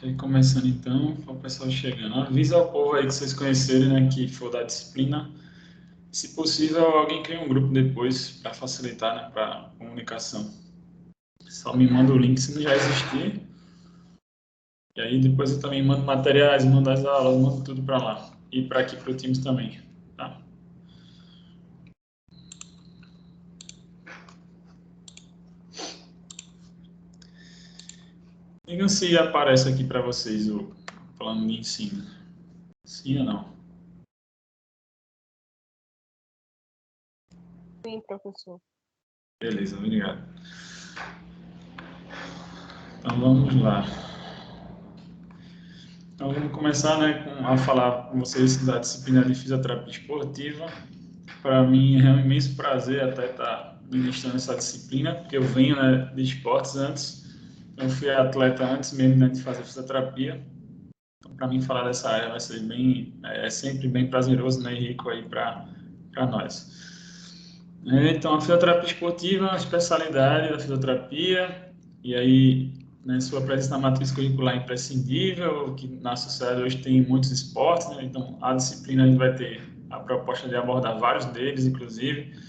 E começando então, o pessoal chegando. Avisa ao povo aí que vocês conhecerem, né, que for da disciplina. Se possível, alguém cria um grupo depois para facilitar, né, para comunicação. Só me manda o link se não já existir. E aí depois eu também mando materiais, mando as aulas, mando tudo para lá. E para aqui para o Teams também, tá? Digam se aparece aqui para vocês o plano de ensino. Sim ou não? Sim, professor. Beleza, obrigado. Então vamos lá. Então vamos começar, né, a falar com vocês da disciplina de fisioterapia esportiva. Para mim é um imenso prazer até estar ministrando essa disciplina, porque eu venho, né, de esportes antes. Eu fui atleta antes mesmo, né, de fazer fisioterapia. Então, para mim falar dessa área vai ser bem, é sempre bem prazeroso, né, e rico aí para nós. Então, a fisioterapia esportiva é uma especialidade da fisioterapia, e aí, né, sua presença na matriz curricular é imprescindível, que na sociedade hoje tem muitos esportes, né, então a disciplina a gente vai ter a proposta de abordar vários deles, inclusive,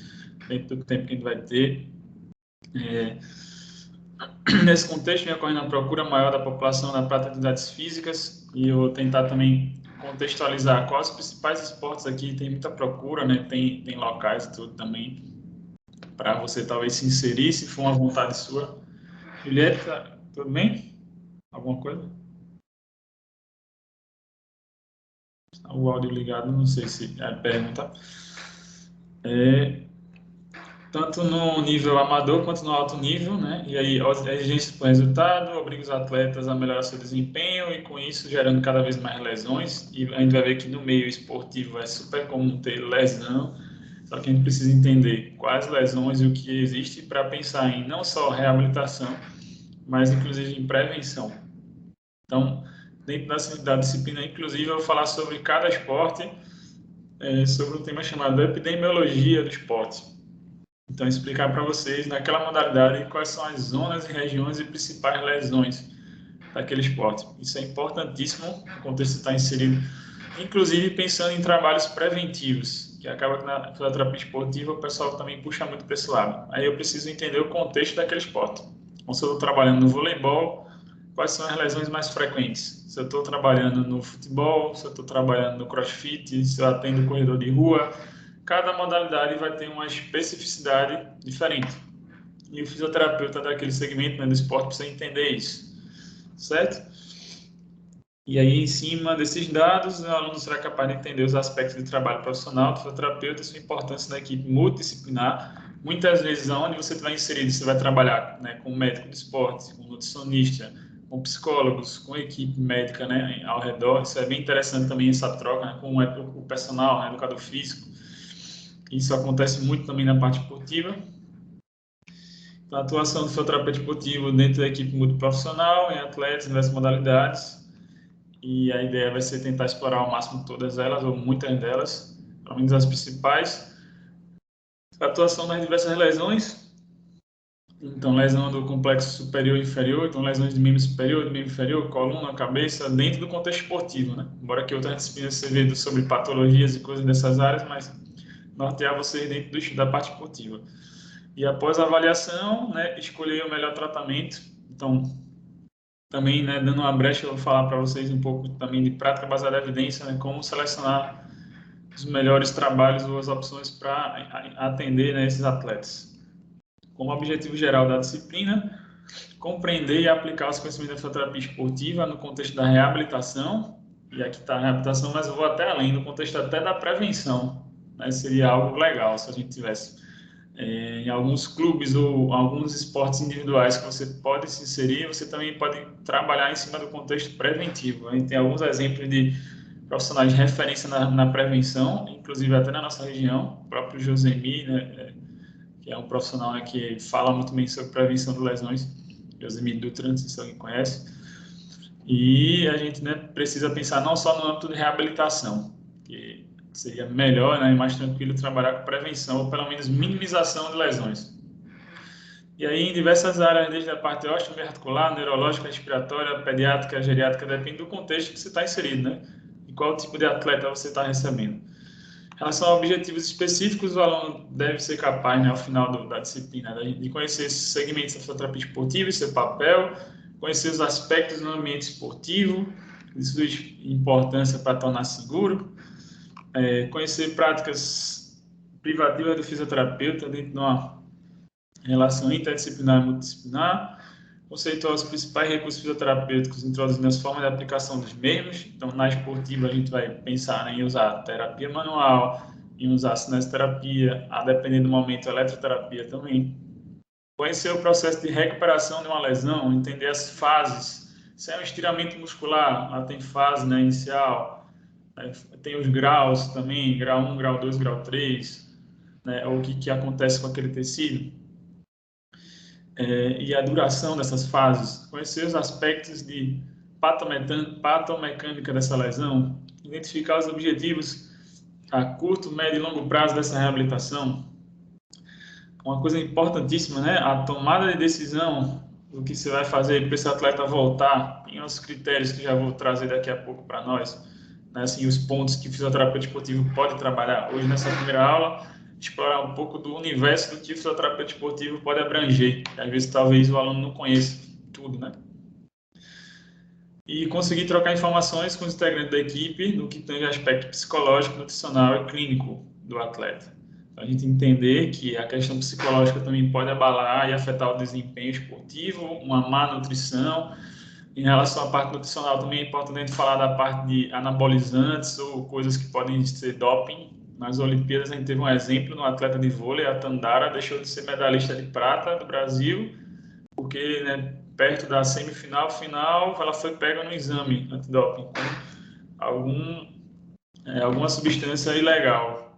dentro do tempo que a gente vai ter. Nesse contexto, vem ocorrendo a procura maior da população na prática de atividades físicas, e eu vou tentar também contextualizar quais os principais esportes aqui, tem muita procura, né, tem locais e tudo também, para você talvez se inserir, se for uma vontade sua. Julieta, tudo bem? Alguma coisa? O áudio ligado, não sei se é a pergunta. Tanto no nível amador quanto no alto nível, né? E aí, as exigências por resultado obrigam os atletas a melhorar seu desempenho e, com isso, gerando cada vez mais lesões. E a gente vai ver que no meio esportivo é super comum ter lesão, só que a gente precisa entender quais lesões e o que existe para pensar em não só reabilitação, mas inclusive em prevenção. Então, dentro da disciplina, inclusive, eu vou falar sobre cada esporte, sobre um tema chamado epidemiologia do esporte. Então, explicar para vocês, naquela modalidade, quais são as zonas e regiões e principais lesões daquele esporte. Isso é importantíssimo no contexto que está inserido, inclusive pensando em trabalhos preventivos, que acaba que na fisioterapia esportiva o pessoal também puxa muito para esse lado. Aí eu preciso entender o contexto daquele esporte. Então, se eu estou trabalhando no voleibol, quais são as lesões mais frequentes? Se eu estou trabalhando no futebol, se eu estou trabalhando no crossfit, se eu atendo corredor de rua, cada modalidade vai ter uma especificidade diferente. E o fisioterapeuta daquele segmento, né, do esporte precisa entender isso, certo? E aí, em cima desses dados, o aluno será capaz de entender os aspectos de trabalho profissional do fisioterapeuta e sua importância na equipe multidisciplinar. Muitas vezes, aonde você vai inserido, você vai trabalhar, né, com médico de esporte, com nutricionista, com psicólogos, com equipe médica, né, ao redor. Isso é bem interessante também, essa troca, né, com o personal, né, educador físico. Isso acontece muito também na parte esportiva. Então, a atuação do fisioterapeuta esportivo dentro da equipe multiprofissional, em atletas, em diversas modalidades. E a ideia vai ser tentar explorar ao máximo todas elas, ou muitas delas, pelo menos as principais. A atuação nas diversas lesões. Então, lesão do complexo superior e inferior, então lesões de membro superior, de membro inferior, coluna, cabeça, dentro do contexto esportivo, né? Embora que outras disciplinas você veja sobre patologias e coisas dessas áreas, mas nortear vocês dentro da parte esportiva. E após a avaliação, né, escolher o melhor tratamento. Então, também, né, dando uma brecha, eu vou falar para vocês um pouco também de prática baseada em evidência, né, como selecionar os melhores trabalhos ou as opções para atender, né, esses atletas. Como objetivo geral da disciplina, compreender e aplicar os conhecimentos da fisioterapia esportiva no contexto da reabilitação, e aqui está a reabilitação, mas eu vou até além, no contexto até da prevenção, né, seria algo legal se a gente tivesse em alguns clubes ou alguns esportes individuais que você pode se inserir, você também pode trabalhar em cima do contexto preventivo. A gente tem alguns exemplos de profissionais de referência na prevenção, inclusive até na nossa região, o próprio Josemi, né, que é um profissional, né, que fala muito bem sobre prevenção de lesões, Josemi Dutra, não sei se alguém conhece. E a gente, né, precisa pensar não só no âmbito de reabilitação, que seria melhor, né, e mais tranquilo trabalhar com prevenção, ou pelo menos minimização de lesões. E aí, em diversas áreas, desde a parte osteoarticular, neurológica, respiratória, pediátrica, geriátrica, depende do contexto que você está inserido, né? E qual tipo de atleta você está recebendo. Em relação a objetivos específicos, o aluno deve ser capaz, né, ao final da disciplina, de conhecer esses segmentos da fisioterapia esportiva e seu papel, conhecer os aspectos do ambiente esportivo, de sua importância para tornar seguro, conhecer práticas privativas do fisioterapeuta dentro de uma relação interdisciplinar e multidisciplinar, conceituar os principais recursos fisioterapêuticos, introduzindo as formas de aplicação dos mesmos. Então, na esportiva, a gente vai pensar em usar terapia manual, em usar cinesioterapia, a depender do momento, eletroterapia também. Conhecer o processo de recuperação de uma lesão, entender as fases. Se é um estiramento muscular, ela tem fase, né, inicial, tem os graus também, grau 1, grau 2, grau 3, né, o que acontece com aquele tecido. E a duração dessas fases, conhecer os aspectos de patomecânica dessa lesão, identificar os objetivos a curto, médio e longo prazo dessa reabilitação. Uma coisa importantíssima, né? A tomada de decisão do que você vai fazer para esse atleta voltar, tem os critérios que já vou trazer daqui a pouco para nós, né? Assim, os pontos que o fisioterapeuta esportivo pode trabalhar hoje nessa primeira aula, explorar um pouco do universo do que o fisioterapeuta esportivo pode abranger. Às vezes, talvez o aluno não conheça tudo, né? E conseguir trocar informações com os integrantes da equipe no que tange aspecto psicológico, nutricional e clínico do atleta. Então, a gente entender que a questão psicológica também pode abalar e afetar o desempenho esportivo, uma má nutrição. Em relação à parte nutricional, também é importante falar da parte de anabolizantes ou coisas que podem ser doping. Nas Olimpíadas, a gente teve um exemplo no atleta de vôlei, a Tandara deixou de ser medalhista de prata do Brasil, porque, né, perto da semifinal, final, ela foi pega no exame antidoping. Então, alguma substância ilegal.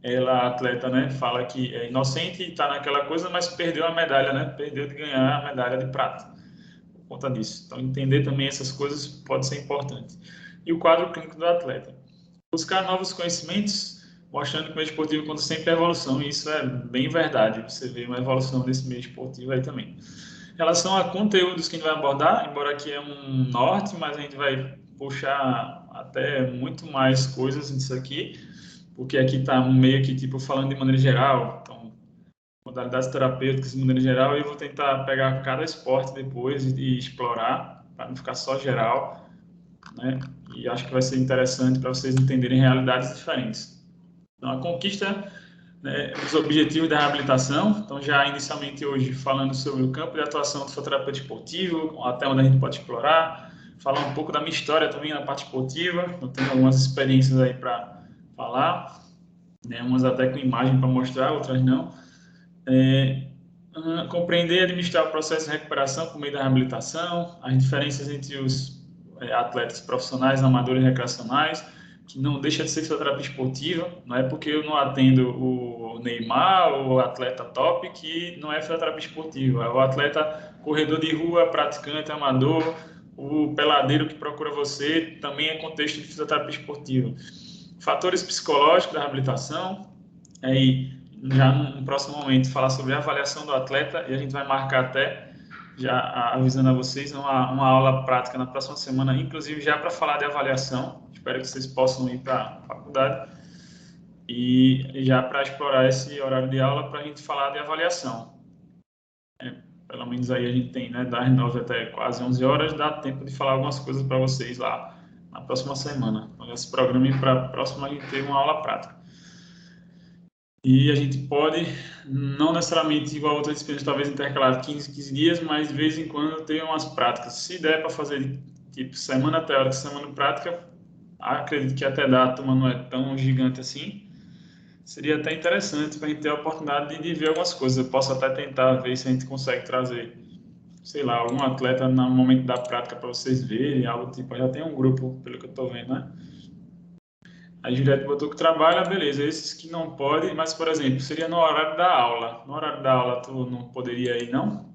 Ela, atleta, né, fala que é inocente e está naquela coisa, mas perdeu a medalha, né? Perdeu de ganhar a medalha de prata por conta disso. Então, entender também essas coisas pode ser importante. E o quadro clínico do atleta. Buscar novos conhecimentos, mostrando que o meio esportivo conta sempre a evolução, e isso é bem verdade. Você vê uma evolução desse meio esportivo aí também. Em relação a conteúdos que a gente vai abordar, embora aqui é um norte, mas a gente vai puxar até muito mais coisas nisso aqui, porque aqui está meio que tipo falando de maneira geral, então modalidades terapêuticas de maneira geral, e eu vou tentar pegar cada esporte depois e explorar, para não ficar só geral, né? E acho que vai ser interessante para vocês entenderem realidades diferentes. Então, a conquista, né, os objetivos da reabilitação. Então, já inicialmente hoje falando sobre o campo de atuação do fisioterapeuta esportivo, até onde a gente pode explorar, falar um pouco da minha história também na parte esportiva, eu tenho algumas experiências aí para falar, né, umas até com imagem para mostrar, outras não. Compreender e administrar o processo de recuperação por meio da reabilitação, as diferenças entre os atletas profissionais, amadores e recreacionais, que não deixa de ser fisioterapia esportiva, não é porque eu não atendo o Neymar, o atleta top, que não é fisioterapia esportiva, é o atleta corredor de rua, praticante, amador, o peladeiro que procura você, também é contexto de fisioterapia esportiva. Fatores psicológicos da reabilitação, aí já no próximo momento falar sobre a avaliação do atleta, e a gente vai marcar até, já avisando a vocês, uma aula prática na próxima semana, inclusive já para falar de avaliação. Espero que vocês possam ir para a faculdade e já para explorar esse horário de aula para a gente falar de avaliação. Pelo menos aí a gente tem, né, das 9 até quase 11 horas, dá tempo de falar algumas coisas para vocês lá na próxima semana. Então, esse programa para a próxima a gente ter uma aula prática. E a gente pode, não necessariamente igual a outras disciplinas, talvez intercalar 15 dias, mas de vez em quando ter umas práticas. Se der para fazer tipo semana teórica, semana prática, acredito que até dá, a turma não é tão gigante assim. Seria até interessante para a gente ter a oportunidade de ver algumas coisas. Eu posso até tentar ver se a gente consegue trazer, sei lá, algum atleta no momento da prática para vocês verem, algo tipo. Já tem um grupo, pelo que eu estou vendo, né? A Juliette botou que trabalha, beleza. Esses que não podem, mas, por exemplo, seria no horário da aula. No horário da aula, tu não poderia ir, não?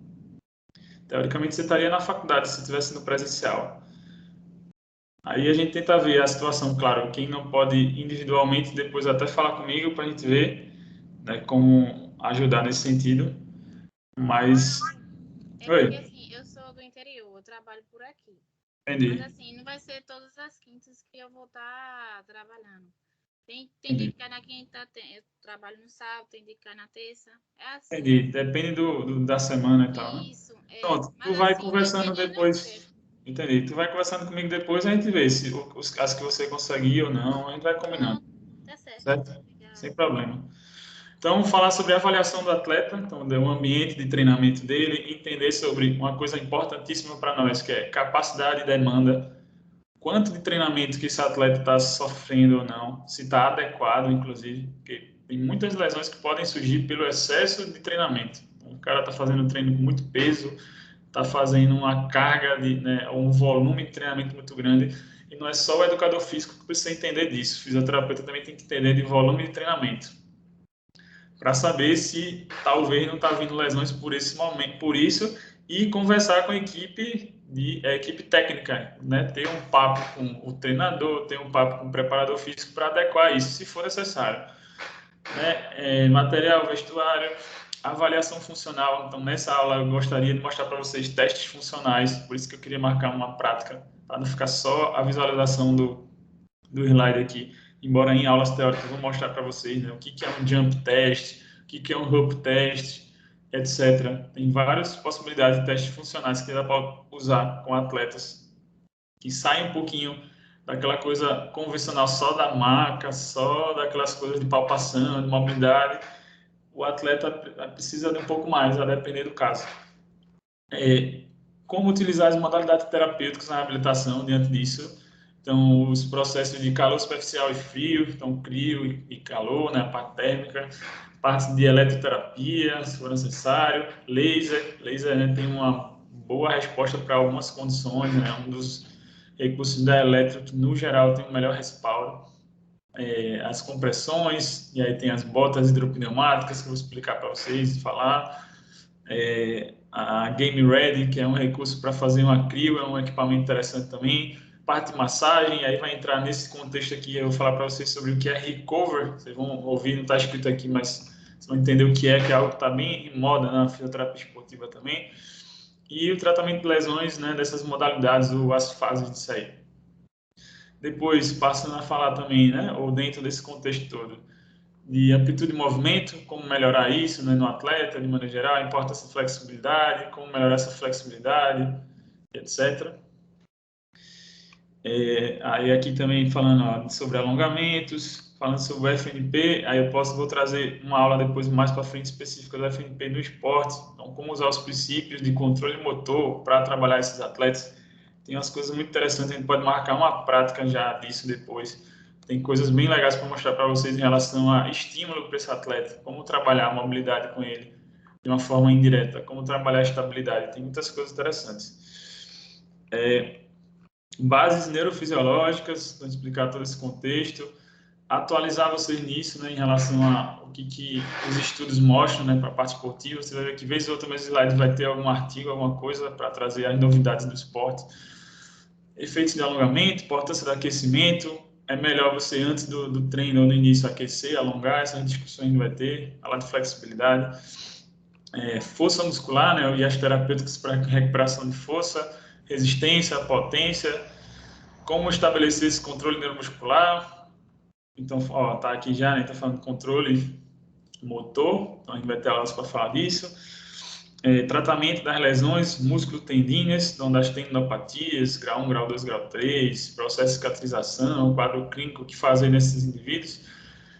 Teoricamente, você estaria na faculdade se estivesse no presencial. Aí a gente tenta ver a situação, claro, quem não pode individualmente, depois até falar comigo para a gente ver, né, como ajudar nesse sentido. Mas, É porque, oi, assim, eu sou do interior, eu trabalho por aqui. Mas, entendi, assim, não vai ser todas as quintas que eu vou estar trabalhando. Tem dia entendi. que cai na quinta, eu trabalho no sábado, tem dia que cai na terça. É assim. Entendi. Depende da semana e tal, né? Isso, é. Pronto, tu Mas, vai assim, conversando dependendo, eu depois. vejo. Entendi. Tu vai conversando comigo depois, a gente vê se as que você conseguir ou não, a gente vai combinando, Pronto, tá certo. certo? Sem Obrigada. problema. Então, falar sobre a avaliação do atleta, então, do ambiente de treinamento dele, entender sobre uma coisa importantíssima para nós, que é capacidade e demanda, quanto de treinamento que esse atleta está sofrendo ou não, se está adequado, inclusive, porque tem muitas lesões que podem surgir pelo excesso de treinamento. Então, o cara está fazendo um treino com muito peso, está fazendo uma carga, né, um volume de treinamento muito grande, e não é só o educador físico que precisa entender disso, o fisioterapeuta também tem que entender de volume de treinamento, para saber se talvez não está vindo lesões por esse momento, por isso, e conversar com a equipe técnica, né? Ter um papo com o treinador, ter um papo com o preparador físico para adequar isso, se for necessário, né? Material, vestuário, avaliação funcional. Então, nessa aula eu gostaria de mostrar para vocês testes funcionais, por isso que eu queria marcar uma prática, para não ficar só a visualização do slide aqui. Embora em aulas teóricas eu vou mostrar para vocês, né, o que é um jump test, o que é um rope test, etc. Tem várias possibilidades de testes funcionais que dá para usar com atletas que saem um pouquinho daquela coisa convencional só da maca, só daquelas coisas de palpação, de mobilidade. O atleta precisa de um pouco mais, a depender do caso. Como utilizar as modalidades terapêuticas na reabilitação diante disso? Então, os processos de calor superficial e frio, então crio e calor, né, a parte térmica, parte de eletroterapia, se for necessário, laser, né, tem uma boa resposta para algumas condições, né, um dos recursos da eletro que no geral tem o melhor respaldo. As compressões, e aí tem as botas hidropneumáticas que eu vou explicar para vocês e falar. A Game Ready, que é um recurso para fazer uma crio, é um equipamento interessante também. Parte de massagem, aí vai entrar nesse contexto aqui, eu vou falar para vocês sobre o que é Recover, vocês vão ouvir, não está escrito aqui, mas vocês vão entender o que é algo que está bem em moda na fisioterapia esportiva também. E o tratamento de lesões, né, dessas modalidades, ou as fases disso aí. Depois, passando a falar também, né, ou dentro desse contexto todo, de amplitude de movimento, como melhorar isso, né, no atleta, de maneira geral, a importância de flexibilidade, como melhorar essa flexibilidade, etc. Aí aqui também falando sobre alongamentos, falando sobre o FNP, aí vou trazer uma aula depois mais para frente específica do FNP no esporte, então como usar os princípios de controle motor para trabalhar esses atletas. Tem umas coisas muito interessantes, a gente pode marcar uma prática já disso depois. Tem coisas bem legais para mostrar para vocês em relação a estímulo para esse atleta, como trabalhar a mobilidade com ele de uma forma indireta, como trabalhar a estabilidade. Tem muitas coisas interessantes. Bases neurofisiológicas, para explicar todo esse contexto, atualizar vocês nisso, né, em relação ao que os estudos mostram, né, para a parte esportiva. Você vai ver que vez ou outra meus slides vai ter algum artigo, alguma coisa para trazer as novidades do esporte. Efeitos de alongamento, importância do aquecimento. É melhor você, antes do treino ou no início, aquecer, alongar. Essas discussões vai ter. Falar de flexibilidade. Força muscular, né, e as terapêuticas para recuperação de força, resistência, potência. Como estabelecer esse controle neuromuscular. Então, ó, tá aqui já, né, tá falando de controle motor. Então, a gente vai ter aulas para falar disso. Tratamento das lesões músculo-tendíneas, então das tendinopatias, grau 1, grau 2, grau 3, processo de cicatrização, quadro clínico que fazer nesses indivíduos.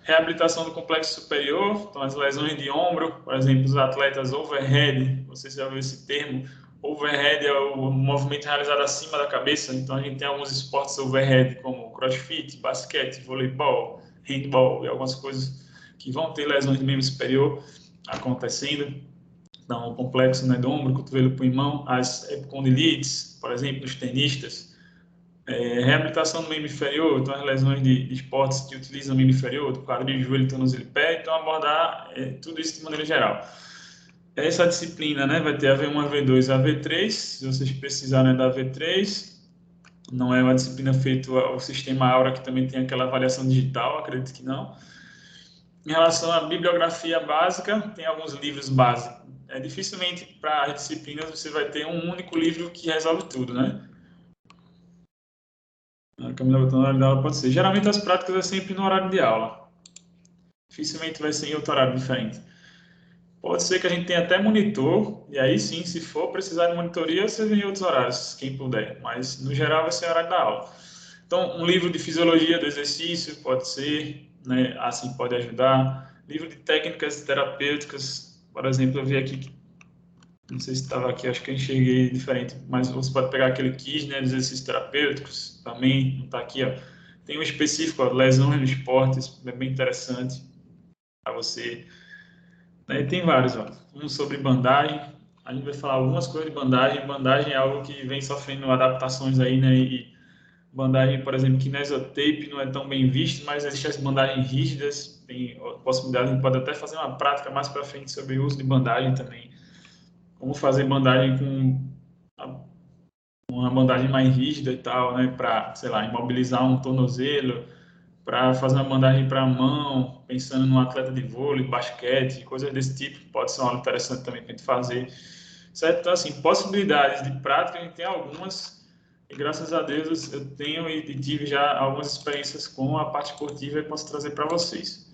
Reabilitação do complexo superior, então as lesões de ombro, por exemplo, os atletas overhead, você já ouviu esse termo, overhead é o movimento realizado acima da cabeça, então a gente tem alguns esportes overhead, como crossfit, basquete, voleibol, handball e algumas coisas que vão ter lesões de membro superior acontecendo. Então, o complexo, né, do ombro, cotovelo, pulmão, as epicondilites, por exemplo, nos tenistas, reabilitação do membro inferior, então as lesões de esportes que utilizam o membro inferior, do quadril, joelho, tornozelo e pé, então abordar tudo isso de maneira geral. Essa disciplina, né, vai ter AV1, AV2, AV3, se vocês precisarem da AV3, não é uma disciplina feita ao sistema Aura, que também tem aquela avaliação digital, acredito que não. Em relação à bibliografia básica, tem alguns livros básicos, dificilmente para as disciplinas você vai ter um único livro que resolve tudo, né? A Camila botando no horário de aula pode ser. Geralmente as práticas é sempre no horário de aula. Dificilmente vai ser em outro horário diferente. Pode ser que a gente tenha até monitor, e aí sim, se for precisar de monitoria, você vem em outros horários, quem puder. Mas no geral vai ser horário da aula. Então, um livro de fisiologia do exercício pode ser, né? Assim pode ajudar. Livro de técnicas terapêuticas, por exemplo, eu vi aqui que não sei se estava aqui, acho que eu enxerguei diferente, mas você pode pegar aquele KISS, né, de exercícios terapêuticos, também, não está aqui, ó. Tem um específico, ó, lesões no esporte, é bem interessante para você. E tem vários, ó. Um sobre bandagem, a gente vai falar algumas coisas de bandagem. Bandagem é algo que vem sofrendo adaptações aí, né, e bandagem, por exemplo, kinesiotape não é tão bem visto, mas existem as bandagens rígidas, tem possibilidade, a gente pode até fazer uma prática mais para frente sobre o uso de bandagem também. Como fazer bandagem com uma bandagem mais rígida e tal, né, para, sei lá, imobilizar um tornozelo, para fazer uma bandagem para a mão, pensando num atleta de vôlei, basquete, coisas desse tipo, pode ser algo interessante também para a gente fazer, certo? Então, assim, possibilidades de prática, a gente tem algumas, e graças a Deus eu tenho e tive já algumas experiências com a parte esportiva e posso trazer para vocês.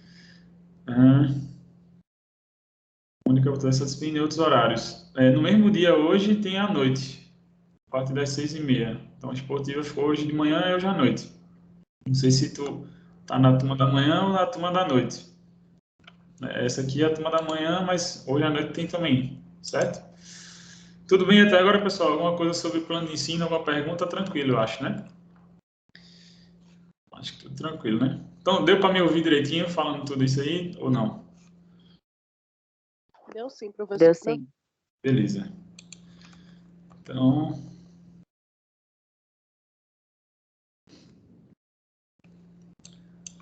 Única essa disciplina em outros horários. No mesmo dia hoje tem à noite, a partir das 6h30. Então, a esportiva ficou hoje de manhã e hoje à noite. Não sei se tu tá na turma da manhã ou na turma da noite. Essa aqui é a turma da manhã, mas hoje à noite tem também, certo? Tudo bem até agora, pessoal? Alguma coisa sobre o plano de ensino, alguma pergunta? Tranquilo, eu acho, né? Acho que tudo tranquilo, né? Então, deu para me ouvir direitinho falando tudo isso aí ou não? Deu sim, professor. Deu sim. Beleza. Então,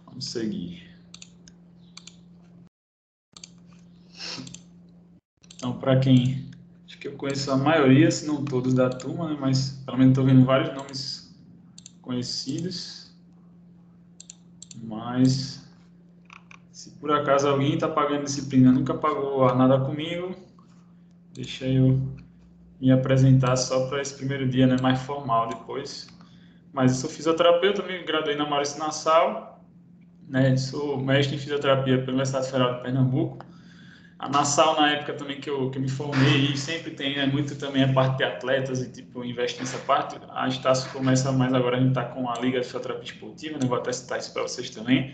vamos seguir. Então, para quem... Acho que eu conheço a maioria, se não todos da turma, né? Mas pelo menos estou vendo vários nomes conhecidos. Mas, se por acaso alguém está pagando disciplina, nunca pagou nada comigo, deixa eu me apresentar só para esse primeiro dia, né? Mais formal depois. Mas eu sou fisioterapeuta, me graduei na Maurício Nassau, né? Sou mestre em fisioterapia pela Universidade Federal de Pernambuco. A Nassau, na época também que eu me formei, e sempre tem, né, muito também a parte de atletas e, tipo, investe nessa parte. A Estácio começa mais agora, a gente está com a Liga de Fisioterapia Esportiva, né, vou até citar isso para vocês também.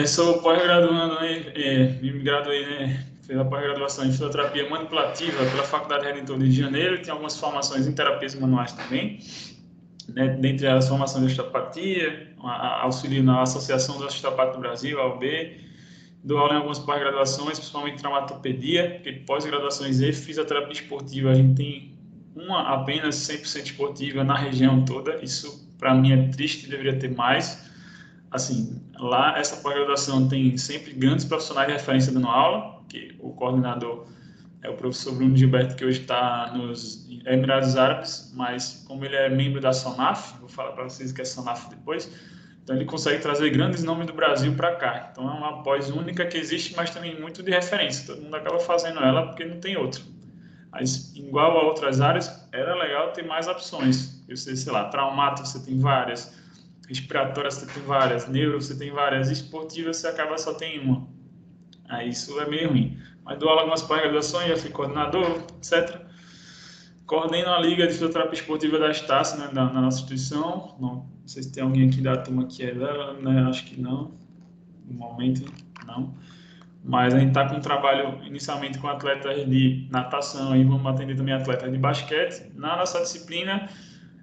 Sou pós-graduando, né, me graduei, né, fiz a pós-graduação em Fisioterapia Manipulativa pela Faculdade Redentor de Janeiro, tem algumas formações em terapias manuais também, né, dentre as formações de osteopatia, auxílio na Associação dos Osteopatas do Brasil, a AOB. Dou aula em algumas pós-graduações, principalmente traumatologia, porque pós-graduações e fisioterapia esportiva, a gente tem uma apenas 100% esportiva na região toda. Isso, para mim, é triste, deveria ter mais. Assim, lá, essa pós-graduação tem sempre grandes profissionais de referência dando aula, que o coordenador é o professor Bruno Gilberto, que hoje está nos Emirados Árabes, mas como ele é membro da SONAF, vou falar para vocês que é SONAF depois, então ele consegue trazer grandes nomes do Brasil para cá. Então é uma pós única que existe, mas também muito de referência. Todo mundo acaba fazendo ela porque não tem outra. Mas igual a outras áreas, era legal ter mais opções. Você, sei lá, traumato você tem várias, respiratória você tem várias, neuro você tem várias, esportiva você acaba só tem uma. Aí isso é meio ruim. Mas dou aula algumas pós-graduações, já fui coordenador, etc. Coordeno a Liga de Fisioterapia Esportiva da Estácio, né, na nossa instituição. Não sei se tem alguém aqui da turma que é dela, né? Acho que não. No momento, não. Mas a gente está com um trabalho inicialmente com atletas de natação e vamos atender também atletas de basquete. Na nossa disciplina,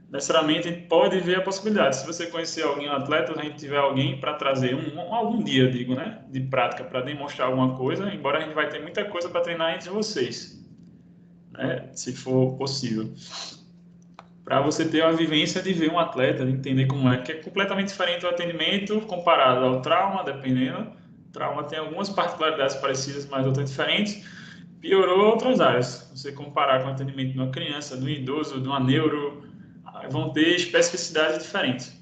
necessariamente, a gente pode ver a possibilidade. Se você conhecer alguém, um atleta, a gente tiver alguém para trazer algum dia, eu digo, né, de prática para demonstrar alguma coisa, embora a gente vai ter muita coisa para treinar entre vocês, né, se for possível. Para você ter a vivência de ver um atleta, de entender como é, que é completamente diferente o atendimento comparado ao trauma, dependendo. O trauma tem algumas particularidades parecidas, mas outras diferentes. Piorou outras áreas. Você comparar com o atendimento de uma criança, de um idoso, de uma neuro, vão ter especificidades diferentes.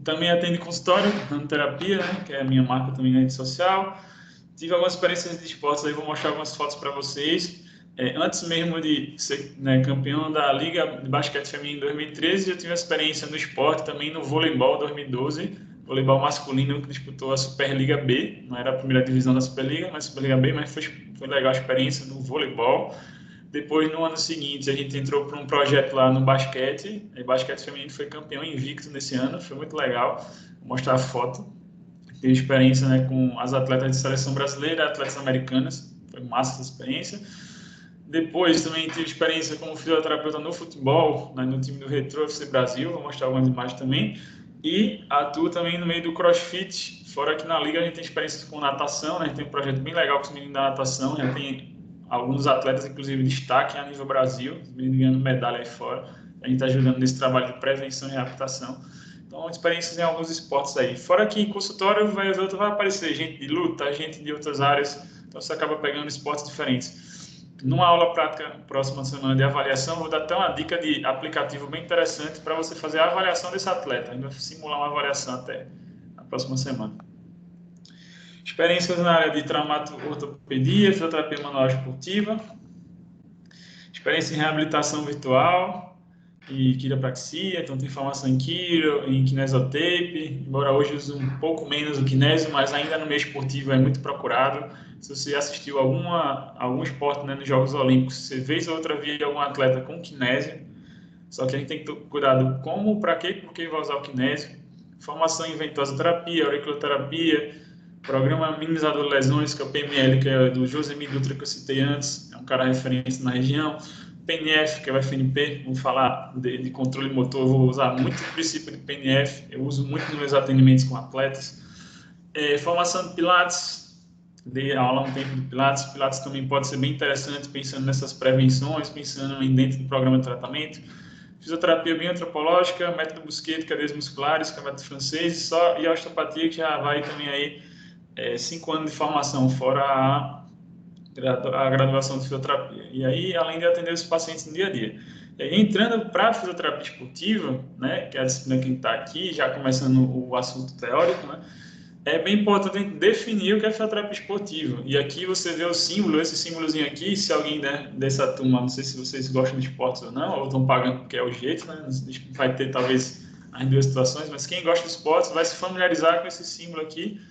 Também atende consultório, dando terapia, né, que é a minha marca também na rede social. tive algumas experiências de esportes aí, vou mostrar algumas fotos para vocês. Antes mesmo de ser, né, campeão da Liga de Basquete Feminino em 2013, eu tive uma experiência no esporte também no voleibol 2012, voleibol masculino que disputou a Superliga B, não era a primeira divisão da Superliga, mas Superliga B, mas foi legal a experiência no voleibol. Depois, no ano seguinte, a gente entrou para um projeto lá no basquete, e basquete feminino foi campeão invicto nesse ano, foi muito legal. Vou mostrar a foto. Tive experiência, né, com as atletas de seleção brasileira, atletas americanas, foi massa essa experiência. Depois também tive experiência como fisioterapeuta no futebol, né, no time do Retro FC Brasil, vou mostrar algumas imagens também. E atuo também no meio do CrossFit, fora aqui na Liga a gente tem experiência com natação, né, a gente tem um projeto bem legal com os meninos da natação, já tem alguns atletas, inclusive, destaque a nível Brasil, os meninos ganhando medalha aí fora, a gente está ajudando nesse trabalho de prevenção e reabilitação. Então, experiências em alguns esportes aí. Fora que em consultório, vai aparecer gente de luta, gente de outras áreas, então você acaba pegando esportes diferentes. Numa aula prática, próxima semana de avaliação, vou dar até uma dica de aplicativo bem interessante para você fazer a avaliação desse atleta. A gente vai simular uma avaliação até a próxima semana. Experiências na área de traumato-ortopedia, fisioterapia manual esportiva, experiência em reabilitação virtual e quiropraxia, então tem formação em quiro, em kinesiotape, embora hoje use um pouco menos o kinésio, mas ainda no meio esportivo é muito procurado. Se você assistiu algum esporte, né, nos Jogos Olímpicos, você vez ou outra via algum atleta com kinésio, só que a gente tem que ter cuidado como, para quê, por que vai usar o kinésio. Formação em ventosoterapia, auriculoterapia, Programa Minimizador de Lesões, que é o PML, que é do Josemir Dutra, que eu citei antes, é um cara referência na região. PNF, que é o FNP, vamos falar de controle motor, eu vou usar muito o princípio de PNF, eu uso muito nos meus atendimentos com atletas. Formação de Pilates, dei aula há um tempo de Pilates. Pilates também pode ser bem interessante, pensando nessas prevenções, pensando em dentro do programa de tratamento. Fisioterapia bioantropológica, método Busquet, cadeias musculares, que é o método francês, e a osteopatia, que já vai também aí 5 anos de formação, fora a graduação de fisioterapia. E aí, além de atender os pacientes no dia a dia. E aí, entrando para a fisioterapia esportiva, né, que é a disciplina que está aqui, já começando o assunto teórico, né, é bem importante definir o que é fisioterapia esportiva. E aqui você vê o símbolo, esse símbolozinho aqui, se alguém, né, dessa turma, não sei se vocês gostam de esportes ou não, ou estão pagando porque é o jeito, né, vai ter talvez as duas situações, mas quem gosta de esportes vai se familiarizar com esse símbolo aqui,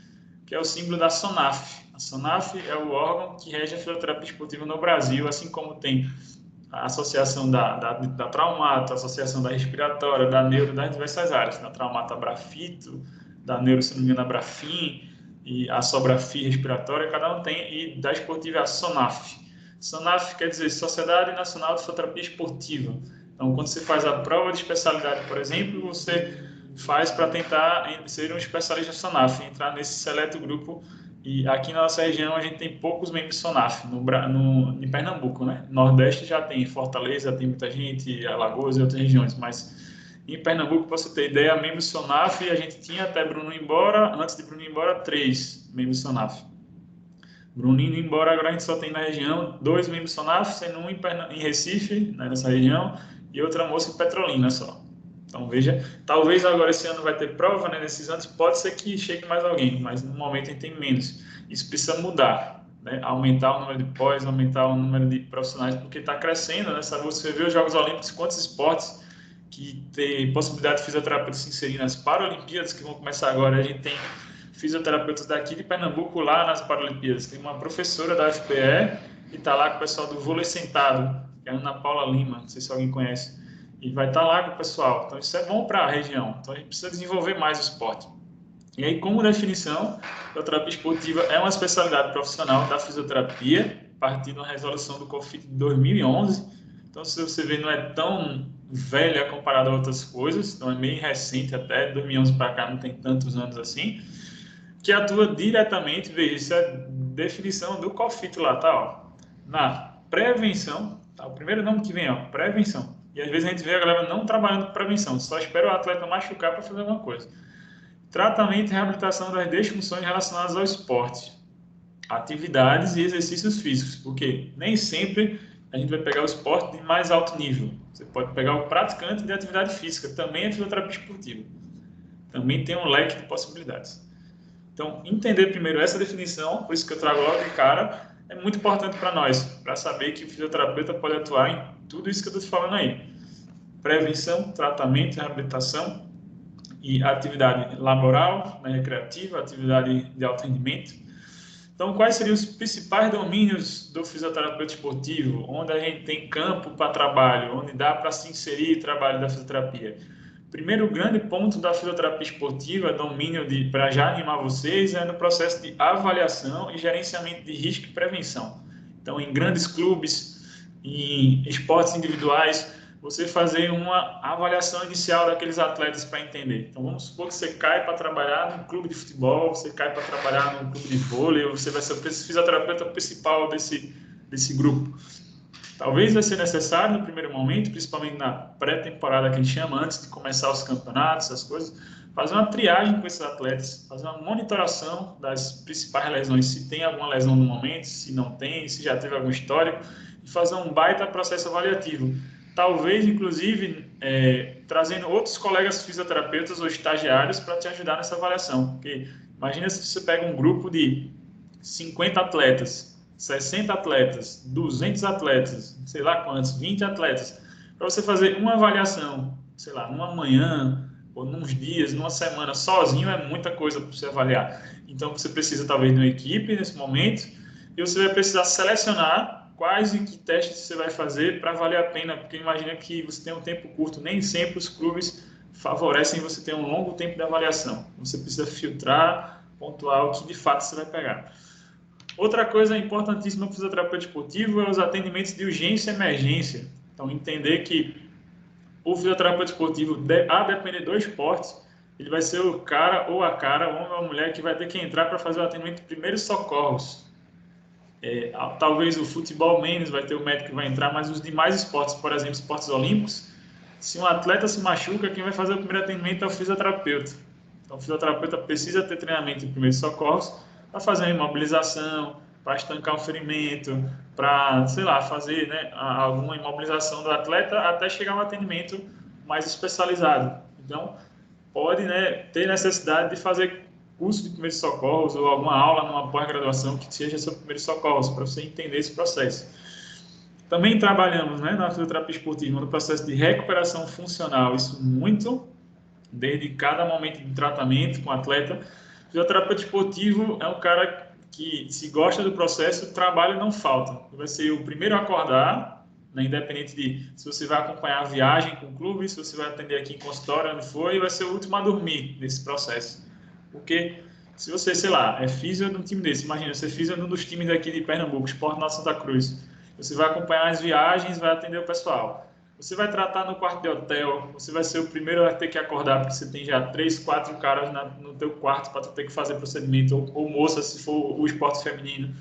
que é o símbolo da SONAF. A SONAF é o órgão que rege a fisioterapia esportiva no Brasil, assim como tem a associação da Traumato, a associação da respiratória, da neuro, das diversas áreas, da Traumato a Brafito, da neuro, se não me engano, a Brafim, e a Sobrafi respiratória, cada um tem, e da esportiva é a SONAF. SONAF quer dizer Sociedade Nacional de Fisioterapia Esportiva. Então, quando você faz a prova de especialidade, por exemplo, você faz para tentar ser um especialista SONAF, entrar nesse seleto grupo. E aqui na nossa região a gente tem poucos membros SONAF, em Pernambuco, né? Nordeste já tem, Fortaleza tem muita gente, Alagoas e outras regiões, mas em Pernambuco, para você ter ideia, membros SONAF, a gente tinha até Bruno embora, antes de Bruno embora, 3 membros SONAF. Bruno indo embora, agora a gente só tem na região 2 membros SONAF, sendo um em Recife, né, nessa região, e outra moça em Petrolina só. Então, veja, talvez agora esse ano vai ter prova, né, nesses anos, pode ser que chegue mais alguém, mas no momento a gente tem menos. Isso precisa mudar, né, aumentar o número de pós, aumentar o número de profissionais, porque está crescendo, né, sabe? Você vê os Jogos Olímpicos, quantos esportes que tem possibilidade de fisioterapeuta se inserir nas Paralimpíadas, que vão começar agora. A gente tem fisioterapeutas daqui de Pernambuco lá nas Paralimpíadas. Tem uma professora da FPE que está lá com o pessoal do vôlei sentado, que é a Ana Paula Lima, não sei se alguém conhece, e vai estar lá com o pessoal. Então, isso é bom para a região. Então, a gente precisa desenvolver mais o esporte. E aí, como definição, a fisioterapia esportiva é uma especialidade profissional da fisioterapia, a partir de uma resolução do COFIT de 2011. Então, se você vê, não é tão velha comparado a outras coisas, então é meio recente, até 2011 para cá, não tem tantos anos assim, que atua diretamente, veja, isso é definição do COFIT lá, tá? Ó, na prevenção, tá? O primeiro nome que vem, ó, prevenção. E às vezes a gente vê a galera não trabalhando com prevenção, só espera o atleta machucar para fazer alguma coisa. Tratamento e reabilitação das disfunções relacionadas ao esporte, atividades e exercícios físicos, porque nem sempre a gente vai pegar o esporte de mais alto nível. Você pode pegar o praticante de atividade física, também é fisioterapia esportiva. Também tem um leque de possibilidades. Então, entender primeiro essa definição, por isso que eu trago logo de cara, é muito importante para nós, para saber que o fisioterapeuta pode atuar em tudo isso que eu estou te falando aí. Prevenção, tratamento, reabilitação e atividade laboral, né, recreativa, atividade de alto rendimento. Então, quais seriam os principais domínios do fisioterapeuta esportivo, onde a gente tem campo para trabalho, onde dá para se inserir o trabalho da fisioterapia? Primeiro grande ponto da fisioterapia esportiva, domínio para já animar vocês, é no processo de avaliação e gerenciamento de risco e prevenção. Então, em grandes clubes, em esportes individuais, você fazer uma avaliação inicial daqueles atletas para entender. Então, vamos supor que você cai para trabalhar num clube de futebol, você cai para trabalhar num clube de vôlei, você vai ser o fisioterapeuta principal desse grupo. Talvez vai ser necessário no primeiro momento, principalmente na pré-temporada que a gente chama, antes de começar os campeonatos, essas coisas, fazer uma triagem com esses atletas, fazer uma monitoração das principais lesões, se tem alguma lesão no momento, se não tem, se já teve algum histórico, e fazer um baita processo avaliativo. Talvez, inclusive, trazendo outros colegas fisioterapeutas ou estagiários para te ajudar nessa avaliação. Porque imagina se você pega um grupo de 50 atletas, 60 atletas, 200 atletas, sei lá quantos, 20 atletas, para você fazer uma avaliação, sei lá, numa manhã, ou nos dias, numa semana, sozinho é muita coisa para você avaliar. Então, você precisa, talvez, de uma equipe nesse momento, e você vai precisar selecionar quais e que testes você vai fazer para valer a pena, porque imagina que você tem um tempo curto, nem sempre os clubes favorecem você ter um longo tempo de avaliação. Você precisa filtrar, pontuar o que de fato você vai pegar. Outra coisa importantíssima para o fisioterapeuta esportivo é os atendimentos de urgência e emergência. Então, entender que o fisioterapeuta esportivo, a depender do esporte, ele vai ser o cara ou a cara, o homem ou a mulher, que vai ter que entrar para fazer o atendimento de primeiros socorros. Talvez o futebol menos, vai ter o médico que vai entrar, mas os demais esportes, por exemplo, esportes olímpicos, se um atleta se machuca, quem vai fazer o primeiro atendimento é o fisioterapeuta. Então, o fisioterapeuta precisa ter treinamento em primeiros socorros para fazer uma imobilização, para estancar um ferimento, para, sei lá, fazer, né, alguma imobilização do atleta até chegar a um atendimento mais especializado. Então, pode, né, ter necessidade de fazer curso de primeiros socorros ou alguma aula numa pós-graduação que seja sobre primeiros socorros, para você entender esse processo. Também trabalhamos, né, na fisioterapia esportiva no processo de recuperação funcional, isso muito, desde cada momento de tratamento com o atleta. O fisioterapeuta esportivo é um cara que, se gosta do processo, o trabalho não falta. Ele vai ser o primeiro a acordar, né, independente de se você vai acompanhar a viagem com o clube, se você vai atender aqui em consultório, onde for, e vai ser o último a dormir nesse processo. Porque se você, sei lá, é físio de um time desse, imagina, você é físio de um dos times daqui de Pernambuco, Sport Norte Santa Cruz, você vai acompanhar as viagens, vai atender o pessoal. Você vai tratar no quarto de hotel, você vai ser o primeiro a ter que acordar, porque você tem já 3, 4 caras no teu quarto para ter que fazer procedimento, ou moça, se for o esporte feminino.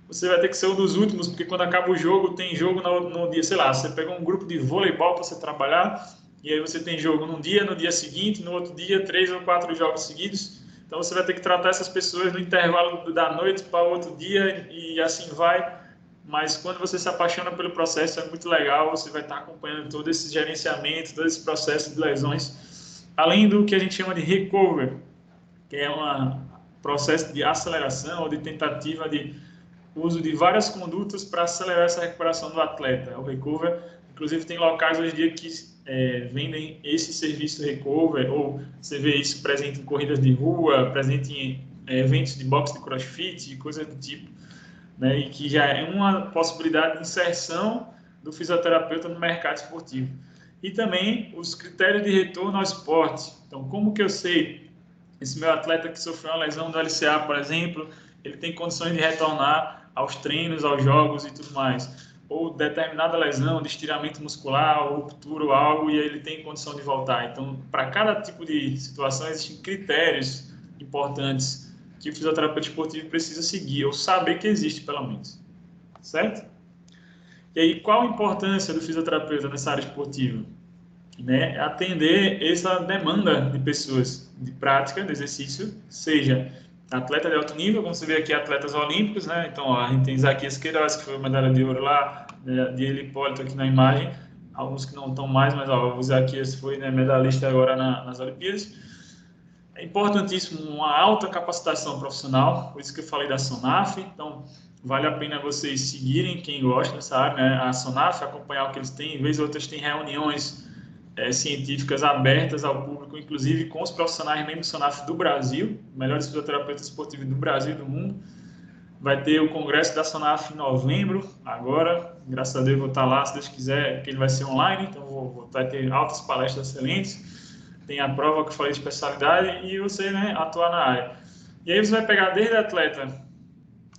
Você vai ter que ser um dos últimos, porque quando acaba o jogo, tem jogo no dia, sei lá, você pega um grupo de voleibol para você trabalhar, e aí você tem jogo no dia seguinte, no outro dia, 3 ou 4 jogos seguidos. Então você vai ter que tratar essas pessoas no intervalo da noite para o outro dia e assim vai. Mas quando você se apaixona pelo processo, é muito legal, você vai estar acompanhando todo esse gerenciamento, todo esse processo de lesões. Além do que a gente chama de recovery, que é um processo de aceleração ou de tentativa de uso de várias condutas para acelerar essa recuperação do atleta. O recovery, inclusive, tem locais hoje em dia que vendem esse serviço de recovery, ou você vê isso presente em corridas de rua, presente em eventos de boxe de crossfit, coisas do tipo, né? E que já é uma possibilidade de inserção do fisioterapeuta no mercado esportivo. E também os critérios de retorno ao esporte. Então, como que eu sei, esse meu atleta que sofreu uma lesão do LCA, por exemplo, ele tem condições de retornar aos treinos, aos jogos e tudo mais? Ou determinada lesão de estiramento muscular, ou ruptura ou algo, e aí ele tem condição de voltar. Então, para cada tipo de situação, existem critérios importantes que o fisioterapeuta esportivo precisa seguir, ou saber que existe, pelo menos. Certo? E aí, qual a importância do fisioterapeuta nessa área esportiva? Né? Atender essa demanda de pessoas de prática, de exercício, seja atleta de alto nível, como você vê aqui, atletas olímpicos, né? Então, ó, a gente tem Isaquias Queiroz, que foi medalha de ouro lá, de Hipólito aqui na imagem, alguns que não estão mais, mas ó, o Isaquias foi, né, medalhista agora nas Olimpíadas. É importantíssimo uma alta capacitação profissional, por isso que eu falei da SONAF. Então, vale a pena vocês seguirem quem gosta dessa área, né? A SONAF, acompanhar o que eles têm. Em vez de outras, tem reuniões científicas abertas ao público, inclusive com os profissionais mesmo do SONAF do Brasil, melhores fisioterapeutas esportivos do Brasil e do mundo. Vai ter o congresso da SONAF em novembro, agora. Graças a Deus vou estar lá, se Deus quiser, que ele vai ser online, então vai ter altas palestras excelentes. Tem a prova que eu falei de especialidade e você, né, atuar na área. E aí você vai pegar desde atleta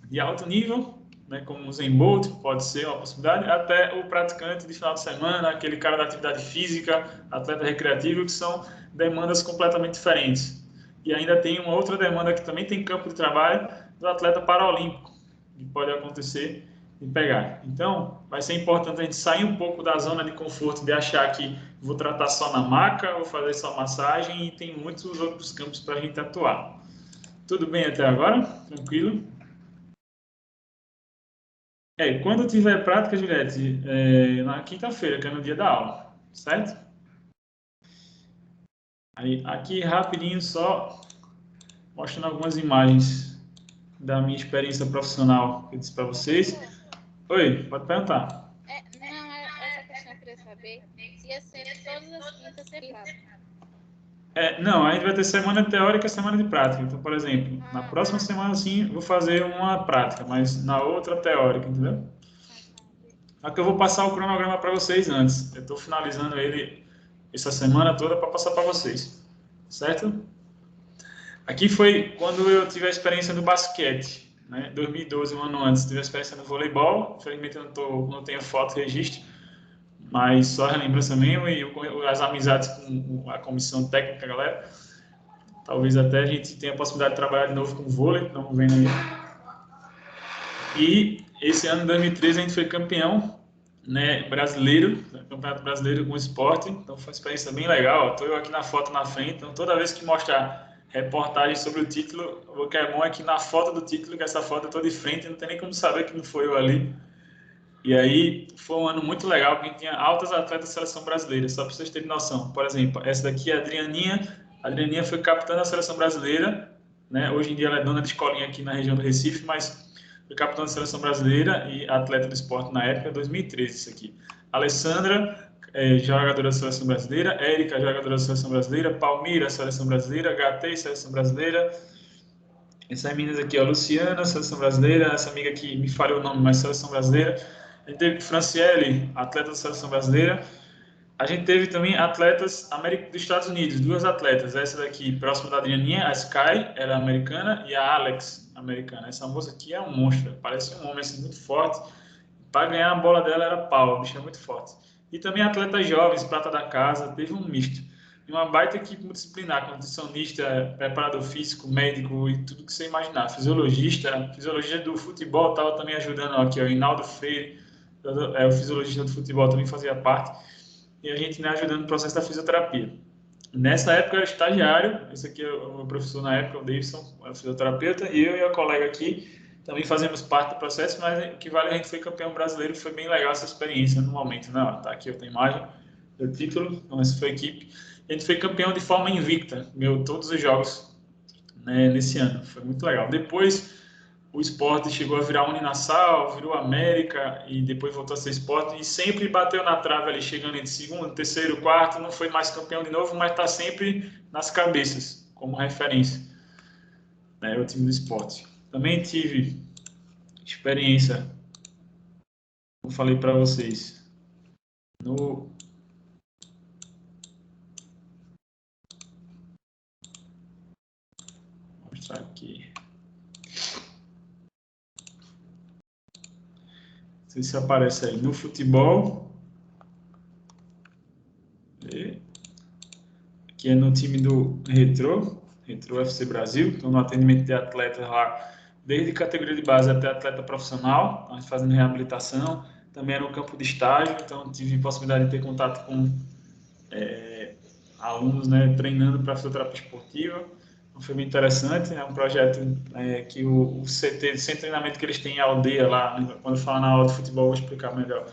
de alto nível, né, como o Zen Bolt, pode ser uma possibilidade, até o praticante de final de semana, aquele cara da atividade física, atleta recreativo, que são demandas completamente diferentes. E ainda tem uma outra demanda que também tem campo de trabalho do atleta paralímpico, que pode acontecer de pegar. Então, vai ser importante a gente sair um pouco da zona de conforto de achar que vou tratar só na maca, vou fazer só massagem, e tem muitos outros campos para a gente atuar. Tudo bem até agora? Tranquilo? Quando tiver prática, Juliette, na quinta-feira, que é no dia da aula, certo? Aí, aqui rapidinho, só mostrando algumas imagens da minha experiência profissional que eu disse para vocês. Oi, pode perguntar. Não, essa questão eu queria saber se ia ser todas as quintas ser prática. Não, a gente vai ter semana teórica e semana de prática. Então, por exemplo, na próxima semana, sim, vou fazer uma prática, mas na outra teórica, entendeu? Só que eu vou passar o cronograma para vocês antes. Eu estou finalizando ele essa semana toda para passar para vocês, certo? Aqui foi quando eu tive a experiência do basquete, né? 2012, um ano antes, tive a experiência no voleibol. Infelizmente eu não tenho foto e registro, mas só a lembrança mesmo e as amizades com a comissão técnica, galera. Talvez até a gente tenha a possibilidade de trabalhar de novo com vôlei, estamos vendo aí. E esse ano, 2013, a gente foi campeão, né, brasileiro, campeonato brasileiro com esporte, então foi uma experiência bem legal. Estou eu aqui na foto na frente, então toda vez que mostrar reportagem sobre o título, o que é bom é que na foto do título, que essa foto eu estou de frente, não tem nem como saber que não foi eu ali. E aí foi um ano muito legal, porque a gente tinha altas atletas da seleção brasileira, só para vocês terem noção. Por exemplo, essa daqui é a Adrianinha foi capitã da seleção brasileira, né? Hoje em dia ela é dona de escolinha aqui na região do Recife, mas foi capitã da seleção brasileira e atleta do esporte na época, 2013 isso aqui. Alessandra, jogadora da seleção brasileira, Érica, jogadora da seleção brasileira, Palmira, seleção brasileira, Gatei, seleção brasileira. Essas meninas aqui, ó, Luciana, seleção brasileira, essa amiga aqui me falhou o nome, mas seleção brasileira. A gente teve Franciele, atleta da seleção brasileira. A gente teve também atletas dos Estados Unidos, duas atletas. Essa daqui, próxima da Adrianinha, a Sky, era americana, e a Alex, americana. Essa moça aqui é um monstro, parece um homem assim, muito forte. Para ganhar a bola dela era pau, a bicha é muito forte. E também atletas jovens, prata da casa, teve um misto. E uma baita equipe multidisciplinar, com nutricionista, preparador físico, médico e tudo que você imaginar. Fisiologista do futebol estava também ajudando aqui, o Hinaldo Freire, o fisiologista do futebol também fazia parte. E a gente, né, ajudando no processo da fisioterapia. Nessa época eu era estagiário, esse aqui é o meu professor na época, o Davidson, é o fisioterapeuta, e eu e a colega aqui também fazemos parte do processo, mas o que vale, a gente foi campeão brasileiro, foi bem legal essa experiência no momento, né? Tá aqui outra imagem do título, então essa foi a equipe. A gente foi campeão de forma invicta, ganhou todos os jogos, né, nesse ano, foi muito legal. Depois o esporte chegou a virar Uninassal, virou América e depois voltou a ser esporte e sempre bateu na trave ali, chegando em segundo, terceiro, quarto, não foi mais campeão de novo, mas está sempre nas cabeças como referência, né, o time do esporte. Também tive experiência, como falei para vocês, vou mostrar aqui. Não sei se aparece aí. No futebol. Aqui é no time do Retro FC Brasil. Então, no atendimento de atletas lá, desde categoria de base até atleta profissional, a gente fazendo reabilitação. Também era um campo de estágio, então tive possibilidade de ter contato com alunos, né, treinando para fisioterapia esportiva. Então, foi bem interessante. É um projeto que o CT, sem treinamento que eles têm em aldeia lá, né, quando eu falar na aula de futebol, vou explicar melhor.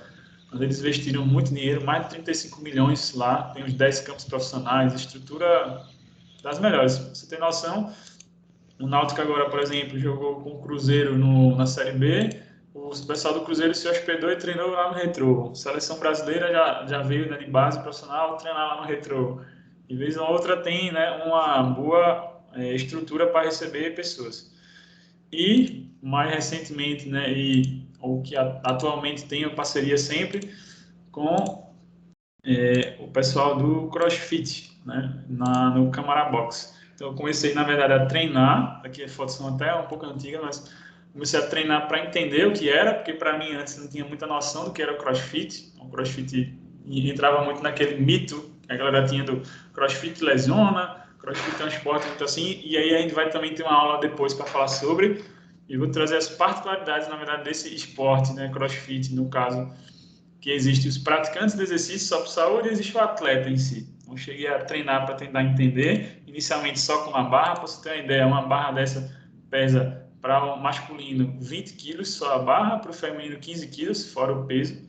Mas eles investiram muito dinheiro, mais de 35 milhões lá, tem uns 10 campos profissionais, estrutura das melhores. Pra você ter noção, o Náutico agora, por exemplo, jogou com o Cruzeiro na Série B. O pessoal do Cruzeiro se hospedou e treinou lá no Retrô. A seleção brasileira já veio, né, de base profissional treinar lá no Retrô. E vez ou outra tem, né, uma boa estrutura para receber pessoas. E mais recentemente, né, e o que atualmente tenho parceria sempre com o pessoal do CrossFit, né, no Camara Box. Então eu comecei, na verdade, a treinar, aqui as fotos são até um pouco antigas, mas comecei a treinar para entender o que era, porque para mim antes não tinha muita noção do que era o CrossFit. O CrossFit entrava muito naquele mito que a galera tinha do CrossFit lesiona, CrossFit é um esporte muito assim, e aí a gente vai também ter uma aula depois para falar sobre, e vou trazer as particularidades, na verdade, desse esporte, né, CrossFit, no caso, que existem os praticantes de exercício só por saúde e existe o atleta em si. Então, cheguei a treinar para tentar entender, inicialmente só com uma barra, para você ter uma ideia, uma barra dessa pesa para o masculino 20 quilos só a barra, para o feminino 15 quilos, fora o peso.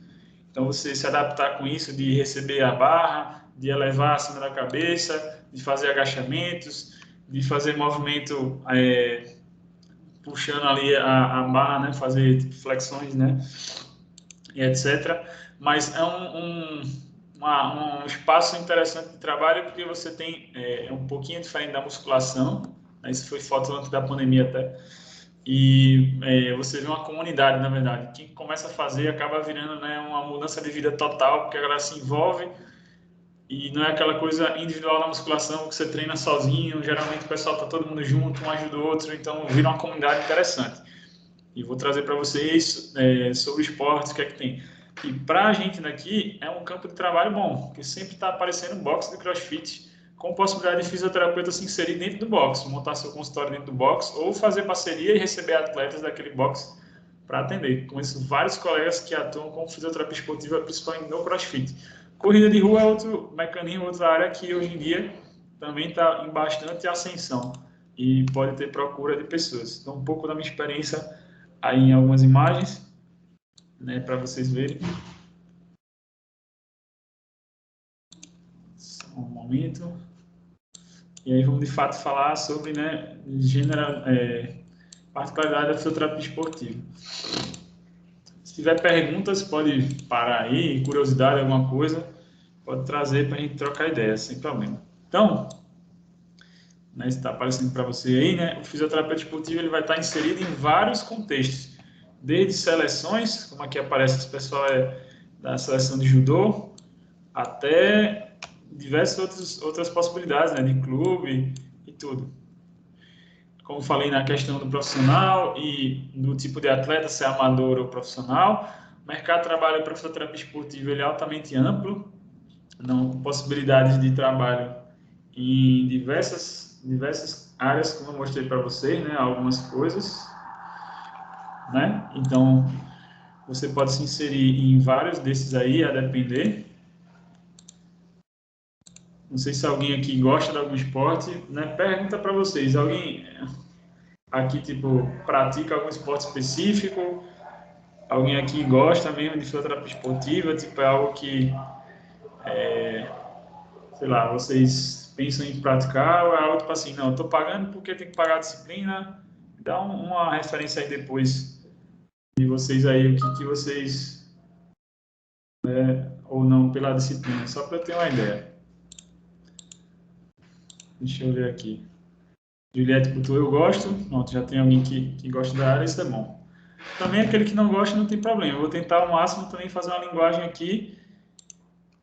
Então, você se adaptar com isso, de receber a barra, de elevar acima da cabeça, de fazer agachamentos, de fazer movimento puxando ali a barra, né, fazer tipo, flexões, né, e etc. Mas é um espaço interessante de trabalho porque você tem um pouquinho diferente da musculação, né? Isso foi foto antes da pandemia até, e você vê uma comunidade, na verdade. Quem começa a fazer acaba virando, né, uma mudança de vida total, porque a galera se envolve e não é aquela coisa individual na musculação que você treina sozinho, geralmente o pessoal está todo mundo junto, um ajuda o outro, então vira uma comunidade interessante. E vou trazer para vocês sobre esportes, o que é que tem. E para a gente daqui é um campo de trabalho bom, porque sempre está aparecendo boxe de CrossFit, com possibilidade de fisioterapeuta se inserir dentro do boxe, montar seu consultório dentro do boxe, ou fazer parceria e receber atletas daquele boxe para atender. Conheço vários colegas que atuam como fisioterapia esportiva, principalmente no CrossFit. Corrida de rua é outro mecanismo, outra área que hoje em dia também está em bastante ascensão e pode ter procura de pessoas. Então, um pouco da minha experiência aí em algumas imagens, né, para vocês verem. Só um momento. E aí vamos de fato falar sobre, né, particularidade da fisioterapia esportiva. Se tiver perguntas, pode parar aí, curiosidade, alguma coisa, pode trazer para a gente trocar ideia, sem problema. Então, né, está aparecendo para você aí, né, o fisioterapeuta esportivo ele vai estar inserido em vários contextos, desde seleções, como aqui aparece, esse pessoal da seleção de judô, até diversas outras possibilidades, né, de clube e tudo. Como falei na questão do profissional e do tipo de atleta, se é amador ou profissional, o mercado de trabalho para fisioterapia esportiva ele é altamente amplo, não possibilidades de trabalho em diversas áreas, como eu mostrei para vocês, né, algumas coisas, né? Então, você pode se inserir em vários desses aí, a depender. Não sei se alguém aqui gosta de algum esporte, né? Pergunta para vocês, alguém aqui, tipo, pratica algum esporte específico? Alguém aqui gosta mesmo de fisioterapia esportiva? Tipo, é algo que, sei lá, vocês pensam em praticar ou é algo tipo assim, não, eu tô pagando porque tem que pagar a disciplina? Dá uma referência aí depois de vocês aí, o que vocês, ou não, pela disciplina, só para eu ter uma ideia. Deixa eu ver aqui. Juliette botou eu gosto. Pronto, já tem alguém que gosta da área, isso é bom. Também aquele que não gosta não tem problema. Eu vou tentar ao máximo também fazer uma linguagem aqui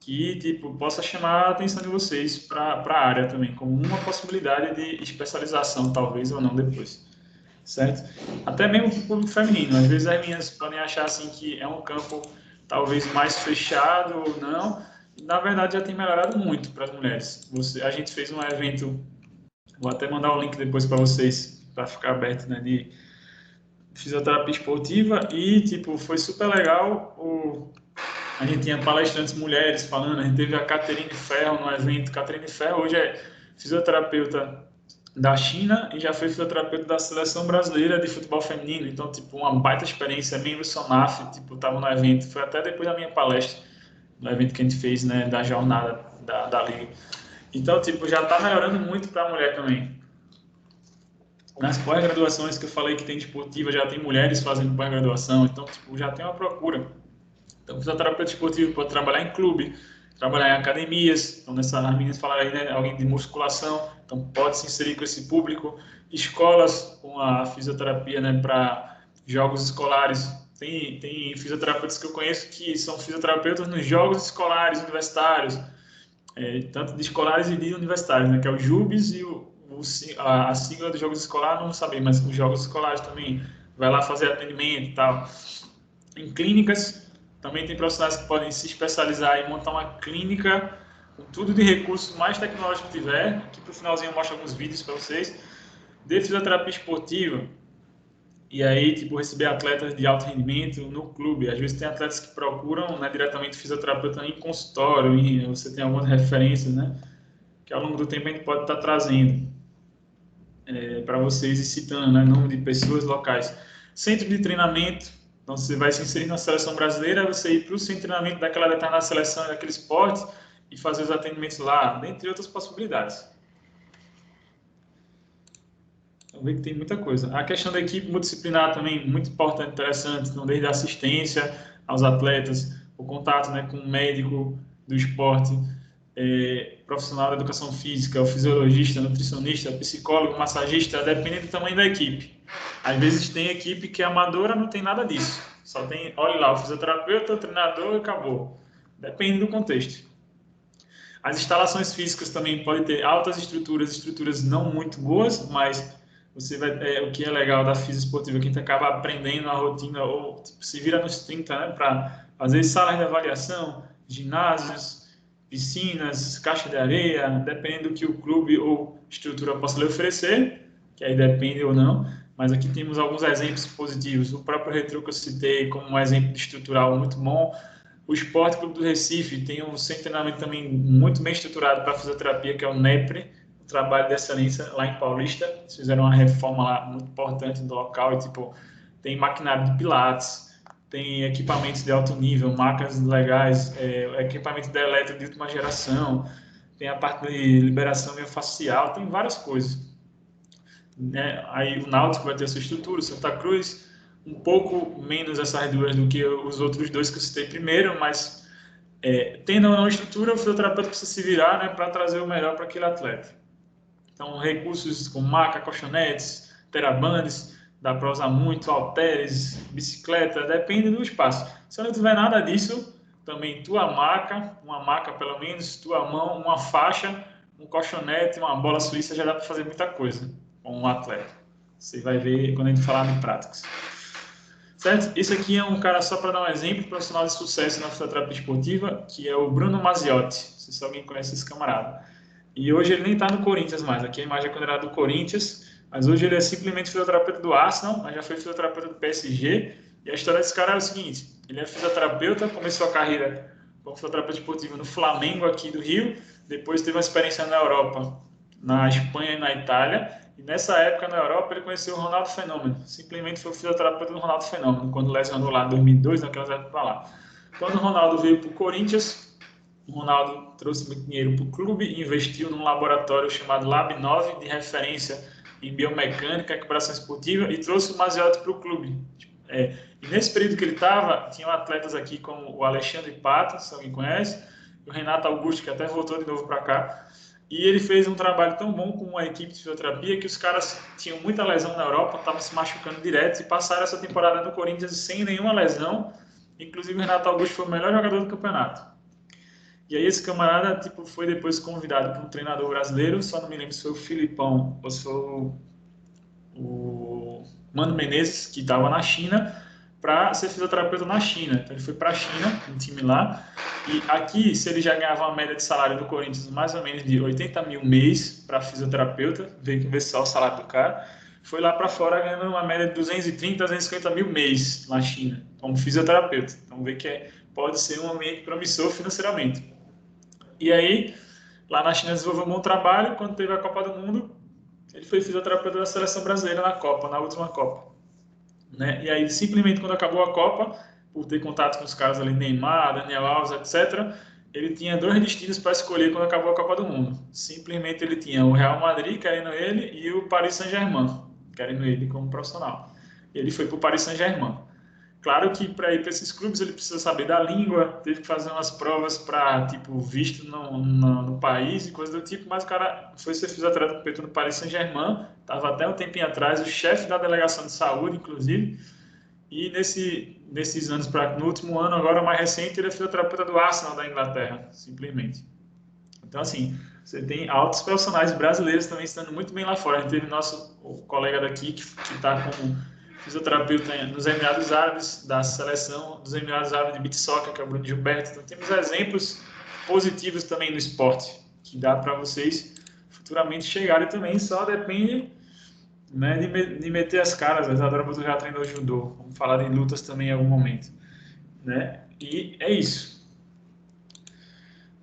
que tipo, possa chamar a atenção de vocês para a área também, como uma possibilidade de especialização, talvez ou não depois. Certo? Até mesmo para o público feminino. Às vezes as meninas podem achar assim que é um campo talvez mais fechado ou não. Na verdade, já tem melhorado muito para as mulheres. A gente fez um evento. Vou até mandar o link depois para vocês, para ficar aberto, né, de fisioterapia esportiva e, tipo, foi super legal. A gente tinha palestrantes mulheres falando, a gente teve a Caterine Ferro no evento. Caterine Ferro hoje é fisioterapeuta da China e já foi fisioterapeuta da seleção brasileira de futebol feminino. Então, tipo, uma baita experiência, membro Sonaf, tipo, tava no evento. Foi até depois da minha palestra, no evento que a gente fez, né, da jornada da Liga. Então, tipo, já está melhorando muito para a mulher também. Nas pós-graduações que eu falei que tem esportiva, já tem mulheres fazendo pós-graduação, então, tipo, já tem uma procura. Então, o fisioterapeuta esportivo pode trabalhar em clube, trabalhar em academias. Então, as meninas falaram aí, né, alguém de musculação, então pode se inserir com esse público. Escolas com a fisioterapia, né, para jogos escolares. Tem fisioterapeutas que eu conheço que são fisioterapeutas nos jogos escolares universitários, tanto de escolares e de universitários, né, que é o JUBES e a sigla dos jogos escolares, não sabia, mas os jogos escolares também vai lá fazer atendimento e tal. Em clínicas, também tem profissionais que podem se especializar e montar uma clínica com tudo de recursos mais tecnológico que tiver. Aqui para o finalzinho eu mostro alguns vídeos para vocês de fisioterapia esportiva. E aí, tipo, receber atletas de alto rendimento no clube. Às vezes tem atletas que procuram, né, diretamente fisioterapeuta em consultório, e você tem algumas referências, né, que ao longo do tempo a gente pode estar trazendo para vocês e citando, né, nome de pessoas locais. Centro de treinamento. Então, você vai se inserir na seleção brasileira, você ir para o centro de treinamento daquela determinada seleção, daquele esporte, e fazer os atendimentos lá, dentre outras possibilidades. Então, vê que tem muita coisa. A questão da equipe multidisciplinar também, muito importante, interessante, então, desde a assistência aos atletas, o contato, né, com o médico do esporte, profissional da educação física, o fisiologista, nutricionista, psicólogo, massagista, depende do tamanho da equipe. Às vezes tem equipe que é amadora, não tem nada disso. Só tem, olha lá, o fisioterapeuta, o treinador e acabou. Depende do contexto. As instalações físicas também podem ter altas estruturas não muito boas, mas você vai, o que é legal da física esportiva, que a gente acaba aprendendo a rotina, ou tipo, se vira nos 30, né, para fazer salas de avaliação, ginásios, piscinas, caixa de areia, dependendo do que o clube ou estrutura possa lhe oferecer, que aí depende ou não, mas aqui temos alguns exemplos positivos. O próprio Retro que eu citei como um exemplo estrutural muito bom. O Esporte Clube do Recife tem um centro de treinamento também muito bem estruturado para fisioterapia, que é o NEPRE, o trabalho de excelência lá em Paulista. Eles fizeram uma reforma lá muito importante do local e, tipo, tem maquinário de pilates, tem equipamentos de alto nível, máquinas legais, equipamento de eletro de última geração, tem a parte de liberação miofascial, tem várias coisas. Né? Aí o Náutico vai ter a sua estrutura, o Santa Cruz, um pouco menos essas duas do que os outros dois que eu citei primeiro, mas tendo ou não estrutura, o fisioterapeuta precisa se virar, né, para trazer o melhor para aquele atleta. Então, recursos como maca, colchonetes, terabandes, dá para usar muito, halteres, bicicleta, depende do espaço. Se não tiver nada disso, também uma maca pelo menos, tua mão, uma faixa, um colchonete, uma bola suíça, já dá para fazer muita coisa com um atleta. Você vai ver quando a gente falar de práticas. Certo? Esse aqui é um cara, só para dar um exemplo, profissional de sucesso na fisioterapia esportiva, que é o Bruno Maziotti. Não sei se alguém conhece esse camarada. E hoje ele nem está no Corinthians mais. Aqui a imagem é quando ele era do Corinthians, mas hoje ele é simplesmente fisioterapeuta do Arsenal, mas já foi fisioterapeuta do PSG. E a história desse cara é o seguinte: ele é fisioterapeuta, começou a carreira como fisioterapeuta esportivo no Flamengo aqui do Rio, depois teve uma experiência na Europa, na Espanha e na Itália. E nessa época na Europa ele conheceu o Ronaldo Fenômeno. Simplesmente foi o fisioterapeuta do Ronaldo Fenômeno, quando lesionou lá em 2002, naquelas épocas para lá. Quando o Ronaldo veio para o Corinthians, o Ronaldo trouxe muito dinheiro para o clube e investiu num laboratório chamado Lab 9, de referência em biomecânica, recuperação esportiva, e trouxe o Maziotti para o clube. E nesse período que ele estava, tinham atletas aqui como o Alexandre Pato, se alguém conhece, e o Renato Augusto, que até voltou de novo para cá. E ele fez um trabalho tão bom com uma equipe de fisioterapia que os caras tinham muita lesão na Europa, estavam se machucando direto e passaram essa temporada no Corinthians sem nenhuma lesão. Inclusive o Renato Augusto foi o melhor jogador do campeonato. E aí esse camarada tipo, foi depois convidado por um treinador brasileiro, só não me lembro se foi o Filipão ou se foi o Mano Menezes, que estava na China, para ser fisioterapeuta na China. Então ele foi para a China, um time lá, e aqui, se ele já ganhava uma média de salário do Corinthians mais ou menos de 80 mil mês para fisioterapeuta, veio que ver só o salário do cara, foi lá para fora ganhando uma média de 230, 250 mil mês na China, como fisioterapeuta. Então vê que pode ser um ambiente promissor financeiramente. E aí, lá na China desenvolveu um bom trabalho, quando teve a Copa do Mundo, ele foi fisioterapeuta da seleção brasileira na Copa, na última Copa. Né? E aí, simplesmente quando acabou a Copa, por ter contato com os caras ali, Neymar, Daniel Alves, etc., ele tinha 2 destinos para escolher quando acabou a Copa do Mundo. Simplesmente ele tinha o Real Madrid querendo ele e o Paris Saint-Germain querendo ele como profissional. Ele foi para o Paris Saint-Germain. Claro que para ir para esses clubes ele precisa saber da língua, teve que fazer umas provas para, tipo, visto no país e coisa do tipo, mas o cara foi ser fisioterapeuta completo no Paris Saint-Germain, estava até um tempinho atrás, o chefe da delegação de saúde, inclusive, e nesses anos, no último ano, agora mais recente, ele é fisioterapeuta do Arsenal da Inglaterra, simplesmente. Então, assim, você tem altos profissionais brasileiros também estando muito bem lá fora. A gente teve o colega daqui que está como fisioterapeuta nos Emirados Árabes, da seleção dos Emirados Árabes de Beach Soccer, que é o Bruno Gilberto. Então, temos exemplos positivos também no esporte, que dá para vocês futuramente chegarem também, só depende, né, de meter as caras. A Isadora Bozo já treinou judô, vamos falar de lutas também em algum momento, né? E é isso.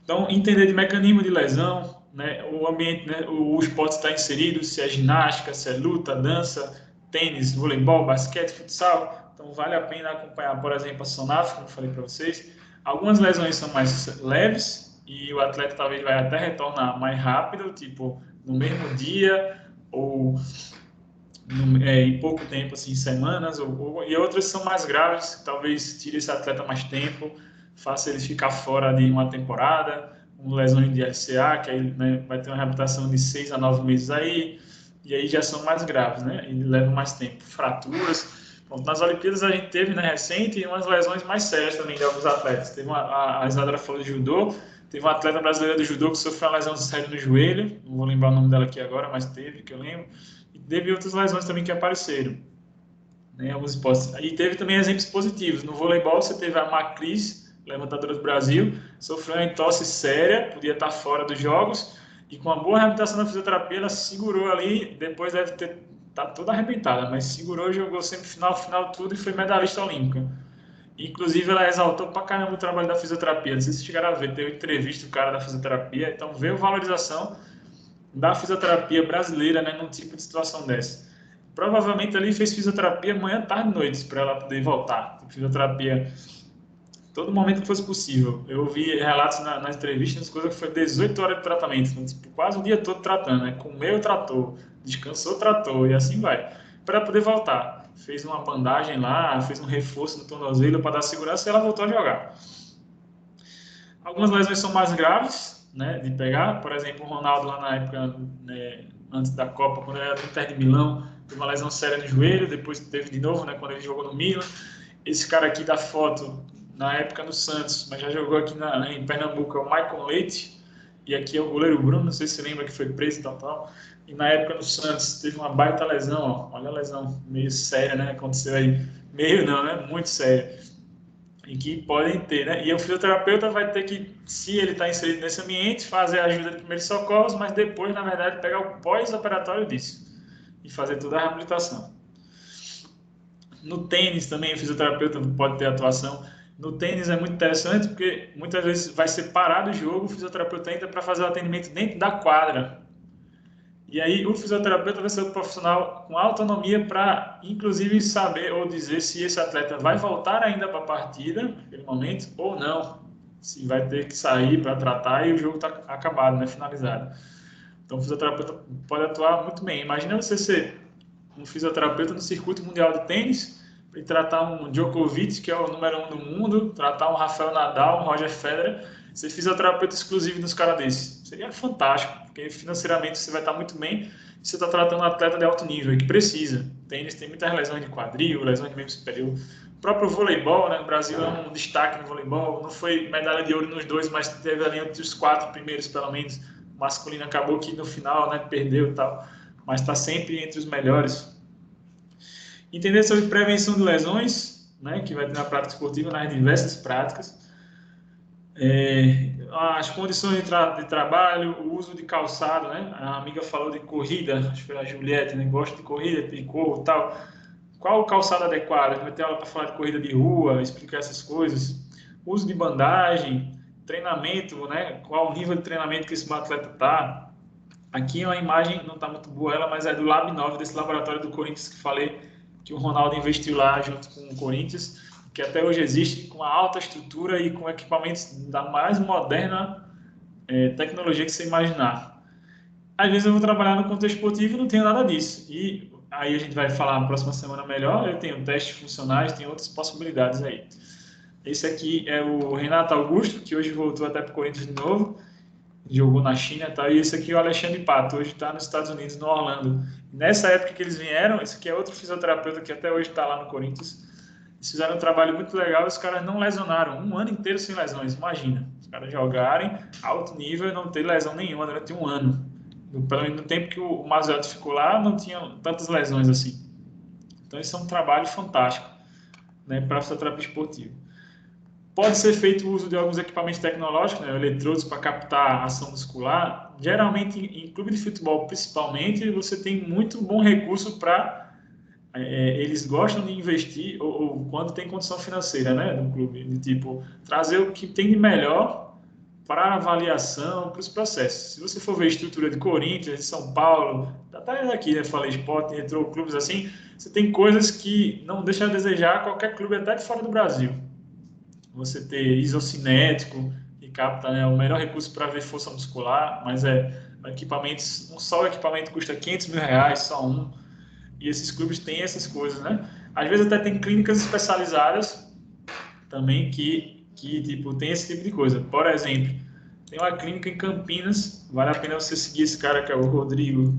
Então, entender de mecanismo de lesão, né, o ambiente, né, o esporte está inserido, se é ginástica, se é luta, dança, tênis, voleibol, basquete, futsal. Então, vale a pena acompanhar, por exemplo, a Sonaf, como eu falei para vocês. Algumas lesões são mais leves e o atleta talvez vai até retornar mais rápido, tipo no mesmo dia ou em pouco tempo, assim, semanas, e outras são mais graves, que talvez tire esse atleta mais tempo, faça ele ficar fora de uma temporada, uma lesão de LCA, que aí, né, vai ter uma reabilitação de 6 a 9 meses aí, e aí já são mais graves, né, e levam mais tempo. Fraturas. Bom, nas Olimpíadas a gente teve, né, recente, umas lesões mais sérias também de alguns atletas. Teve a Isadora falou de judô, teve uma atleta brasileira de judô que sofreu uma lesão séria no joelho, não vou lembrar o nome dela aqui agora, mas teve, que eu lembro. E teve outras lesões também que apareceram, né, em alguns esportes. E teve também exemplos positivos. No voleibol, você teve a Macris, levantadora do Brasil, sofreu uma entorse séria, podia estar fora dos jogos, e com uma boa reabilitação na fisioterapia, ela segurou ali, depois deve ter tá toda arrebentada, mas segurou, jogou semifinal, final, tudo, e foi medalhista olímpica. Inclusive, ela exaltou pra caramba o trabalho da fisioterapia. Não sei se chegaram a ver, teve entrevista do cara da fisioterapia, então veio valorização da fisioterapia brasileira, né, num tipo de situação dessa. Provavelmente ali fez fisioterapia manhã, tarde e noite para ela poder voltar. Fisioterapia todo momento que fosse possível. Eu ouvi relatos nas entrevistas, coisas que foi 18 horas de tratamento, então, tipo, quase o dia todo tratando, né? Comeu, tratou, descansou, tratou, e assim vai. Para poder voltar. Fez uma bandagem lá, fez um reforço no tornozelo para dar segurança e ela voltou a jogar. Algumas lesões são mais graves, né, de pegar. Por exemplo, o Ronaldo lá na época, né, antes da Copa, quando ele era do Inter de Milão, teve uma lesão séria no joelho, depois teve de novo, né, quando ele jogou no Milan. Esse cara aqui da foto, na época no Santos, mas já jogou aqui em Pernambuco, é o Michael Leite, e aqui é o goleiro Bruno, não sei se você lembra que foi preso e tal. E na época no Santos teve uma baita lesão, ó, olha a lesão meio séria, né, aconteceu aí. Meio não, né, muito séria. E que podem ter, né? E o fisioterapeuta vai ter que, se ele está inserido nesse ambiente, fazer a ajuda de primeiros socorros, mas depois, na verdade, pegar o pós-operatório disso e fazer toda a reabilitação. No tênis também o fisioterapeuta pode ter atuação. No tênis é muito interessante porque muitas vezes vai ser parado o jogo, o fisioterapeuta entra para fazer o atendimento dentro da quadra. E aí o fisioterapeuta vai ser o profissional com autonomia para, inclusive, saber ou dizer se esse atleta vai voltar ainda para a partida, naquele momento, ou não. Se vai ter que sair para tratar e o jogo está acabado, né, finalizado. Então o fisioterapeuta pode atuar muito bem. Imagina você ser um fisioterapeuta no circuito mundial de tênis e tratar um Djokovic, que é o número 1 do mundo, tratar um Rafael Nadal, um Roger Federer, ser fisioterapeuta exclusivo nos caras desses. Seria fantástico, porque financeiramente você vai estar muito bem e você está tratando um atleta de alto nível, que precisa. Tênis tem muitas lesões de quadril, lesões de membro superior. O próprio voleibol, né? O Brasil é um destaque no voleibol, não foi medalha de ouro nos dois, mas teve ali entre os 4 primeiros, pelo menos. O masculino acabou que no final, né, perdeu e tal, mas está sempre entre os melhores. Entender sobre prevenção de lesões, né, que vai ter na prática esportiva, nas diversas práticas. As condições de trabalho, o uso de calçado, né? A amiga falou de corrida, acho que foi a Juliette, né? Gosta de corrida, de corro e tal. Qual o calçado adequado? A gente vai ter aula para falar de corrida de rua, explicar essas coisas. Uso de bandagem, treinamento, né? Qual o nível de treinamento que esse atleta está. Aqui a imagem não está muito boa, mas é do Lab 9, desse laboratório do Corinthians que falei, que o Ronaldo investiu lá junto com o Corinthians. que até hoje existe, com uma alta estrutura e com equipamentos da mais moderna tecnologia que você imaginar. Às vezes eu vou trabalhar no contexto esportivo e não tenho nada disso. E aí a gente vai falar na próxima semana melhor. Eu tenho testes funcionais, tem outras possibilidades aí. Esse aqui é o Renato Augusto, que hoje voltou até para o Corinthians de novo, jogou na China e tal. E esse aqui é o Alexandre Pato, hoje está nos Estados Unidos, no Orlando. Nessa época que eles vieram, esse aqui é outro fisioterapeuta que até hoje está lá no Corinthians. Eles fizeram um trabalho muito legal e os caras não lesionaram. Um ano inteiro sem lesões, imagina. Os caras jogarem alto nível e não ter lesão nenhuma durante um ano. Pelo menos no tempo que o Mazziotti ficou lá, não tinha tantas lesões assim. Então, isso é um trabalho fantástico, né, para a fisioterapia esportiva. Pode ser feito o uso de alguns equipamentos tecnológicos, né, eletrodos para captar a ação muscular. Geralmente, em clube de futebol, principalmente, você tem muito bom recurso para... eles gostam de investir, ou quando tem condição financeira, né, do clube, de tipo, trazer o que tem de melhor para avaliação, para os processos. Se você for ver a estrutura de Corinthians, de São Paulo, até aqui, né, falei Sport, entrou clubes assim, você tem coisas que não deixam a desejar qualquer clube até de fora do Brasil. Você ter isocinético, que capta, né, o melhor recurso para ver força muscular, mas equipamentos, só o equipamento custa R$ 500 mil, só um. E esses clubes têm essas coisas, né? Às vezes até tem clínicas especializadas também que tipo, tem esse tipo de coisa. Por exemplo, tem uma clínica em Campinas, vale a pena você seguir esse cara que é o Rodrigo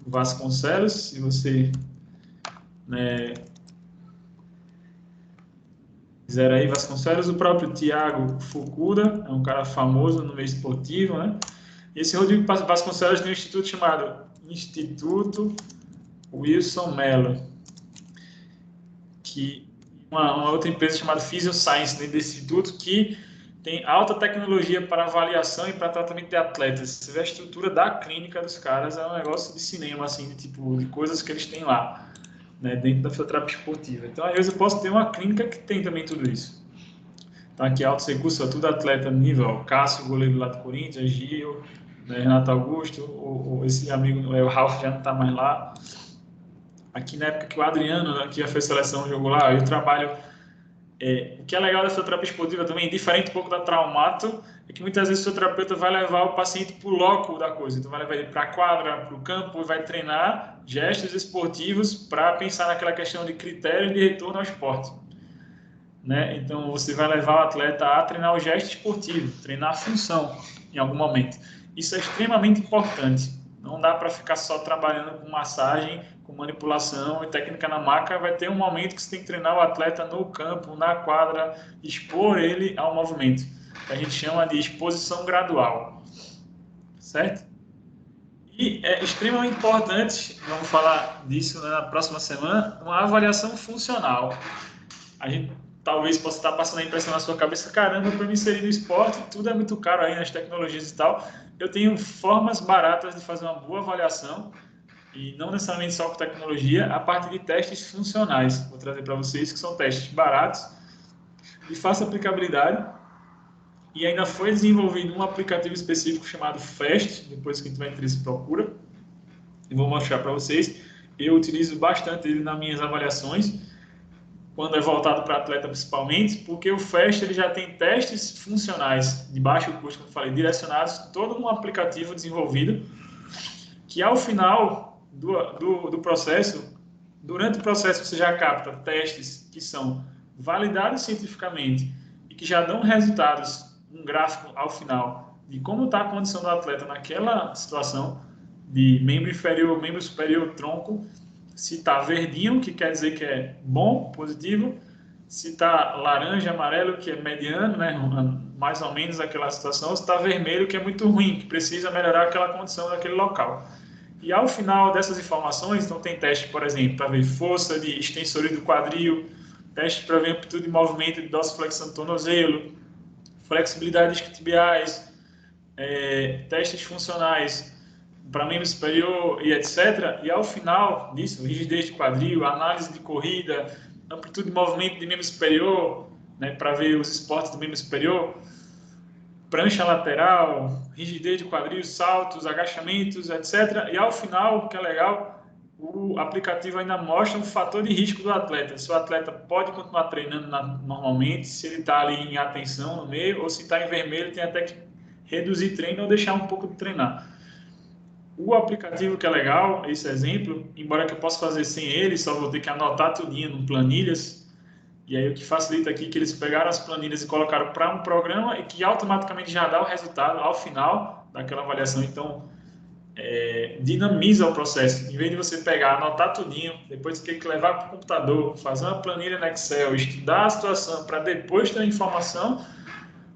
Vasconcelos, se você, né, quiser aí, Vasconcelos, o próprio Thiago Fukuda, é um cara famoso no meio esportivo, né? E esse Rodrigo Vasconcelos tem um instituto chamado Instituto Wilson Mello, que uma outra empresa chamada Physioscience, né, desse instituto, que tem alta tecnologia para avaliação e para tratamento de atletas. Você vê a estrutura da clínica dos caras, é um negócio de cinema, assim, de tipo de coisas que eles têm lá, né, dentro da fisioterapia esportiva. Então, às vezes eu posso ter uma clínica que tem também tudo isso. Então, aqui altos recursos, tudo atleta nível, Cássio, goleiro lá do Corinthians, Gil, né, Renato Augusto, esse amigo, o Ralf já não está mais lá. Aqui na época que o Adriano, né, que já fez seleção, jogou lá, eu trabalho... o que é legal da fisioterapia esportiva também, diferente um pouco da traumato, é que muitas vezes o fisioterapeuta vai levar o paciente para o loco da coisa. Então, vai levar ele para a quadra, para o campo, e vai treinar gestos esportivos para pensar naquela questão de critério de retorno ao esporte. Né? Então, você vai levar o atleta a treinar o gesto esportivo, treinar a função em algum momento. Isso é extremamente importante. Não dá para ficar só trabalhando com massagem, com manipulação e técnica na maca. Vai ter um momento que você tem que treinar o atleta no campo, na quadra, expor ele ao movimento. A gente chama de exposição gradual. Certo? E é extremamente importante, vamos falar disso, né, na próxima semana, uma avaliação funcional. A gente talvez possa estar passando a impressão na sua cabeça, caramba, para me inserir no esporte, tudo é muito caro aí nas tecnologias e tal. Eu tenho formas baratas de fazer uma boa avaliação, e não necessariamente só com tecnologia, a partir de testes funcionais. Vou trazer para vocês que são testes baratos, de fácil aplicabilidade, e ainda foi desenvolvido um aplicativo específico chamado FAST, depois que tiver interesse procura, e vou mostrar para vocês. Eu utilizo bastante ele nas minhas avaliações, quando é voltado para atleta principalmente, porque o FAST ele já tem testes funcionais de baixo custo, como eu falei, direcionados, todo um aplicativo desenvolvido, que ao final do processo, durante o processo você já capta testes que são validados cientificamente e que já dão resultados, um gráfico ao final, de como está a condição do atleta naquela situação, de membro inferior, membro superior, tronco, se está verdinho, que quer dizer que é bom, positivo, se está laranja, amarelo, que é mediano, né, mais ou menos aquela situação, ou se está vermelho, que é muito ruim, que precisa melhorar aquela condição daquele local. E ao final dessas informações, então tem teste, por exemplo, para ver força de extensores do quadril, teste para ver amplitude de movimento de dorsiflexão do tornozelo, flexibilidade isquiotibiais, testes funcionais para membro superior e etc. E ao final disso, rigidez de quadril, análise de corrida, amplitude de movimento de membro superior, né, para ver os esportes do membro superior, prancha lateral, rigidez de quadril, saltos, agachamentos, etc. E ao final, o que é legal, o aplicativo ainda mostra um fator de risco do atleta. Se o atleta pode continuar treinando normalmente, se ele está ali em atenção no meio, ou se está em vermelho, tem até que reduzir treino ou deixar um pouco de treinar. O aplicativo que é legal, esse exemplo, embora que eu possa fazer sem ele, só vou ter que anotar tudinho em planilhas. E aí o que facilita aqui é que eles pegaram as planilhas e colocaram para um programa e que automaticamente já dá o resultado ao final daquela avaliação. Então, dinamiza o processo. Em vez de você pegar, anotar tudinho, depois ter que levar para o computador, fazer uma planilha no Excel, estudar a situação para depois ter a informação,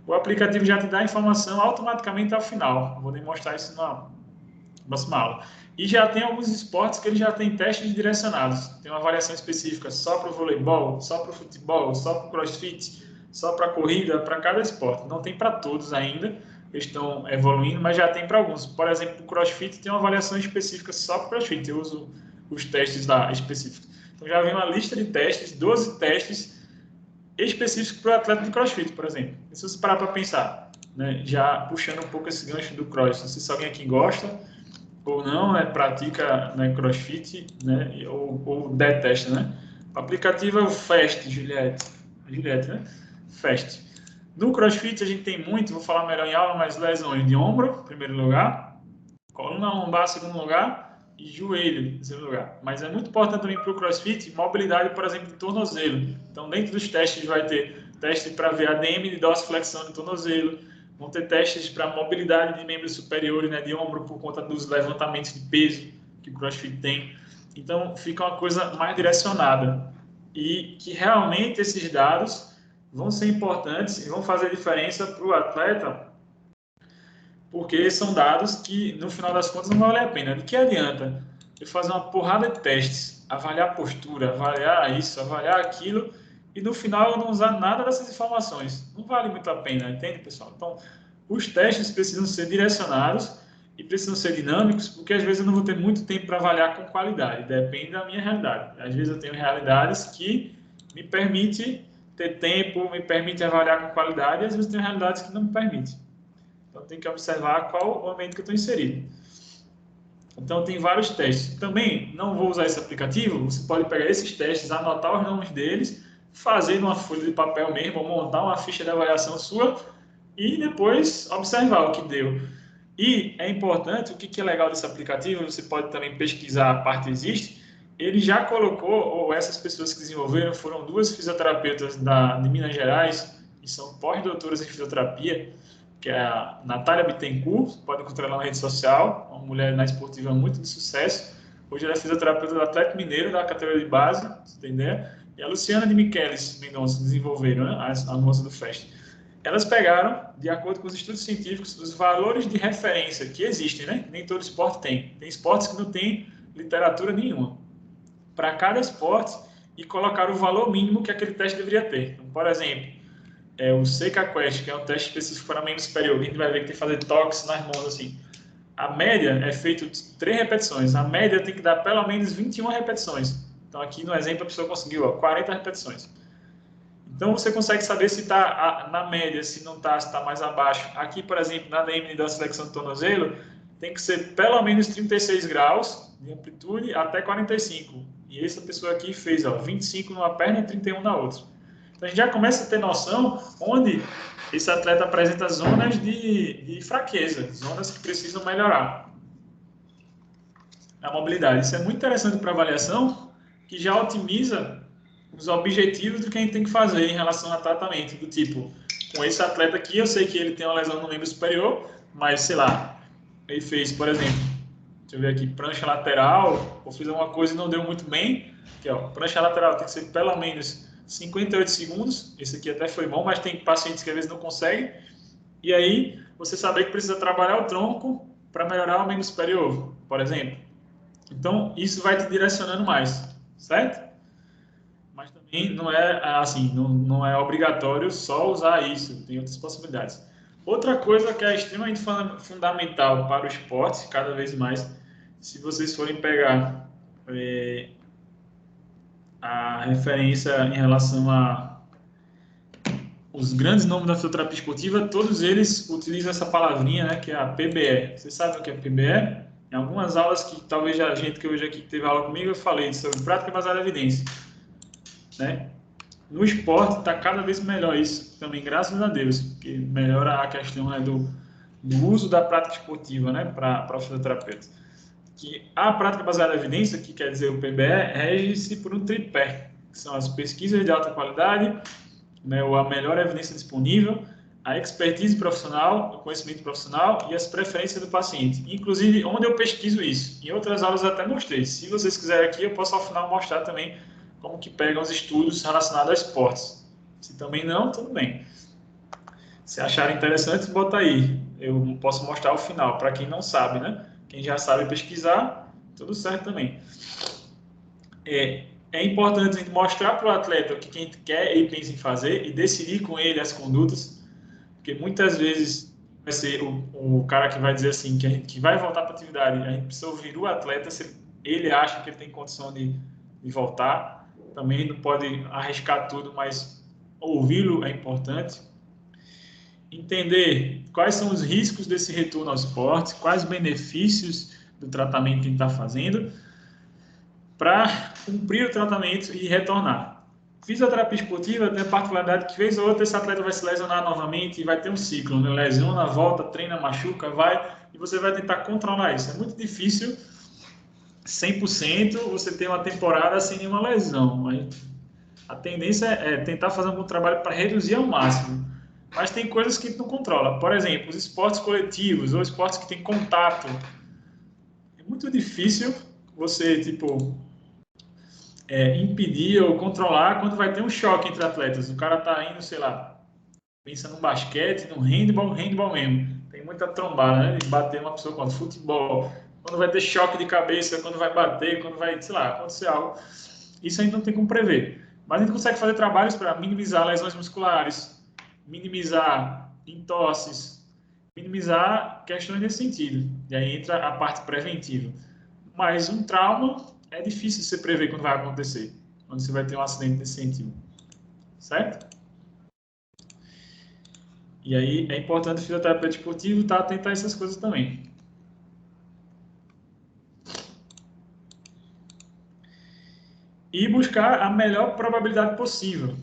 o aplicativo já te dá a informação automaticamente ao final. Vou demonstrar isso na próxima aula. E já tem alguns esportes que ele já tem testes direcionados. Tem uma avaliação específica só para o voleibol, só para o futebol, só para o crossfit, só para a corrida, para cada esporte. Não tem para todos ainda, eles estão evoluindo, mas já tem para alguns. Por exemplo, o crossfit tem uma avaliação específica só para o crossfit. Eu uso os testes lá específicos. Então já vem uma lista de testes, 12 testes específicos para o atleta de crossfit, por exemplo. E se você parar para pensar, né, já puxando um pouco esse gancho do cross, não sei se alguém aqui gosta ou não, pratica, né, crossfit, né, ou detesta, né? O aplicativo é o FAST, Juliette, né? FAST. No crossfit a gente tem muito, vou falar melhor em aula, mas lesões de ombro, em primeiro lugar, coluna lombar, em segundo lugar, e joelho, em terceiro lugar. Mas é muito importante também para o crossfit, mobilidade, por exemplo, de tornozelo. Então, dentro dos testes vai ter teste para ver ADM de dorsiflexão de tornozelo, vão ter testes para mobilidade de membros superiores, né, de ombro, por conta dos levantamentos de peso que o CrossFit tem. Então, fica uma coisa mais direcionada. E que realmente esses dados vão ser importantes e vão fazer diferença para o atleta, porque são dados que, no final das contas, não valem a pena. De que adianta eu fazer uma porrada de testes, avaliar a postura, avaliar isso, avaliar aquilo, e no final eu não usar nada dessas informações? Não vale muito a pena, entende, pessoal? Então, os testes precisam ser direcionados e precisam ser dinâmicos, porque às vezes eu não vou ter muito tempo para avaliar com qualidade, depende da minha realidade. Às vezes eu tenho realidades que me permitem ter tempo, me permitem avaliar com qualidade, e às vezes eu tenho realidades que não me permitem. Então, tem que observar qual o ambiente que eu estou inserido. Então, tem vários testes. Também, não vou usar esse aplicativo, você pode pegar esses testes, anotar os nomes deles, fazer numa folha de papel mesmo, ou montar uma ficha de avaliação sua e depois observar o que deu. E é importante, o que é legal desse aplicativo, você pode também pesquisar, a parte existe, ele já colocou, ou essas pessoas que desenvolveram, foram duas fisioterapeutas de Minas Gerais, que são pós-doutoras em fisioterapia, que é a Natália Bittencourt, pode encontrar ela na rede social, uma mulher na esportiva muito de sucesso. Hoje ela é fisioterapeuta do Atlético Mineiro, da categoria de base, você tem ideia? E a Luciana de Michelis Mendonça desenvolveram, né, a moça do FAST. Elas pegaram, de acordo com os estudos científicos, os valores de referência que existem, né? Nem todo esporte tem. Tem esportes que não tem literatura nenhuma. Para cada esporte, e colocaram o valor mínimo que aquele teste deveria ter. Então, por exemplo, o Seca Quest, que é um teste específico para membro superior, a gente vai ver que tem que fazer toques nas mãos, assim. A média é feita de 3 repetições. A média tem que dar pelo menos 21 repetições. Então, aqui no exemplo, a pessoa conseguiu 40 repetições. Então, você consegue saber se está na média, se não está, se está mais abaixo. Aqui, por exemplo, na DM da seleção do tornozelo, tem que ser pelo menos 36 graus de amplitude até 45. E essa pessoa aqui fez 25 numa perna e 31 na outra. Então, a gente já começa a ter noção onde esse atleta apresenta zonas de fraqueza, zonas que precisam melhorar. A mobilidade. Isso é muito interessante para avaliação, que já otimiza os objetivos do que a gente tem que fazer em relação a tratamento, do tipo, com esse atleta aqui, eu sei que ele tem uma lesão no membro superior, mas, sei lá, ele fez, por exemplo, deixa eu ver aqui, prancha lateral, ou fez alguma coisa e não deu muito bem, aqui, ó, prancha lateral tem que ser pelo menos 58 segundos, esse aqui até foi bom, mas tem pacientes que às vezes não conseguem, e aí você saber que precisa trabalhar o tronco para melhorar o membro superior, por exemplo. Então, isso vai te direcionando mais, certo? Mas também não é assim, não é obrigatório só usar isso, tem outras possibilidades. Outra coisa que é extremamente fundamental para o esporte, cada vez mais, se vocês forem pegar a referência em relação a os grandes nomes da fisioterapia esportiva, todos eles utilizam essa palavrinha, né, que é a PBE. Vocês sabem o que é PBE? Em algumas aulas que talvez a gente que hoje aqui teve aula comigo, eu falei sobre prática baseada em evidência, né? No esporte está cada vez melhor isso também, graças a Deus, porque melhora a questão, né, do uso da prática esportiva, né, para o fisioterapeuta. Que a prática baseada em evidência, que quer dizer o PBE, rege-se por um tripé, que são as pesquisas de alta qualidade, né, ou a melhor evidência disponível, a expertise profissional, o conhecimento profissional e as preferências do paciente. Inclusive, onde eu pesquiso isso. Em outras aulas eu até mostrei. Se vocês quiserem aqui, eu posso ao final mostrar também como que pegam os estudos relacionados a esportes. Se também não, tudo bem. Se acharem interessante, bota aí. Eu posso mostrar ao final, para quem não sabe, né? Quem já sabe pesquisar, tudo certo também. É importante a gente mostrar para o atleta o que a gente quer e pensa em fazer e decidir com ele as condutas, porque muitas vezes vai ser o cara que vai dizer assim, que vai voltar para a atividade, a gente precisa ouvir o atleta se ele acha que ele tem condição de voltar. Também não pode arriscar tudo, mas ouvi-lo é importante. Entender quais são os riscos desse retorno ao esporte, quais os benefícios do tratamento que a gente está fazendo, para cumprir o tratamento e retornar. Fisioterapia esportiva tem a particularidade que, vez ou outra, esse atleta vai se lesionar novamente e vai ter um ciclo, né? Lesiona, volta, treina, machuca, vai, e você vai tentar controlar isso. É muito difícil, 100%, você ter uma temporada sem nenhuma lesão. A tendência é tentar fazer um bom trabalho para reduzir ao máximo. Mas tem coisas que não controla. Por exemplo, os esportes coletivos ou esportes que têm contato. É muito difícil você, tipo, impedir ou controlar quando vai ter um choque entre atletas. O cara tá indo, sei lá, pensa no basquete, no handball mesmo. Tem muita trombada, né? De bater uma pessoa contra futebol. Quando vai ter choque de cabeça, quando vai bater, quando vai, sei lá, acontecer algo. Isso a gente não tem como prever. Mas a gente consegue fazer trabalhos para minimizar lesões musculares, minimizar entosses, minimizar questões nesse sentido. E aí entra a parte preventiva. Mas um trauma é difícil você prever quando vai acontecer, quando você vai ter um acidente nesse sentido. Certo? E aí é importante o fisioterapeuta esportivo estar atento a essas coisas também. E buscar a melhor probabilidade possível,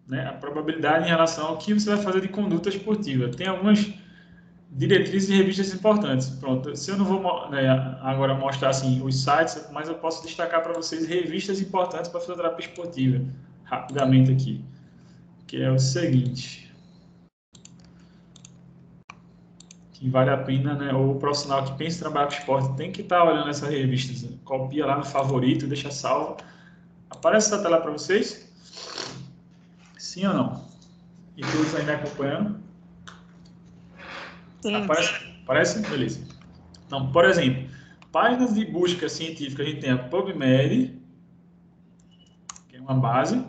né? A probabilidade em relação ao que você vai fazer de conduta esportiva. Tem algumas diretrizes e revistas importantes. Pronto, se eu não vou, né, agora mostrar assim os sites, mas eu posso destacar para vocês revistas importantes para fisioterapia esportiva, rapidamente aqui, que é o seguinte, que vale a pena, né, o profissional que pensa em trabalhar com esporte tem que estar olhando essas revistas, né? Copia lá no favorito, deixa salvo. Aparece essa tela para vocês? Sim ou não? E todos aí me acompanhando? Sim. Aparece? Beleza. Então, por exemplo, páginas de busca científica, a gente tem a PubMed, que é uma base,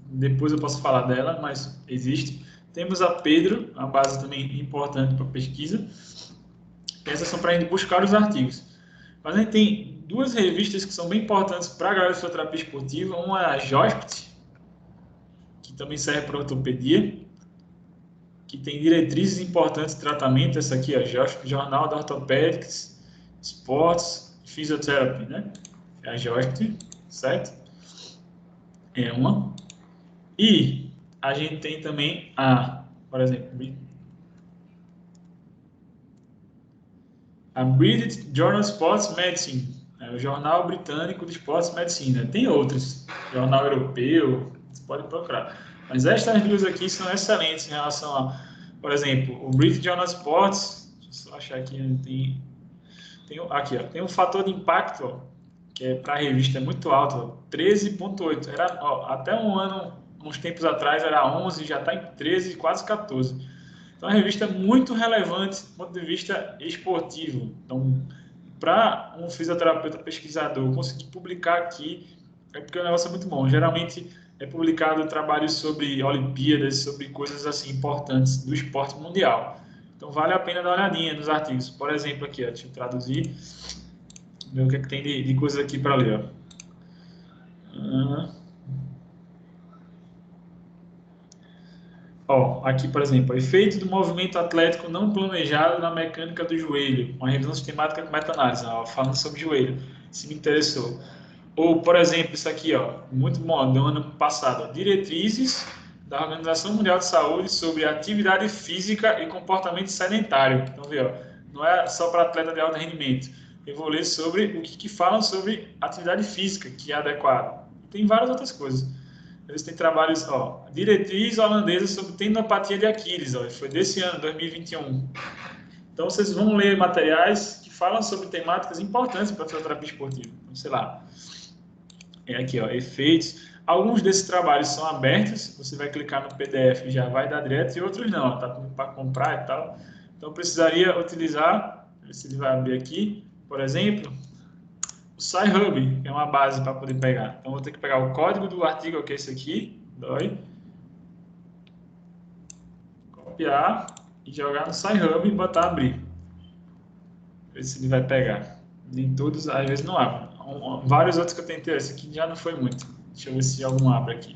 depois eu posso falar dela, mas existe. Temos a Pedro, uma base também importante para pesquisa. Essas são para a gente buscar os artigos. Mas a gente tem duas revistas que são bem importantes para a galera de fisioterapia esportiva. Uma é a JOSPT, que também serve para ortopedia, que tem diretrizes importantes de tratamento. Essa aqui é a JOSPT, Jornal da Orthopedics, Sports e Physiotherapy, né? É a JOSPT, certo? É uma. E a gente tem também por exemplo, a British Journal of Sports Medicine, o Jornal Britânico de Sports Medicina. Tem outros, Jornal Europeu, você pode procurar. Mas estas duas aqui são excelentes em relação a, por exemplo, o British Journal of Sports, deixa eu só achar aqui, aqui, ó, tem um fator de impacto, ó, que é para a revista é muito alto, 13,8. Era, ó, até um ano, uns tempos atrás, era 11, já está em 13, quase 14. Então, é uma revista muito relevante do ponto de vista esportivo. Então, para um fisioterapeuta pesquisador conseguir publicar aqui, é porque o negócio é muito bom. Geralmente é publicado trabalhos sobre Olimpíadas, sobre coisas assim importantes do esporte mundial. Então, vale a pena dar uma olhadinha nos artigos. Por exemplo, aqui, ó, deixa eu traduzir, ver o que é que tem de coisas aqui para ler. Ó, aqui, por exemplo, efeito do movimento atlético não planejado na mecânica do joelho, uma revisão sistemática com meta-análise, ó, falando sobre joelho, se me interessou. Ou, por exemplo, isso aqui, ó, muito bom, do ano passado, ó, diretrizes da Organização Mundial de Saúde sobre atividade física e comportamento sedentário. Então, vê, ó, não é só para atleta de alto rendimento. Eu vou ler sobre o que falam sobre atividade física, que é adequada. Tem várias outras coisas. Eles têm trabalhos, ó, diretriz holandesa sobre tendinopatia de Aquiles, ó, foi desse ano, 2021. Então, vocês vão ler materiais que falam sobre temáticas importantes para a fisioterapia esportiva. Então, sei lá, é aqui, ó, efeitos. Alguns desses trabalhos são abertos, você vai clicar no PDF e já vai dar direto, e outros não, tá para comprar e tal. Então, precisaria utilizar, se ele vai abrir aqui, por exemplo, o Sci-Hub, que é uma base para poder pegar. Então, vou ter que pegar o código do artigo, que é esse aqui, copiar e jogar no Sci-Hub e botar abrir. Ver se ele vai pegar. Nem todos, às vezes não abre. Vários outros que eu tentei, esse aqui já não foi muito. Deixa eu ver se algum abre aqui.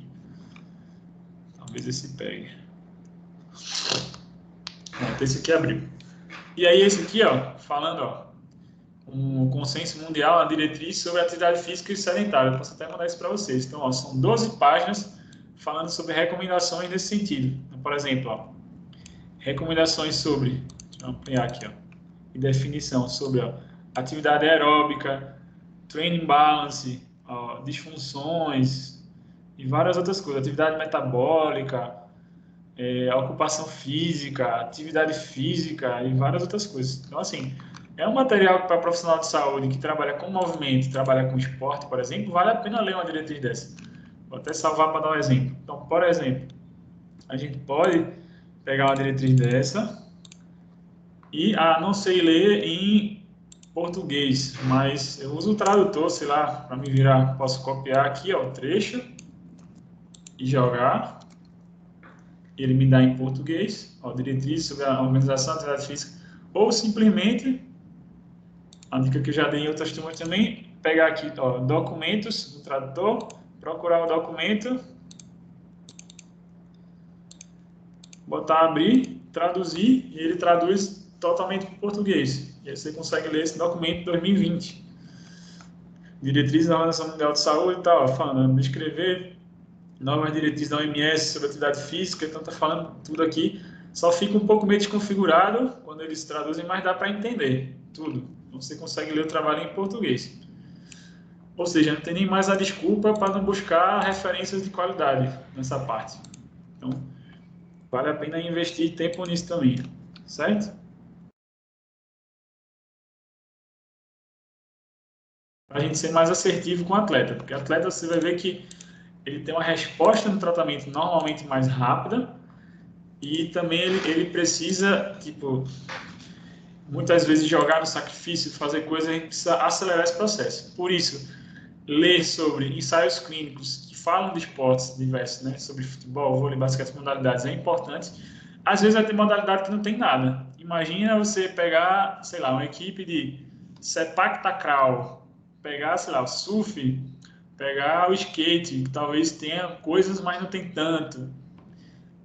Talvez esse pegue. Pronto, esse aqui abriu. E aí esse aqui, ó, falando, ó, um consenso mundial, a diretriz sobre atividade física e sedentária. Eu posso até mandar isso para vocês. Então, ó, são 12 páginas falando sobre recomendações nesse sentido. Então, por exemplo, ó, recomendações sobre, deixa eu ampliar aqui, ó, e definição sobre, ó, atividade aeróbica, training balance, ó, disfunções e várias outras coisas, atividade metabólica, ocupação física, atividade física e várias outras coisas. Então, assim, é um material para profissional de saúde que trabalha com movimento, trabalha com esporte, por exemplo, vale a pena ler uma diretriz dessa. Vou até salvar para dar um exemplo. Então, por exemplo, a gente pode pegar uma diretriz dessa e, não sei ler em português, mas eu uso o tradutor, sei lá, para me virar. Posso copiar aqui, ó, o trecho e jogar. Ele me dá em português, ó, diretriz sobre a organização da atividade física, ou simplesmente, a dica que eu já dei em outras turmas também, pegar aqui, ó, documentos do tradutor, procurar o documento, botar abrir, traduzir, e ele traduz totalmente para o português. E aí você consegue ler esse documento de 2020. Diretrizes da Organização Mundial de Saúde e tal, falando, descrever novas diretrizes da OMS sobre atividade física, então está falando tudo aqui. Só fica um pouco meio desconfigurado quando eles traduzem, mas dá para entender tudo. Então você consegue ler o trabalho em português. Ou seja, não tem nem mais a desculpa para não buscar referências de qualidade nessa parte. Então, vale a pena investir tempo nisso também, certo? Para a gente ser mais assertivo com o atleta, porque o atleta você vai ver que ele tem uma resposta no tratamento normalmente mais rápida e também ele precisa, tipo, muitas vezes jogar no sacrifício, fazer coisas, a gente precisa acelerar esse processo. Por isso, ler sobre ensaios clínicos que falam de esportes diversos, né, sobre futebol, vôlei, basquete, modalidades, é importante. Às vezes vai ter modalidade que não tem nada. Imagina você pegar, sei lá, uma equipe de Sepak Takraw, pegar, sei lá, o surf, pegar o skate, que talvez tenha coisas, mas não tem tanto.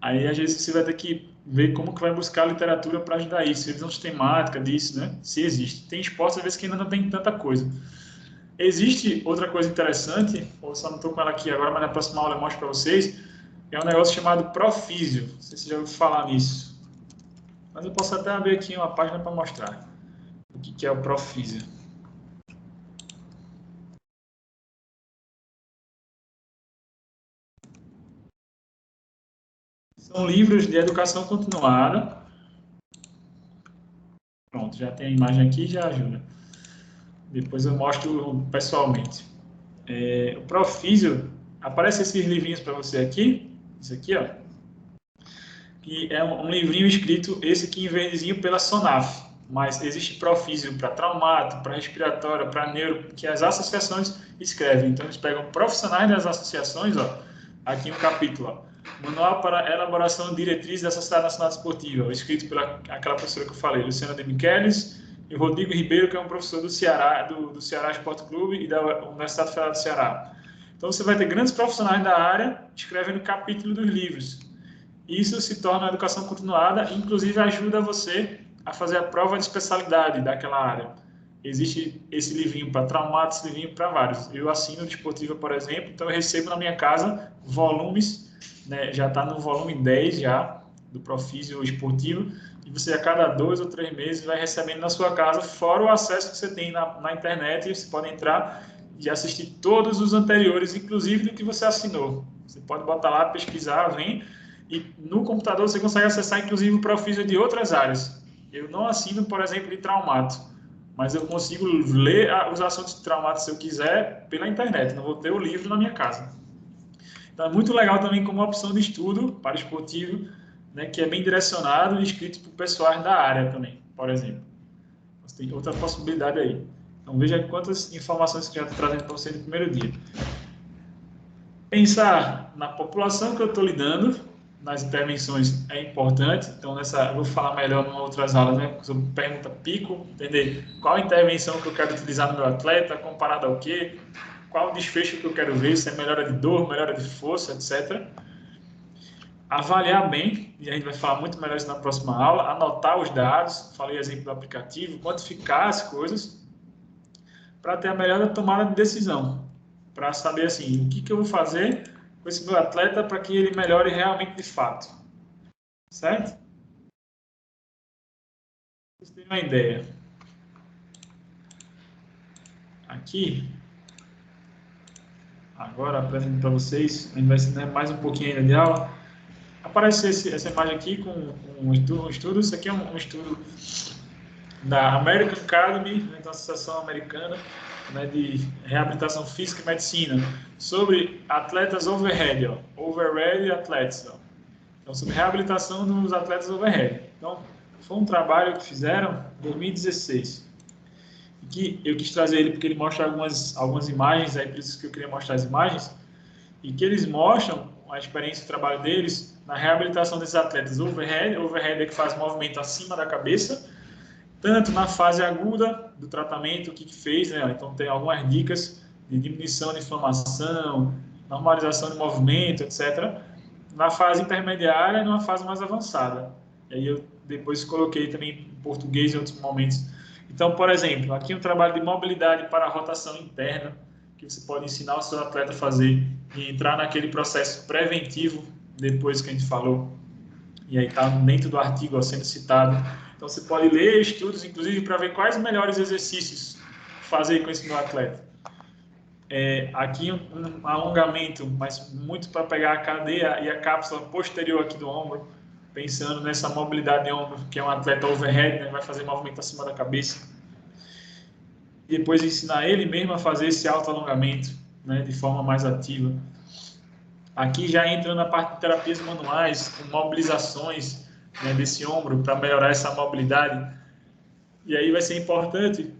Aí, às vezes, você vai ter que ver como que vai buscar literatura para ajudar isso, revisão sistemática disso, né? Se existe. Tem esportes, às vezes, que ainda não tem tanta coisa. Existe outra coisa interessante, eu só não estou com ela aqui agora, mas na próxima aula eu mostro para vocês, é um negócio chamado Profísio. Não sei se você já ouviu falar nisso. Mas eu posso até abrir aqui uma página para mostrar o que é o Profísio. São livros de educação continuada. Pronto, já tem a imagem aqui, já ajuda. Depois eu mostro pessoalmente. O Profísio, aparece esses livrinhos para você aqui. Isso aqui, ó. Que é um livrinho escrito, esse aqui em verdezinho, pela SONAF. Mas existe Profísio para traumato, para respiratório, para neuro, que as associações escrevem. Então eles pegam profissionais das associações, ó. Aqui um capítulo, ó. Manual para elaboração de diretrizes da Sociedade Nacional Desportiva, escrito pela aquela professora que eu falei, Luciana de Michelis, e o Rodrigo Ribeiro, que é um professor do Ceará, do Ceará Esporte Clube e da Universidade Federal do Ceará. Então você vai ter grandes profissionais da área escrevendo capítulo dos livros. isso se torna uma educação continuada, inclusive ajuda você a fazer a prova de especialidade daquela área. Existe esse livrinho para traumato, esse livrinho para vários. Eu assino Desportiva, por exemplo, então eu recebo na minha casa volumes, né, já está no volume 10 já, do Profísio Esportivo, e você a cada 2 ou 3 meses vai recebendo na sua casa, fora o acesso que você tem na internet, e você pode entrar e assistir todos os anteriores, inclusive do que você assinou. Você pode botar lá, pesquisar, vem, e no computador você consegue acessar, inclusive, o Profísio de outras áreas. Eu não assino, por exemplo, de traumato, mas eu consigo ler os assuntos de traumato, se eu quiser, pela internet. Não vou ter o livro na minha casa. Então, é muito legal também como opção de estudo para esportivo, né, que é bem direcionado e escrito por pessoas da área também, por exemplo. Mas tem outra possibilidade aí. Então, veja quantas informações que já estou trazendo para você no primeiro dia. Pensar na população que eu estou lidando, nas intervenções é importante. Então, eu vou falar melhor em outras aulas, né? Sobre pergunta pico, entender qual a intervenção que eu quero utilizar no meu atleta, comparado ao quê, qual o desfecho que eu quero ver, se é melhora de dor, melhora de força, etc. Avaliar bem, e a gente vai falar muito melhor isso na próxima aula, anotar os dados, falei exemplo do aplicativo, quantificar as coisas, para ter a melhor tomada de decisão, para saber assim, o que eu vou fazer com esse meu atleta para que ele melhore realmente de fato. Certo? Vocês terem uma ideia. Aqui, agora apresento para vocês, a gente vai ensinar mais um pouquinho ainda de aula. Aparece essa imagem aqui com um estudo. Isso aqui é um estudo da American Academy, né, da Associação Americana, né, de Reabilitação Física e Medicina, sobre atletas overhead, ó, overhead athletes. Ó. Então, sobre reabilitação dos atletas overhead. Então, foi um trabalho que fizeram em 2016. E que eu quis trazer ele porque ele mostra algumas imagens, aí por isso que eu queria mostrar as imagens, e que eles mostram a experiência de trabalho deles na reabilitação desses atletas overhead. Overhead é que faz movimento acima da cabeça, tanto na fase aguda do tratamento, o que fez, né? Então tem algumas dicas de diminuição de inflamação, normalização de movimento, etc. Na fase intermediária e numa fase mais avançada. E aí eu depois coloquei também em português em outros momentos. Então, por exemplo, aqui um trabalho de mobilidade para a rotação interna, que você pode ensinar o seu atleta a fazer e entrar naquele processo preventivo, depois que a gente falou. E aí está dentro do artigo ó, sendo citado. Então, você pode ler estudos, inclusive, para ver quais melhores exercícios fazer com esse meu atleta. Aqui um alongamento, mas muito para pegar a cadeia e a cápsula posterior aqui do ombro, pensando nessa mobilidade de ombro, que é um atleta overhead, né, vai fazer movimento acima da cabeça. E depois ensinar ele mesmo a fazer esse autoalongamento, né, de forma mais ativa. Aqui já entra na parte de terapias manuais, com mobilizações, né, desse ombro para melhorar essa mobilidade. E aí vai ser importante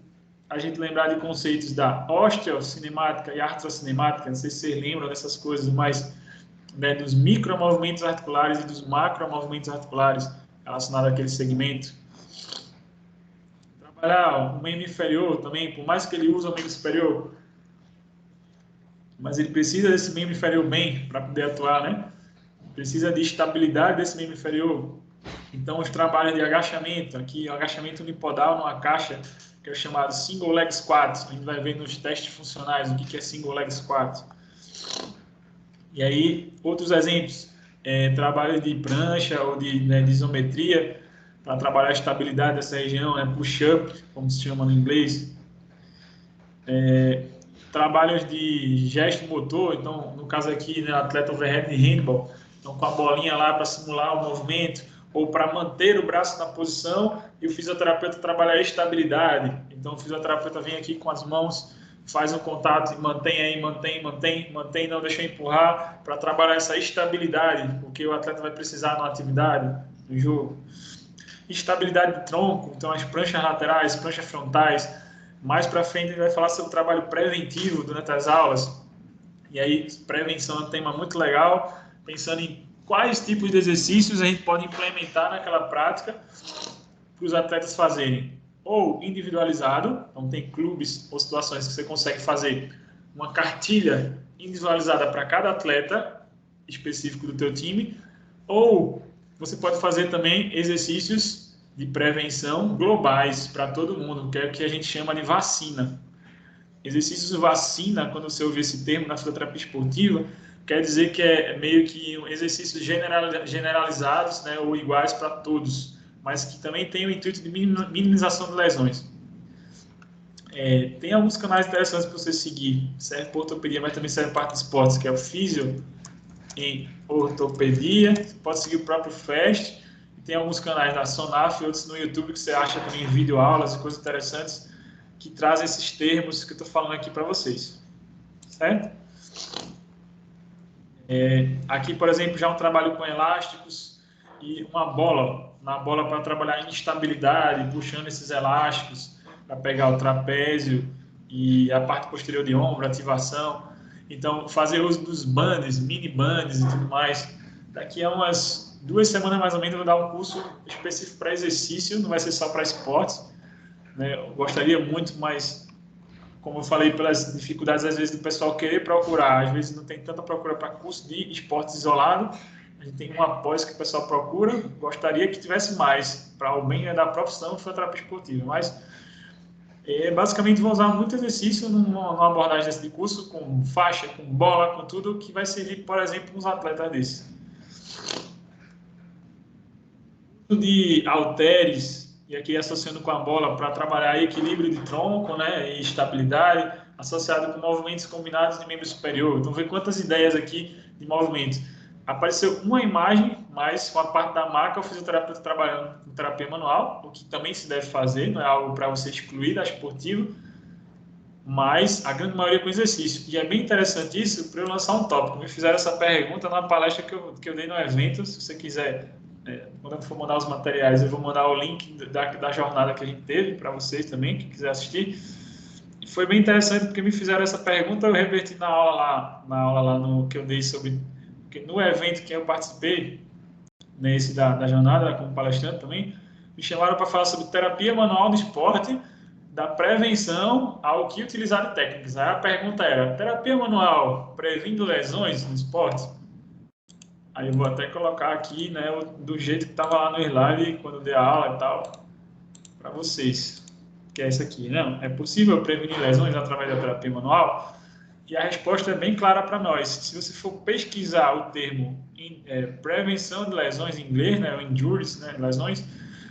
a gente lembrar de conceitos da osteocinemática e artrocinemática. Não sei se vocês lembram dessas coisas, mas né, dos micromovimentos articulares e dos macromovimentos articulares relacionados àquele segmento. Trabalhar o membro inferior também, por mais que ele use o membro superior, mas ele precisa desse membro inferior bem para poder atuar, né? Precisa de estabilidade desse membro inferior. Então, os trabalhos de agachamento, aqui, o agachamento unipodal numa caixa, que é o chamado single leg squat. A gente vai ver nos testes funcionais o que é single leg squat. E aí, outros exemplos, trabalho de prancha ou de isometria, para trabalhar a estabilidade dessa região, né? Push-up, como se chama no inglês. Trabalhos de gesto motor, então, no caso aqui, né, atleta overhead de handball, então com a bolinha lá para simular o movimento, ou para manter o braço na posição, e o fisioterapeuta trabalha a estabilidade. Então, o fisioterapeuta vem aqui com as mãos, faz um contato e mantém aí, mantém, não deixa empurrar, para trabalhar essa estabilidade, porque o atleta vai precisar na atividade, no jogo. Estabilidade de tronco, então as pranchas laterais, pranchas frontais. Mais para frente a gente vai falar sobre o trabalho preventivo durante as aulas. E aí, prevenção é um tema muito legal, pensando em quais tipos de exercícios a gente pode implementar naquela prática para os atletas fazerem. Ou individualizado, então tem clubes ou situações que você consegue fazer uma cartilha individualizada para cada atleta específico do teu time, Ou você pode fazer também exercícios de prevenção globais para todo mundo, que é o que a gente chama de vacina. Exercícios de vacina, quando você ouvir esse termo na fisioterapia esportiva, quer dizer que é meio que exercícios generalizados, né, ou iguais para todos, mas que também tem o intuito de minimização de lesões. Tem alguns canais interessantes para você seguir, serve para ortopedia, mas também serve para parte de esportes, que é o Físio em ortopedia, você pode seguir o próprio FAST, tem alguns canais da Sonaf e outros no YouTube que você acha também vídeo aulas e coisas interessantes que trazem esses termos que eu estou falando aqui para vocês, certo? Aqui, por exemplo, já um trabalho com elásticos e uma bola, para trabalhar instabilidade, puxando esses elásticos para pegar o trapézio e a parte posterior de ombro, ativação. Então, fazer uso dos bands, mini bands e tudo mais. Daqui a umas 2 semanas, mais ou menos, eu vou dar um curso específico para exercício, não vai ser só para esportes, né? Eu gostaria muito, mas, como eu falei, pelas dificuldades, às vezes, do pessoal querer procurar, às vezes não tem tanta procura para curso de esportes isolado, a gente tem uma pós que o pessoal procura, gostaria que tivesse mais, para o bem da profissão de fisioterapia esportiva, mas basicamente vão usar muito exercício numa abordagem desse de curso, com faixa, com bola, com tudo, que vai servir, por exemplo, uns atletas desses. De halteres, e aqui associando com a bola, para trabalhar equilíbrio de tronco, né, e estabilidade, associado com movimentos combinados de membro superior. Então, vê quantas ideias aqui de movimentos. Apareceu uma imagem, mas com a parte da marca, o fisioterapeuta trabalhando com terapia manual, o que também se deve fazer, não é algo para você excluir da esportiva, mas a grande maioria com exercício. E é bem interessante isso para eu lançar um tópico. Me fizeram essa pergunta na palestra que eu dei no evento. Se você quiser, quando eu for mandar os materiais, eu vou mandar o link da jornada que a gente teve para vocês também, quem quiser assistir. E foi bem interessante porque me fizeram essa pergunta, eu reverti na aula lá no, que eu dei sobre... Porque no evento que eu participei, nesse da jornada, como palestrante também, me chamaram para falar sobre terapia manual do esporte, da prevenção ao que utilizar de técnicas. Aí a pergunta era, terapia manual prevenindo lesões no esporte? Aí eu vou até colocar aqui, né, do jeito que estava lá no slide, quando eu dei a aula e tal, para vocês, que é isso aqui. Não, é possível prevenir lesões através da terapia manual? E a resposta é bem clara para nós. Se você for pesquisar o termo prevenção de lesões em inglês, né, ou injuries, né, lesões,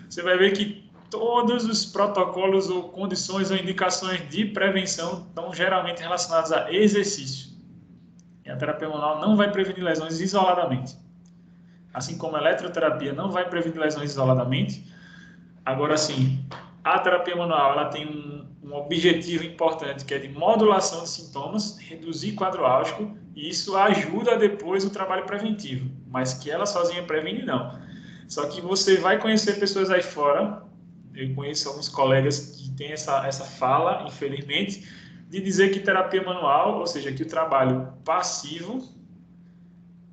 você vai ver que todos os protocolos ou condições ou indicações de prevenção estão geralmente relacionados a exercício. E a terapia manual não vai prevenir lesões isoladamente. Assim como a eletroterapia não vai prevenir lesões isoladamente. Agora, sim, a terapia manual ela tem um objetivo importante, que é de modulação de sintomas, reduzir quadro álgico, e isso ajuda depois o trabalho preventivo, mas que ela sozinha previne, não. Só que você vai conhecer pessoas aí fora, eu conheço alguns colegas que têm essa fala, infelizmente, de dizer que terapia manual, ou seja, que o trabalho passivo,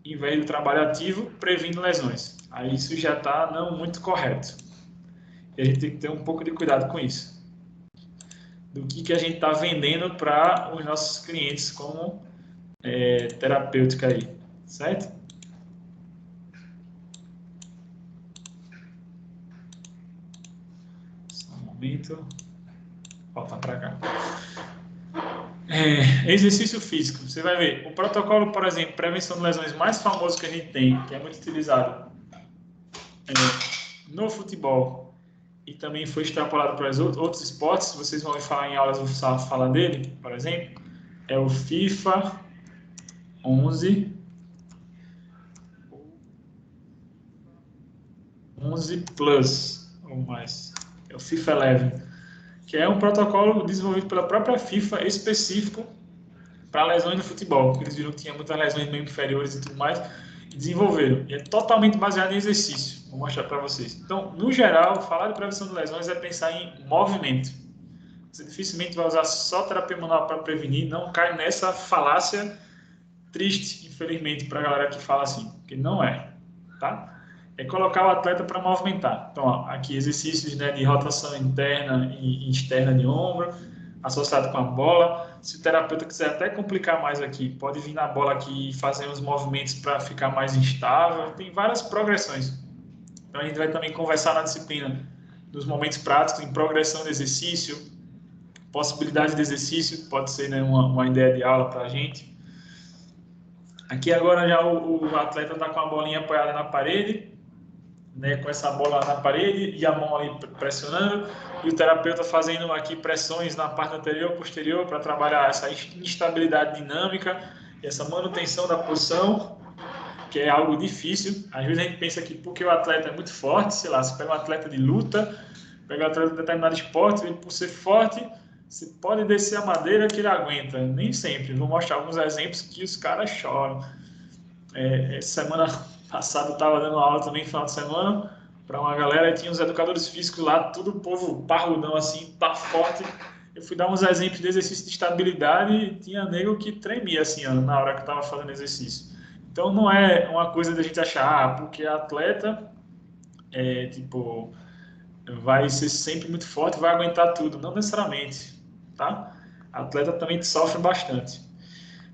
em vez do trabalho ativo, previne lesões. Aí isso já está não muito correto. E a gente tem que ter um pouco de cuidado com isso. Do que a gente está vendendo para os nossos clientes como terapêutica aí, certo? Só um momento. Voltar para cá. Exercício físico. Você vai ver, o protocolo, por exemplo, prevenção de lesões mais famoso que a gente tem, que é muito utilizado no futebol e também foi extrapolado para os outros esportes, vocês vão falar em aulas, vou falar dele, por exemplo, é o FIFA 11 Plus, ou mais, é o FIFA 11, que é um protocolo desenvolvido pela própria FIFA específico para lesões no futebol, porque eles viram que tinha muitas lesões meio inferiores e tudo mais, e desenvolveram. E é totalmente baseado em exercício. Vou mostrar para vocês. Então, no geral, falar de prevenção de lesões é pensar em movimento. Você dificilmente vai usar só terapia manual para prevenir, não cai nessa falácia triste, infelizmente, para a galera que fala assim, porque não é, tá? É colocar o atleta para movimentar. Então, ó, aqui exercícios, né, de rotação interna e externa de ombro, associado com a bola. se o terapeuta quiser até complicar mais aqui, pode vir na bola aqui e fazer uns movimentos para ficar mais instável. Tem várias progressões. Então, a gente vai também conversar na disciplina dos momentos práticos, em progressão de exercício, possibilidade de exercício, pode ser, né, uma ideia de aula para a gente. Aqui agora já o atleta está com a bolinha apoiada na parede, né, com essa bola na parede e a mão ali pressionando, e o terapeuta fazendo aqui pressões na parte anterior e posterior para trabalhar essa instabilidade dinâmica e essa manutenção da posição, que é algo difícil. Às vezes a gente pensa que porque o atleta é muito forte, sei lá, você pega um atleta de luta, pega um atleta de determinado esporte, ele, por ser forte, você pode descer a madeira que ele aguenta. Nem sempre. Vou mostrar alguns exemplos que os caras choram. Semana passada eu estava dando aula também, final de semana, para uma galera, e tinha os educadores físicos lá, tudo povo parrudão assim, tá forte. Eu fui dar uns exemplos de exercício de estabilidade e tinha nego que tremia assim, ó, na hora que eu estava fazendo exercício. Então não é uma coisa da gente achar, porque atleta vai ser sempre muito forte, vai aguentar tudo. Não necessariamente, tá? Atleta também sofre bastante.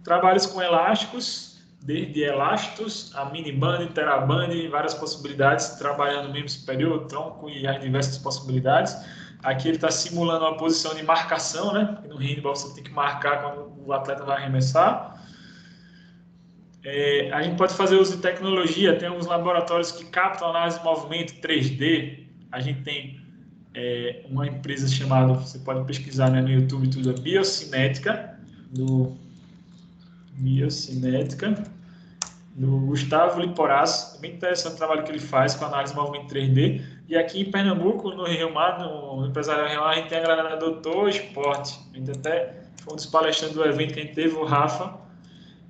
Trabalhos com elásticos, desde elásticos, a mini band, teraband, várias possibilidades, trabalhando no membro superior, tronco e as diversas possibilidades. Aqui ele está simulando uma posição de marcação, né? Porque no handball você tem que marcar quando o atleta vai arremessar. A gente pode fazer uso de tecnologia, tem alguns laboratórios que captam análise de movimento 3D. A gente tem uma empresa chamada, você pode pesquisar, né, no YouTube, tudo, a Biocinética, do Gustavo Liporaço. É bem interessante o trabalho que ele faz com análise de movimento 3D. E aqui em Pernambuco, no Rio Mar, no Empresarial Rio Mar, a gente tem a galera do Doutor Esporte. A gente até foi um dos palestrantes do evento que a gente teve, o Rafa,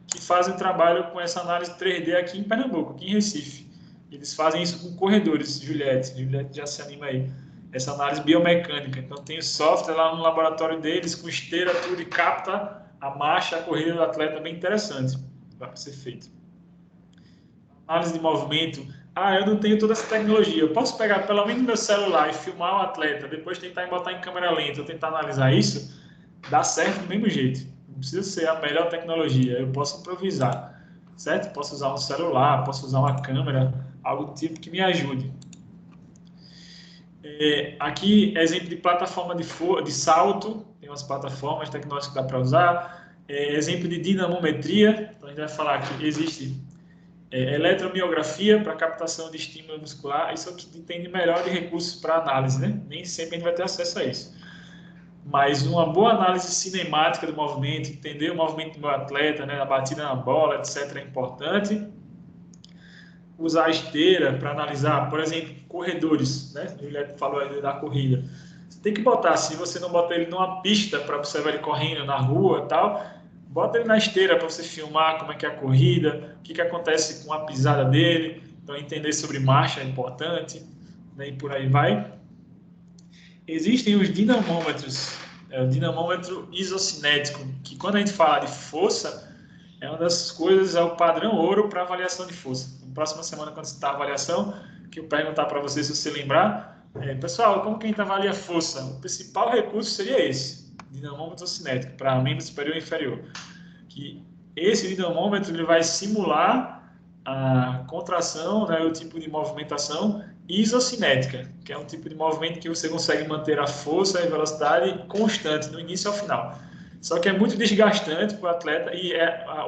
que fazem trabalho com essa análise 3D aqui em Pernambuco, aqui em Recife. Eles fazem isso com corredores, Juliette já se anima aí. Essa análise biomecânica. Então tem o software lá no laboratório deles, com esteira, tudo, e capta a marcha, a corrida do atleta, bem interessante para ser feito. Análise de movimento. Eu não tenho toda essa tecnologia. Eu posso pegar pelo menos meu celular e filmar o atleta, depois tentar botar em câmera lenta, ou tentar analisar isso, dá certo do mesmo jeito. Não precisa ser a melhor tecnologia, eu posso improvisar, certo? Posso usar um celular, posso usar uma câmera, algo do tipo que me ajude. Aqui, exemplo de plataforma de salto, tem umas plataformas tecnológicas que dá para usar. Exemplo de dinamometria, então a gente vai falar que existe eletromiografia para captação de estímulo muscular, isso é o que tem de melhor de recursos para análise, né? Nem sempre a gente vai ter acesso a isso. Mas uma boa análise cinemática do movimento, entender o movimento do atleta, né, a batida na bola, etc., é importante. Usar a esteira para analisar, por exemplo, corredores, né? O Juliette falou aí da corrida. Você tem que botar, se você não bota ele numa pista para observar ele correndo na rua e tal, bota ele na esteira para você filmar como é que é a corrida, o que acontece com a pisada dele, então entender sobre marcha é importante, né, e por aí vai. Existem os dinamômetros, o dinamômetro isocinético, que quando a gente fala de força, é uma das coisas, é o padrão ouro para avaliação de força. Na próxima semana, quando você está a avaliação, que eu perguntar para você, se você lembrar, pessoal, como que a gente avalia a força? O principal recurso seria esse, dinamômetro isocinético, para membro superior e inferior. Que esse dinamômetro ele vai simular a contração, né, o tipo de movimentação isocinética, que é um tipo de movimento que você consegue manter a força e a velocidade constante do início ao final. Só que é muito desgastante para o atleta e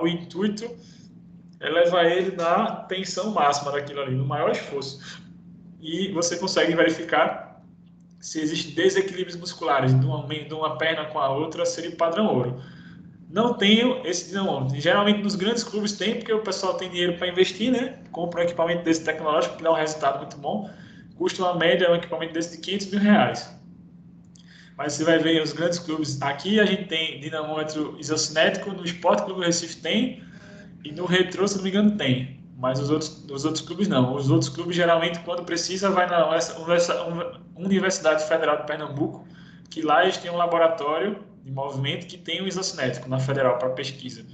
o intuito é levar ele na tensão máxima daquilo ali, no maior esforço. E você consegue verificar se existem desequilíbrios musculares de uma perna com a outra, seria o padrão ouro. Não tenho esse dinamômetro. Geralmente nos grandes clubes tem, porque o pessoal tem dinheiro para investir, né? Compra um equipamento desse tecnológico que dá um resultado muito bom. Custa uma média, um equipamento desse de R$500 mil. Mas você vai ver os grandes clubes. Aqui a gente tem dinamômetro isocinético, no Sport Clube do Recife tem, e no Retrô, se não me engano, tem. Mas os outros clubes não. Os outros clubes, geralmente, quando precisa, vai na Universidade Federal de Pernambuco, que lá eles têm um laboratório de movimento que tem um isocinético na Federal para pesquisa.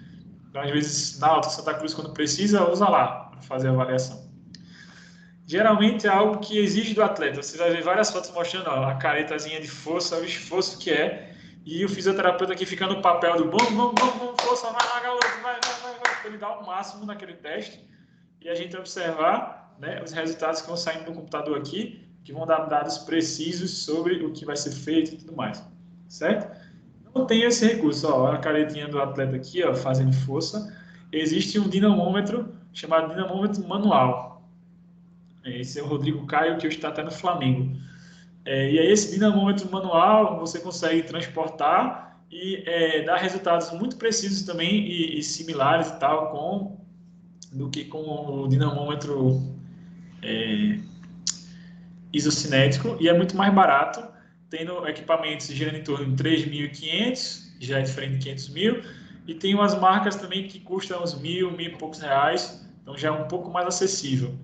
Então, às vezes, na Alta Santa Cruz, quando precisa, usa lá para fazer a avaliação. Geralmente é algo que exige do atleta. Você vai ver várias fotos mostrando a caretazinha de força, o esforço que é. E o fisioterapeuta aqui fica no papel do vamos, força, vai lá, garoto, vai, para ele dar o máximo naquele teste e a gente observar, né, os resultados que vão saindo do computador aqui, que vão dar dados precisos sobre o que vai ser feito e tudo mais, certo? Não tem esse recurso, ó, a caretinha do atleta aqui, ó, fazendo força. Existe um dinamômetro chamado dinamômetro manual. Esse é o Rodrigo Caio, que está até no Flamengo. E aí esse dinamômetro manual você consegue transportar e dar resultados muito precisos também e similares e tal do que com o dinamômetro isocinético e é muito mais barato, tendo equipamentos girando em torno de 3.500, já é diferente de 500 mil, e tem umas marcas também que custam uns mil e poucos reais, então já é um pouco mais acessível.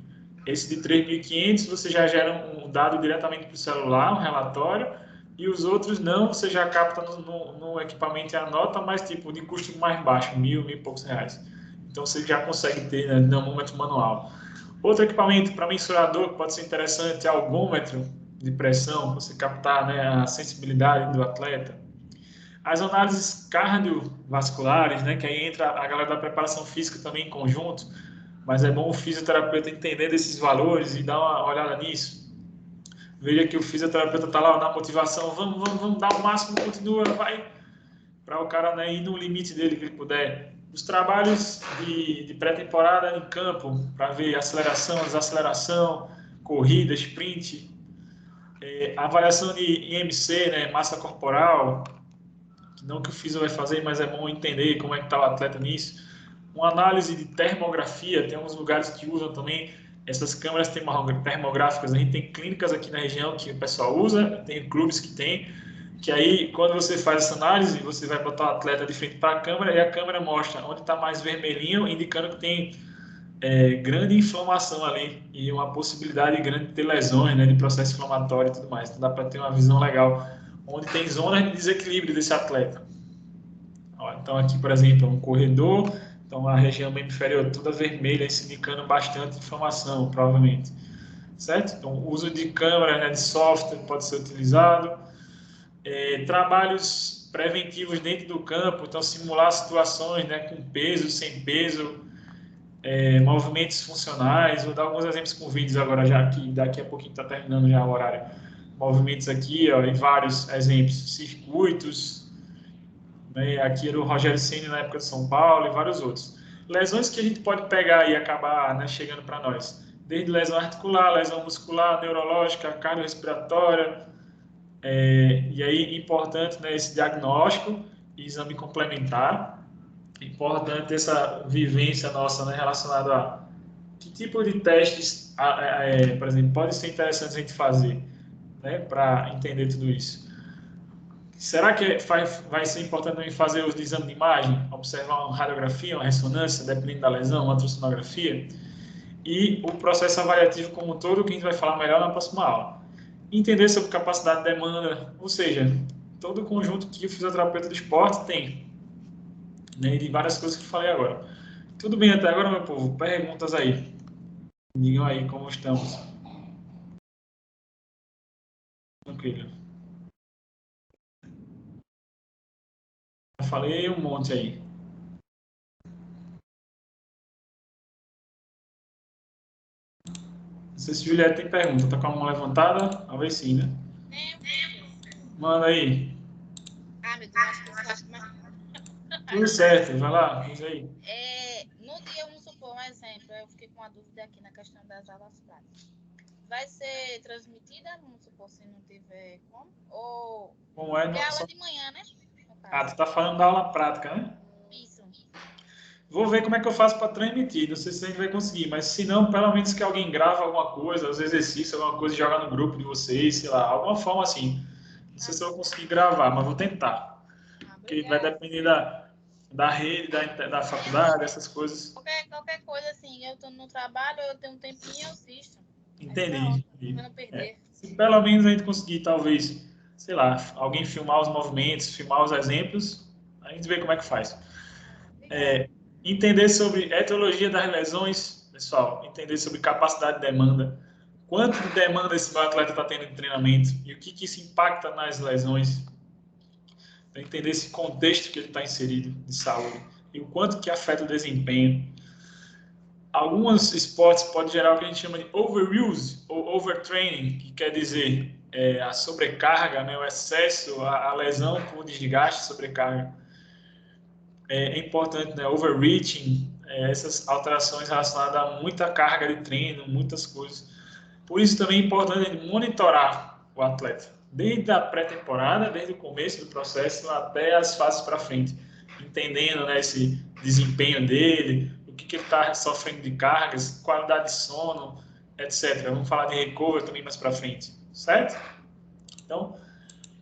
Esse de 3.500 você já gera um dado diretamente para o celular, um relatório, e os outros não, você já capta no equipamento e anota, mas tipo de custo mais baixo, mil e poucos reais. Então você já consegue ter, né, no momento manual. Outro equipamento para mensurador que pode ser interessante é o algômetro de pressão, para você captar, né, a sensibilidade do atleta. As análises cardiovasculares, né, que aí entra a galera da preparação física também em conjunto, mas é bom o fisioterapeuta entender desses valores e dar uma olhada nisso. Veja que o fisioterapeuta está lá na motivação, vamos dar o máximo, continua, vai, para o cara, né, ir no limite dele que ele puder. Os trabalhos de pré-temporada em campo, para ver aceleração, desaceleração, corrida, sprint, avaliação de IMC, né, massa corporal, não que o físio vai fazer, mas é bom entender como é que está o atleta nisso. Uma análise de termografia, tem alguns lugares que usam também essas câmeras termográficas. A gente tem clínicas aqui na região que o pessoal usa, tem clubes que tem, que aí quando você faz essa análise, você vai botar o atleta de frente para a câmera e a câmera mostra onde está mais vermelhinho, indicando que tem grande inflamação ali e uma possibilidade grande de ter lesões, né, de processo inflamatório e tudo mais. Então dá para ter uma visão legal onde tem zonas de desequilíbrio desse atleta. Ó, então aqui, por exemplo, um corredor, então a região inferior toda vermelha, indicando bastante inflamação, provavelmente. Certo? Então o uso de câmera, né, de software pode ser utilizado. Trabalhos preventivos dentro do campo, então simular situações, né, com peso, sem peso, movimentos funcionais. Vou dar alguns exemplos com vídeos agora, já que daqui a pouquinho está terminando já o horário. Movimentos aqui, ó, e vários exemplos, circuitos, né, aqui era o Rogério Ceni na época de São Paulo e vários outros. Lesões que a gente pode pegar e acabar, né, chegando para nós, desde lesão articular, lesão muscular, neurológica, cardiorrespiratória, e aí importante, né, esse diagnóstico e exame complementar. Importante essa vivência nossa, né, relacionada a que tipo de testes, por exemplo, pode ser interessante a gente fazer, né, para entender tudo isso. Será que vai ser importante também fazer os exames de imagem, observar uma radiografia, uma ressonância, dependendo da lesão, uma ultrassonografia? E o processo avaliativo como um todo, que a gente vai falar melhor na próxima aula. Entender sobre capacidade de demanda, ou seja, todo o conjunto que o fisioterapeuta do esporte tem, né, e de várias coisas que eu falei agora. Tudo bem até agora, meu povo? Perguntas aí. Digam aí como estamos. Tranquilo. Já falei um monte aí. Não sei se Juliette tem pergunta. Tá com a mão levantada? Talvez sim, né? Manda aí. Ah, meu Deus, acho que eu faço mais. Tudo certo, vai lá, diz aí. No dia, vamos supor um exemplo, eu fiquei com uma dúvida aqui na questão das aulas práticas. Vai ser transmitida, vamos supor, se não tiver como? Ou. Como é? Porque é aula de manhã, né? Tu tá falando da aula prática, né? Isso. Vou ver como é que eu faço para transmitir. Não sei se a gente vai conseguir, mas se não, pelo menos que alguém grava alguma coisa, os exercícios, alguma coisa, e joga no grupo de vocês, sei lá, alguma forma assim. Não sei se eu vou conseguir gravar, mas vou tentar. Porque vai depender da rede, da faculdade, essas coisas. Qualquer coisa assim, eu tô no trabalho, eu tenho um tempinho, eu assisto. Entendi. Pra não perder. Se pelo menos a gente conseguir, talvez, sei lá, alguém filmar os movimentos, filmar os exemplos, a gente vê como é que faz. Entender sobre etiologia das lesões, pessoal, entender sobre capacidade de demanda, quanto de demanda esse meu atleta está tendo em treinamento e o que isso impacta nas lesões. Então, entender esse contexto que ele está inserido de saúde e o quanto que afeta o desempenho. Alguns esportes podem gerar o que a gente chama de overuse ou overtraining, que quer dizer a sobrecarga, né, o excesso, a lesão por desgaste, sobrecarga. É importante, né, overreaching, essas alterações relacionadas a muita carga de treino, muitas coisas. Por isso também é importante monitorar o atleta, desde a pré-temporada, desde o começo do processo até as fases para frente, entendendo, né, esse desempenho dele, o que ele está sofrendo de cargas, qualidade de sono, etc. Vamos falar de recovery também mais para frente, certo? Então,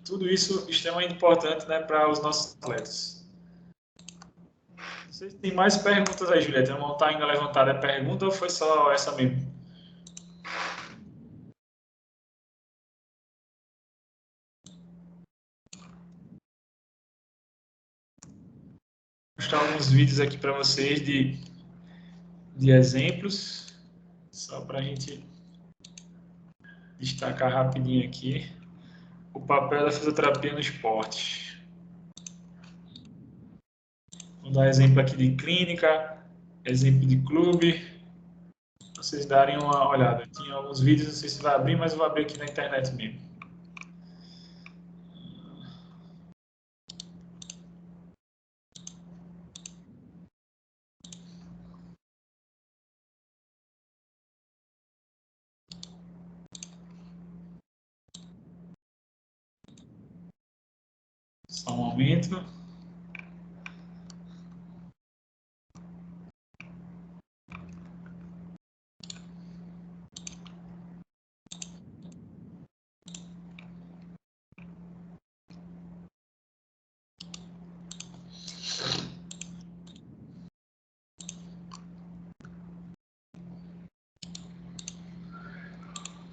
tudo isso é extremamente importante, né, para os nossos atletas. Vocês têm mais perguntas aí, Julieta? Não está ainda levantada a pergunta ou foi só essa mesmo? Vou mostrar alguns vídeos aqui para vocês de exemplos, só para a gente destacar rapidinho aqui o papel da fisioterapia no esporte. Vou dar exemplo aqui de clínica, exemplo de clube, para vocês darem uma olhada. Tinha alguns vídeos, não sei se vai abrir, mas eu vou abrir aqui na internet mesmo. Só um momento.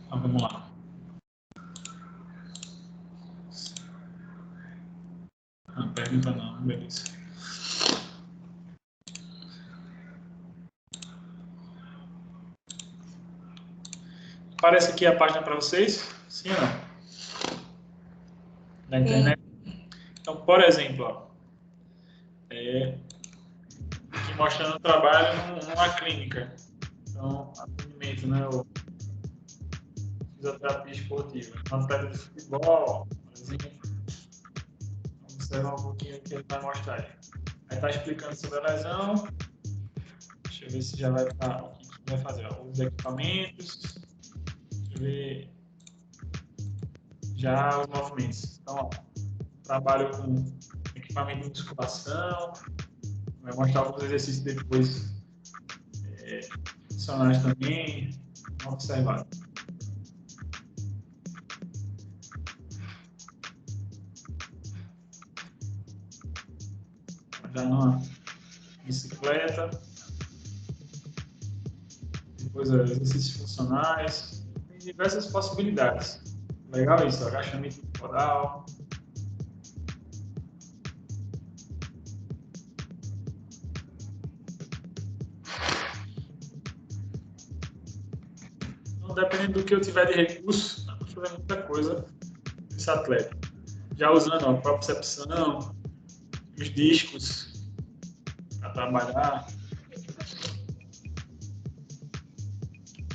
Então, vamos lá. Não, pergunta não, beleza. Aparece aqui a página para vocês? Sim ou não? Na internet? Então, por exemplo, ó, aqui mostrando o trabalho numa clínica. Então, atendimento, né? O fisioterapia esportiva. Um atleta de futebol, por exemplo. Vamos observar um pouquinho o que ele vai mostrar aí. Aí está explicando sobre a lesão. Deixa eu ver se já vai estar. O que vai fazer? Ó, os equipamentos. Deixa eu ver. Já os movimentos. Então, ó, trabalho com equipamento de musculação. Vai mostrar alguns exercícios depois funcionais também. Vamos observar. Já numa bicicleta. Depois exercícios funcionais. Tem diversas possibilidades. Legal isso, agachamento corporal. Então, dependendo do que eu tiver de recurso, dá para fazer muita coisa esse atleta. Já usando a propriocepção, os discos para trabalhar.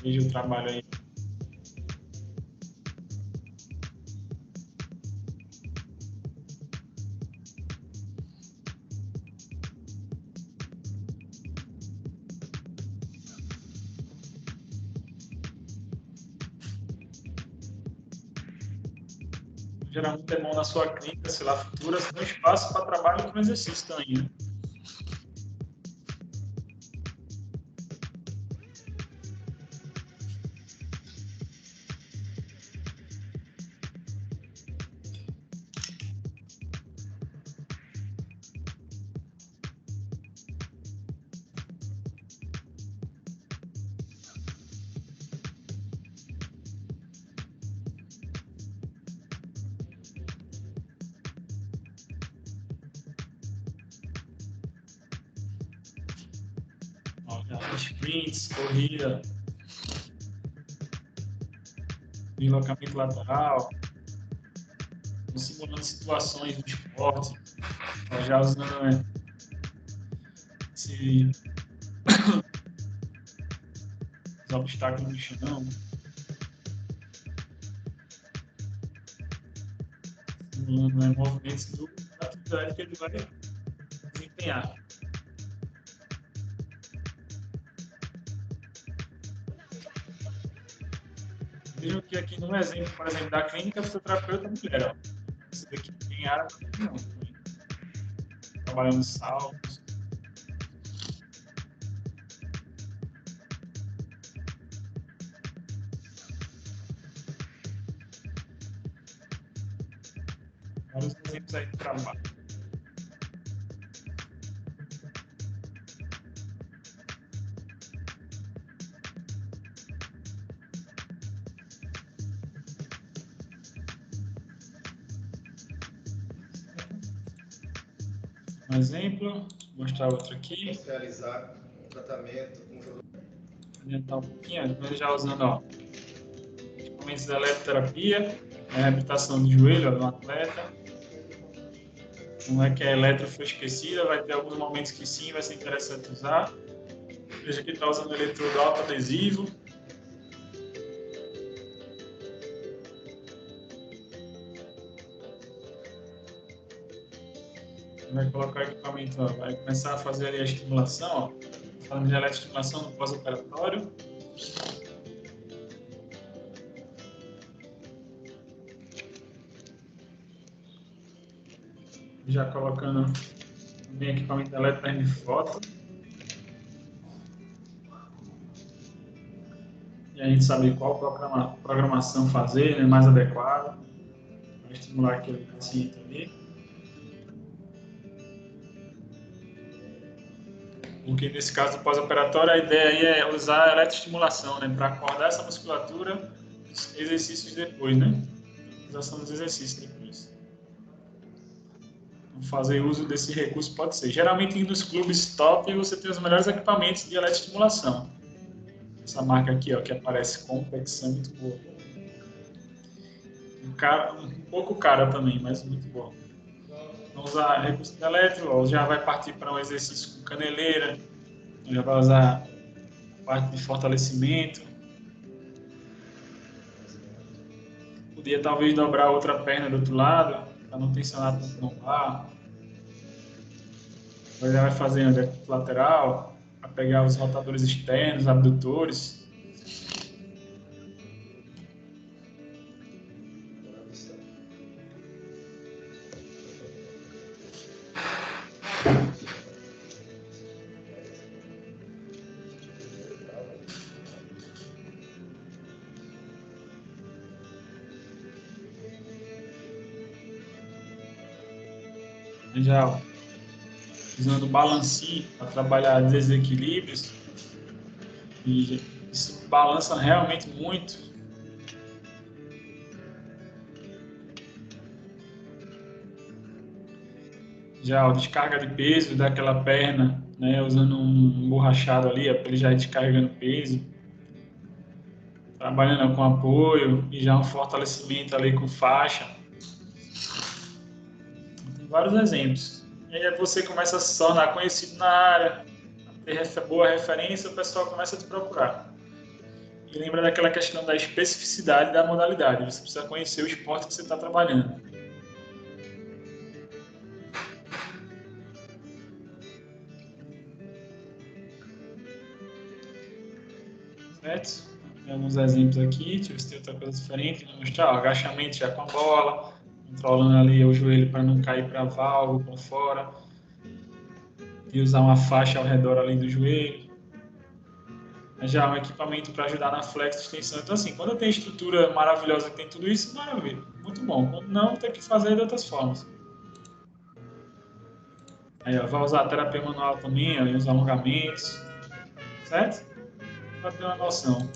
Veja o trabalho aí. Geralmente é bom na sua clínica, sei lá, futura, ter um espaço para trabalho com exercício também, né? Sprints, corrida, deslocamento lateral, simulando situações do esporte, já usando esse os obstáculos no chão, simulando movimentos da atividade que ele vai desempenhar. Vejam que aqui no exemplo, por exemplo, da clínica fisioterapeuta mulher, ó. Esse daqui tem área não, trabalhando saltos. Vários exemplos aí de trabalho. Um exemplo, vou mostrar outro aqui. Realizar um tratamento com jogador. Adiantar um pouquinho, mas já usando, ó, equipamentos da eletroterapia, reabilitação de joelho do atleta. Não é que a eletro foi esquecida, vai ter alguns momentos que sim, vai ser interessante usar. Veja que está usando eletrodo autoadesivo. Vai colocar o equipamento, ó, vai começar a fazer ali a estimulação, ó, falando de eletroestimulação no pós-operatório. Já colocando também equipamento elétrico de foto. E a gente sabe qual programação fazer, né, mais adequada, para estimular aquele paciente ali. Porque nesse caso do pós-operatório, a ideia aí é usar a eletroestimulação, né, para acordar essa musculatura, os exercícios depois, né? Utilização dos exercícios depois. Então, fazer uso desse recurso pode ser. Geralmente nos clubes top você tem os melhores equipamentos de eletroestimulação. Essa marca aqui, ó, que aparece Compex, é muito boa. Um pouco cara também, mas muito boa. Vamos usar recurso de eletro, já vai partir para um exercício com caneleira, já vai usar a parte de fortalecimento. Podia talvez dobrar a outra perna do outro lado, para não tensionar tanto no lombar. Agora já vai fazer um decúbito lateral, para pegar os rotadores externos, abdutores. Já usando o balancim para trabalhar desequilíbrios, e isso balança realmente muito. Já a descarga de peso daquela perna, né, usando um borrachado ali, ele já descarregando peso, trabalhando com apoio e já um fortalecimento ali com faixa. Tem vários exemplos. E aí você começa a se tornar conhecido na área, a ter boa referência, o pessoal começa a te procurar. E lembra daquela questão da especificidade da modalidade, você precisa conhecer o esporte que você está trabalhando. Certo? Tem alguns exemplos aqui, deixa eu ver se tem outra coisa diferente. Vou mostrar, ó, agachamento já com a bola, controlando ali o joelho para não cair para a válvula, para fora. E usar uma faixa ao redor ali do joelho. Já um equipamento para ajudar na flex extensão. Então, assim, quando eu tenho estrutura maravilhosa que tem tudo isso, maravilha, muito bom. Quando não, tem que fazer de outras formas. Aí, ó, vai usar a terapia manual também, ó, e os alongamentos, certo? Para ter uma noção.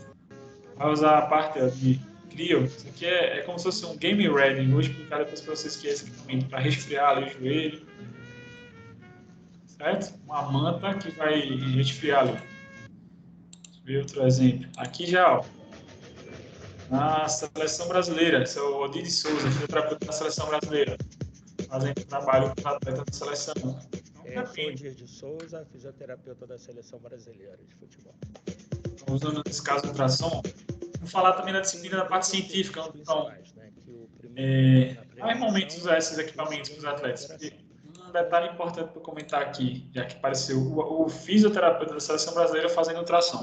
Vai usar a parte ó, de CRIO. Isso aqui é como se fosse um game ready. Vou explicar depois para vocês que é esse equipamento para resfriar ali o joelho. Certo? Uma manta que vai resfriar ali. Deixa eu ver outro exemplo. Aqui já, ó, na seleção brasileira. Esse é o Odi de Souza, fisioterapeuta da seleção brasileira, fazendo trabalho com os atletas da seleção. Eu sou Odir de Souza, fisioterapeuta da seleção brasileira de futebol. Usando nesse caso o ultrassom, vamos falar também da disciplina da parte científica. Então, normalmente usar esses equipamentos para os atletas. Um detalhe importante para comentar aqui, já que apareceu o fisioterapeuta da seleção brasileira fazendo ultrassom.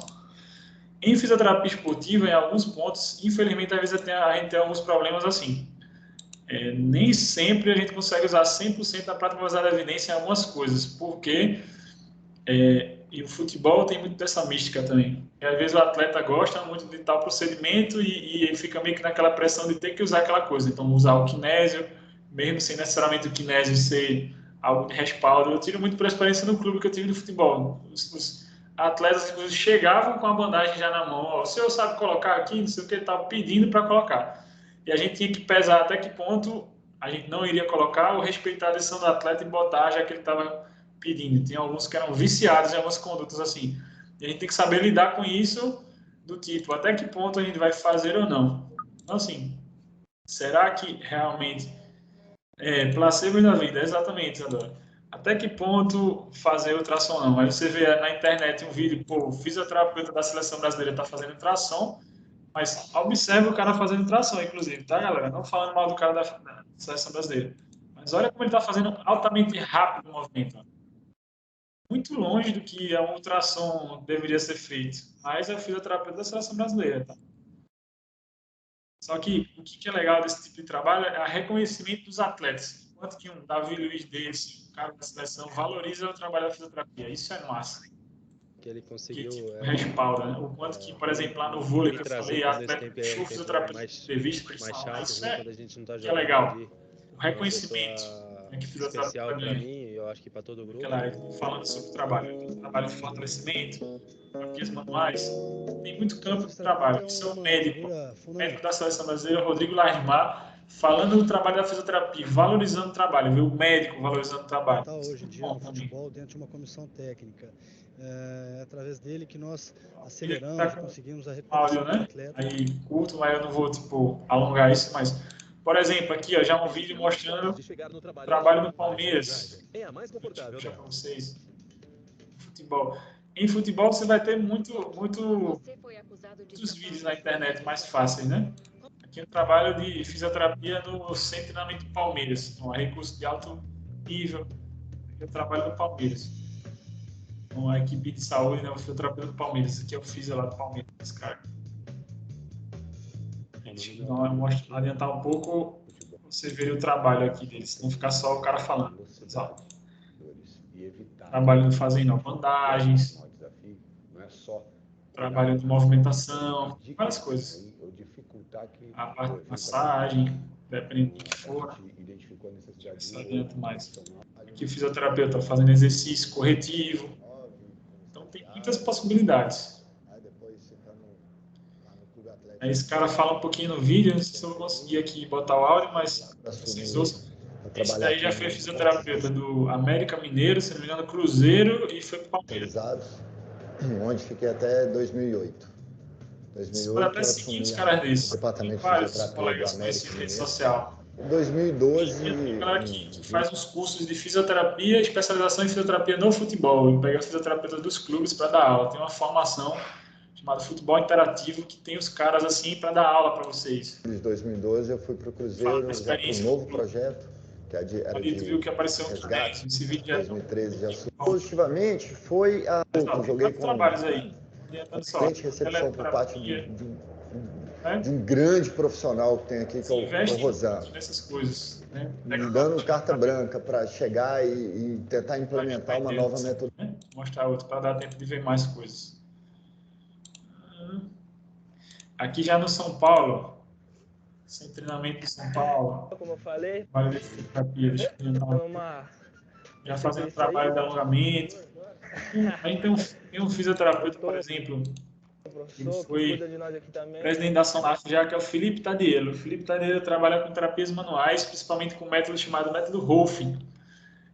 Em fisioterapia esportiva, em alguns pontos, infelizmente, às vezes a gente tem alguns problemas assim. Nem sempre a gente consegue usar 100% da prática baseada em evidência em algumas coisas, porque e o futebol tem muito dessa mística também. E, às vezes o atleta gosta muito de tal procedimento e ele fica meio que naquela pressão de ter que usar aquela coisa. Então, usar o kinésio, mesmo sem necessariamente o kinésio ser algo de respaldo. Eu tiro muito por experiência no clube que eu tive de futebol. Os atletas chegavam com a bandagem já na mão. Ó, o senhor sabe colocar aqui? Não sei o que ele estava pedindo para colocar. E a gente tinha que pesar até que ponto a gente não iria colocar ou respeitar a decisão do atleta e botar, já que ele estava pedindo. Tem alguns que eram viciados em algumas condutas assim. E a gente tem que saber lidar com isso, do tipo, até que ponto a gente vai fazer ou não. Então, assim, será que realmente placebo da vida? Exatamente, Adora. Até que ponto fazer ultrassom ou não? Aí você vê na internet um vídeo, pô, o fisioterapeuta da seleção brasileira está fazendo ultrassom, mas observe o cara fazendo ultrassom, inclusive, tá, galera? Não falando mal do cara da seleção brasileira. Mas olha como ele está fazendo altamente rápido o movimento. Muito longe do que a ultrassom deveria ser feito. Mas é o fisioterapeuta da seleção brasileira, tá? Só que o que é legal desse tipo de trabalho é o reconhecimento dos atletas. Enquanto que um Davi Luiz desse, um cara da seleção, valoriza o trabalho da fisioterapia. Isso é massa. Que ele conseguiu respalda, né? O quanto que, por exemplo, lá no vôlei que eu falei, a atleta puxou o fisioterapeuta de entrevista, mais chato, isso quando a gente não tá que é legal. Ali, o reconhecimento que especial para mim, eu acho que para todo o grupo. Falando sobre o trabalho de fortalecimento, terapias manuais, tem muito campo de trabalho. Isso é o médico da seleção brasileira, Rodrigo Larrimar, falando do trabalho da fisioterapia, valorizando o trabalho, viu? O médico valorizando o trabalho. Tá hoje em dia no futebol dentro de uma comissão técnica. É através dele que nós aceleramos, conseguimos a recuperação do atleta. Aí curto, mas eu não vou alongar isso, mas por exemplo, aqui ó, já um vídeo mostrando o trabalho do Palmeiras. Vou mostrar para vocês. Futebol. Em futebol você vai ter muitos vídeos na internet mais fáceis, né? Aqui é um trabalho de fisioterapia no Centro de Treinamento do Palmeiras. Então, é recurso de alto nível. Aqui é o trabalho do Palmeiras. Então, a equipe de saúde, né? O fisioterapeuta do Palmeiras. Aqui é o fisio lá do Palmeiras, esse cara. Então, adiantar um pouco, você ver o trabalho aqui deles, não ficar só o cara falando. Exato. Trabalho de fazendo bandagens, trabalho de movimentação, várias coisas. A parte de massagem, dependendo do que for. Isso adianta mais. Aqui o fisioterapeuta fazendo exercício corretivo. Então tem muitas possibilidades. Aí esse cara fala um pouquinho no vídeo, não sei se eu vou conseguir aqui botar o áudio, mas vocês ouçam. Esse daí já foi fisioterapeuta do América Mineiro, se não me engano, Cruzeiro e foi para o Palmeiras. Onde fiquei até 2008. Você pode até seguir os caras desses. Tem vários colegas conhecidos em rede social. Em 2012... Tem uma galera que faz uns cursos de fisioterapia, especialização em fisioterapia no futebol. Pega os fisioterapeutas dos clubes para dar aula. Tem uma formação chamada Futebol Interativo, que tem os caras assim para dar aula para vocês. Em 2012 eu fui para o Cruzeiro, já para um novo projeto, que era de viu que apareceu resgate. Esse vídeo 2013 já subiu. Positivamente foi a... Eu joguei com trabalhos aí. excelente recepção por parte de um grande profissional que tem aqui, que é o Rosano. Nessas coisas, né? Me dando carta branca para chegar e tentar implementar uma nova metodologia. Mostrar outro para dar tempo de ver mais coisas. Aqui já no São Paulo, sem treinamento de São Paulo. Como eu falei, trabalho de fisioterapia, já fazendo trabalho de alongamento. Aí tem um fisioterapeuta, por exemplo, que foi presidente da SONAF já, que é o Felipe Tadielo. O Felipe Tadielo trabalha com terapias manuais, principalmente com um método chamado método Rolfing.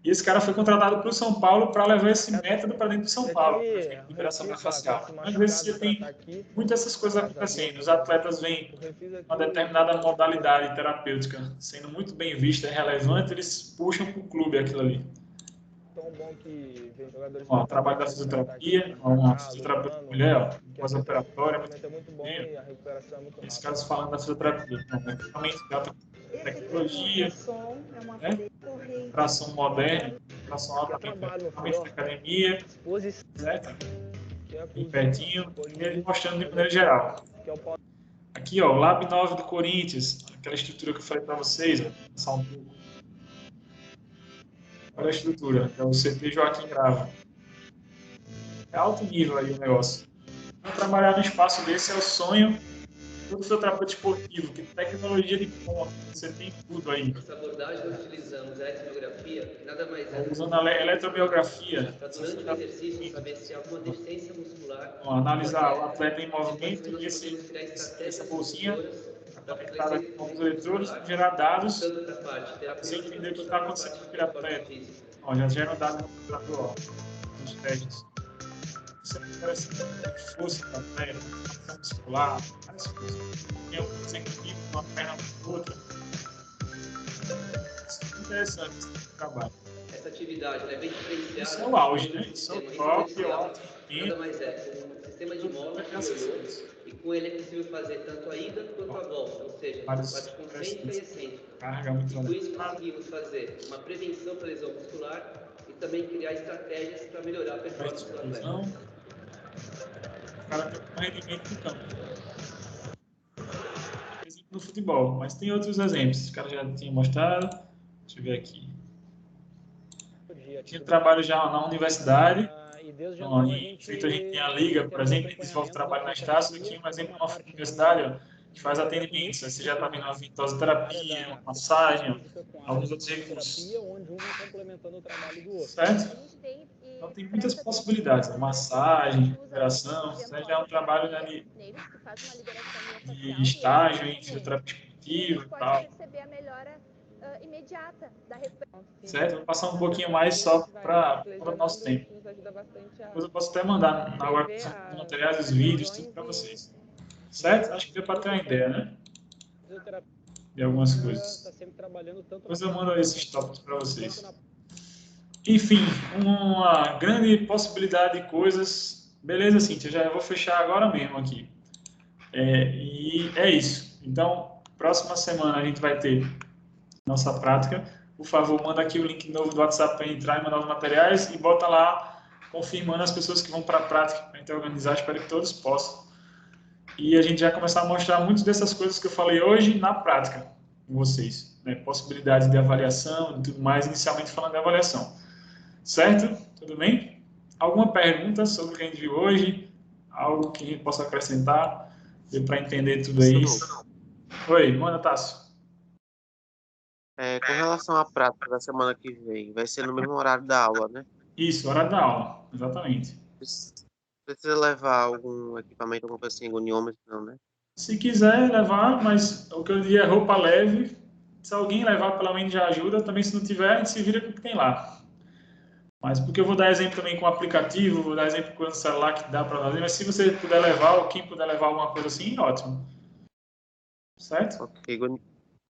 E esse cara foi contratado para o São Paulo para levar esse método para dentro do São Paulo, liberação facial. Às vezes você tem muitas essas coisas acontecendo. Os atletas vêm uma determinada modalidade terapêutica sendo muito bem vista e relevante, eles puxam para o clube aquilo ali. Ó, trabalho da fisioterapia, uma fisioterapeuta mulher, pós-operatória, esses caras falando da fisioterapia, equipamento de alta tecnologia, né? Tração moderna, tração altamente, equipamento de academia, certo? Bem pertinho, e ele mostrando de maneira geral. Aqui, ó, o Lab 9 do Corinthians, aquela estrutura que eu falei para vocês, ó, passar um pouco. Olha a estrutura, é o CT Joaquim Grava. É alto nível aí o negócio. Então, trabalhar no espaço desse é o sonho do fisioterapeuta esportivo, que tecnologia de ponta, você tem tudo aí. Nessa abordagem nós utilizamos a eletromiografia, que nada mais é. Usando a eletromiografia. Para durante o exercício saber se há alguma deficiência muscular. Analisar o atleta em movimento e essa bolsinha conectada com os eletrodos, gerar dados para você entender o que está acontecendo com aquele atleta. Ó, já gera dados no computador, nos testes. Isso é interessante. Força da atleta, força muscular, várias coisas. Tem um desequilíbrio de uma perna para outra. Isso é interessante esse trabalho. Essa atividade é bem diferenciada. Isso é o auge, né? Isso é o próprio alto nada mais é, com um sistema de móveis e com ele é possível fazer tanto a ida quanto a volta, ou seja, parte concêntrica e excêntrica. E com isso conseguimos fazer uma prevenção para lesão muscular e também criar estratégias para melhorar a performance do atleta. O cara tem um rendimento no campo. Exemplo no futebol, mas tem outros exemplos. Os caras já tinham mostrado. Deixa eu ver aqui. Aqui eu trabalho já na universidade. Então, a gente tem a liga, por exemplo, que desenvolve trabalho na Estácio. Aqui um exemplo na universidade, ó, que faz atendimentos. Você já está vendo uma ventosoterapia, uma massagem, alguns outros recursos. Certo? Então tem muitas possibilidades. Massagem, recuperação, isso já é um trabalho de estágio em fisioterapia esportiva e tal. Imediata da recuperação. Certo? Vou passar um pouquinho mais só para o nosso tempo. Depois eu posso até mandar na hora os materiais, os vídeos, tudo para vocês. Certo? Acho que deu para ter uma ideia, né? De algumas coisas. Depois eu mando esses tópicos para vocês. Enfim, uma grande possibilidade de coisas. Beleza, Cíntia? Já vou fechar agora mesmo aqui. E é isso. Então, próxima semana a gente vai ter nossa prática. Por favor, manda aqui o link novo do WhatsApp para entrar e mandar os materiais e bota lá confirmando as pessoas que vão para a prática para a gente organizar. Espero que todos possam. E a gente já começar a mostrar muitas dessas coisas que eu falei hoje na prática com vocês, né? Possibilidades de avaliação e tudo mais, inicialmente falando de avaliação. Certo? Tudo bem? Alguma pergunta sobre o que a gente viu hoje? Algo que a gente possa acrescentar? Deu para entender tudo aí? Oi, manda, Tássio. Com relação à prática da semana que vem, vai ser no mesmo horário da aula, né? Isso, horário da aula, exatamente. Precisa levar algum equipamento, alguma coisa assim, goniômetro, não, né? Se quiser levar, mas o que eu diria é roupa leve. Se alguém levar, pelo menos já ajuda. Também, se não tiver, a gente se vira com o que tem lá. Mas porque eu vou dar exemplo também com o aplicativo, vou dar exemplo com o celular que dá para fazer. Mas se você puder levar, ou quem puder levar alguma coisa assim, ótimo. Certo? Ok,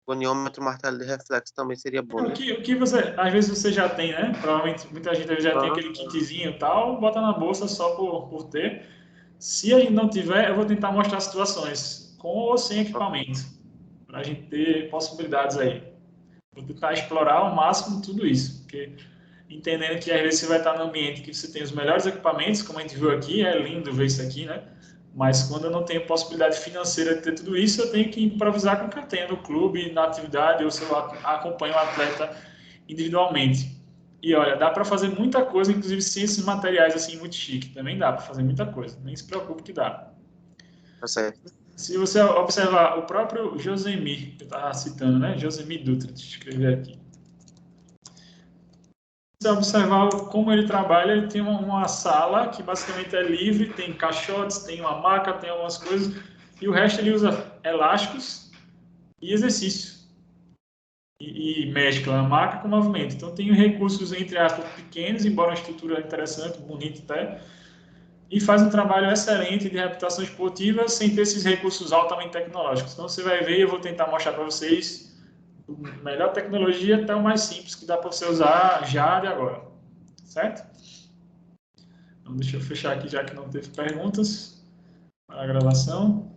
goniômetro, martelo de reflexo também seria bom. O que você, às vezes você já tem, né? Provavelmente muita gente já tem aquele kitzinho e tal, bota na bolsa só por ter. Se a gente não tiver, eu vou tentar mostrar situações com ou sem equipamento, para a gente ter possibilidades aí. Vou tentar explorar ao máximo tudo isso, porque entendendo que às vezes você vai estar num ambiente que você tem os melhores equipamentos, como a gente viu aqui, é lindo ver isso aqui, né? Mas quando eu não tenho possibilidade financeira de ter tudo isso, eu tenho que improvisar com o que eu tenho no clube, na atividade, ou se eu acompanho o atleta individualmente. E olha, dá para fazer muita coisa, inclusive sem esses materiais assim muito chique. Também dá para fazer muita coisa, nem se preocupe que dá. Tá certo. Se você observar o próprio Josemir, que eu estava citando, né? Josemir Dutra, deixa eu escrever aqui. Se você observar como ele trabalha, ele tem uma sala que basicamente é livre, tem caixotes, tem uma maca, tem algumas coisas, e o resto ele usa elásticos e exercício. e mescla a maca com o movimento. Então, tem recursos, entre aspas, pequenos, embora uma estrutura interessante, bonita até, e faz um trabalho excelente de reabilitação esportiva sem ter esses recursos altamente tecnológicos. Então, você vai ver, eu vou tentar mostrar para vocês a melhor tecnologia até o mais simples que dá para você usar já de agora. Certo? Então, deixa eu fechar aqui, já que não teve perguntas para a gravação.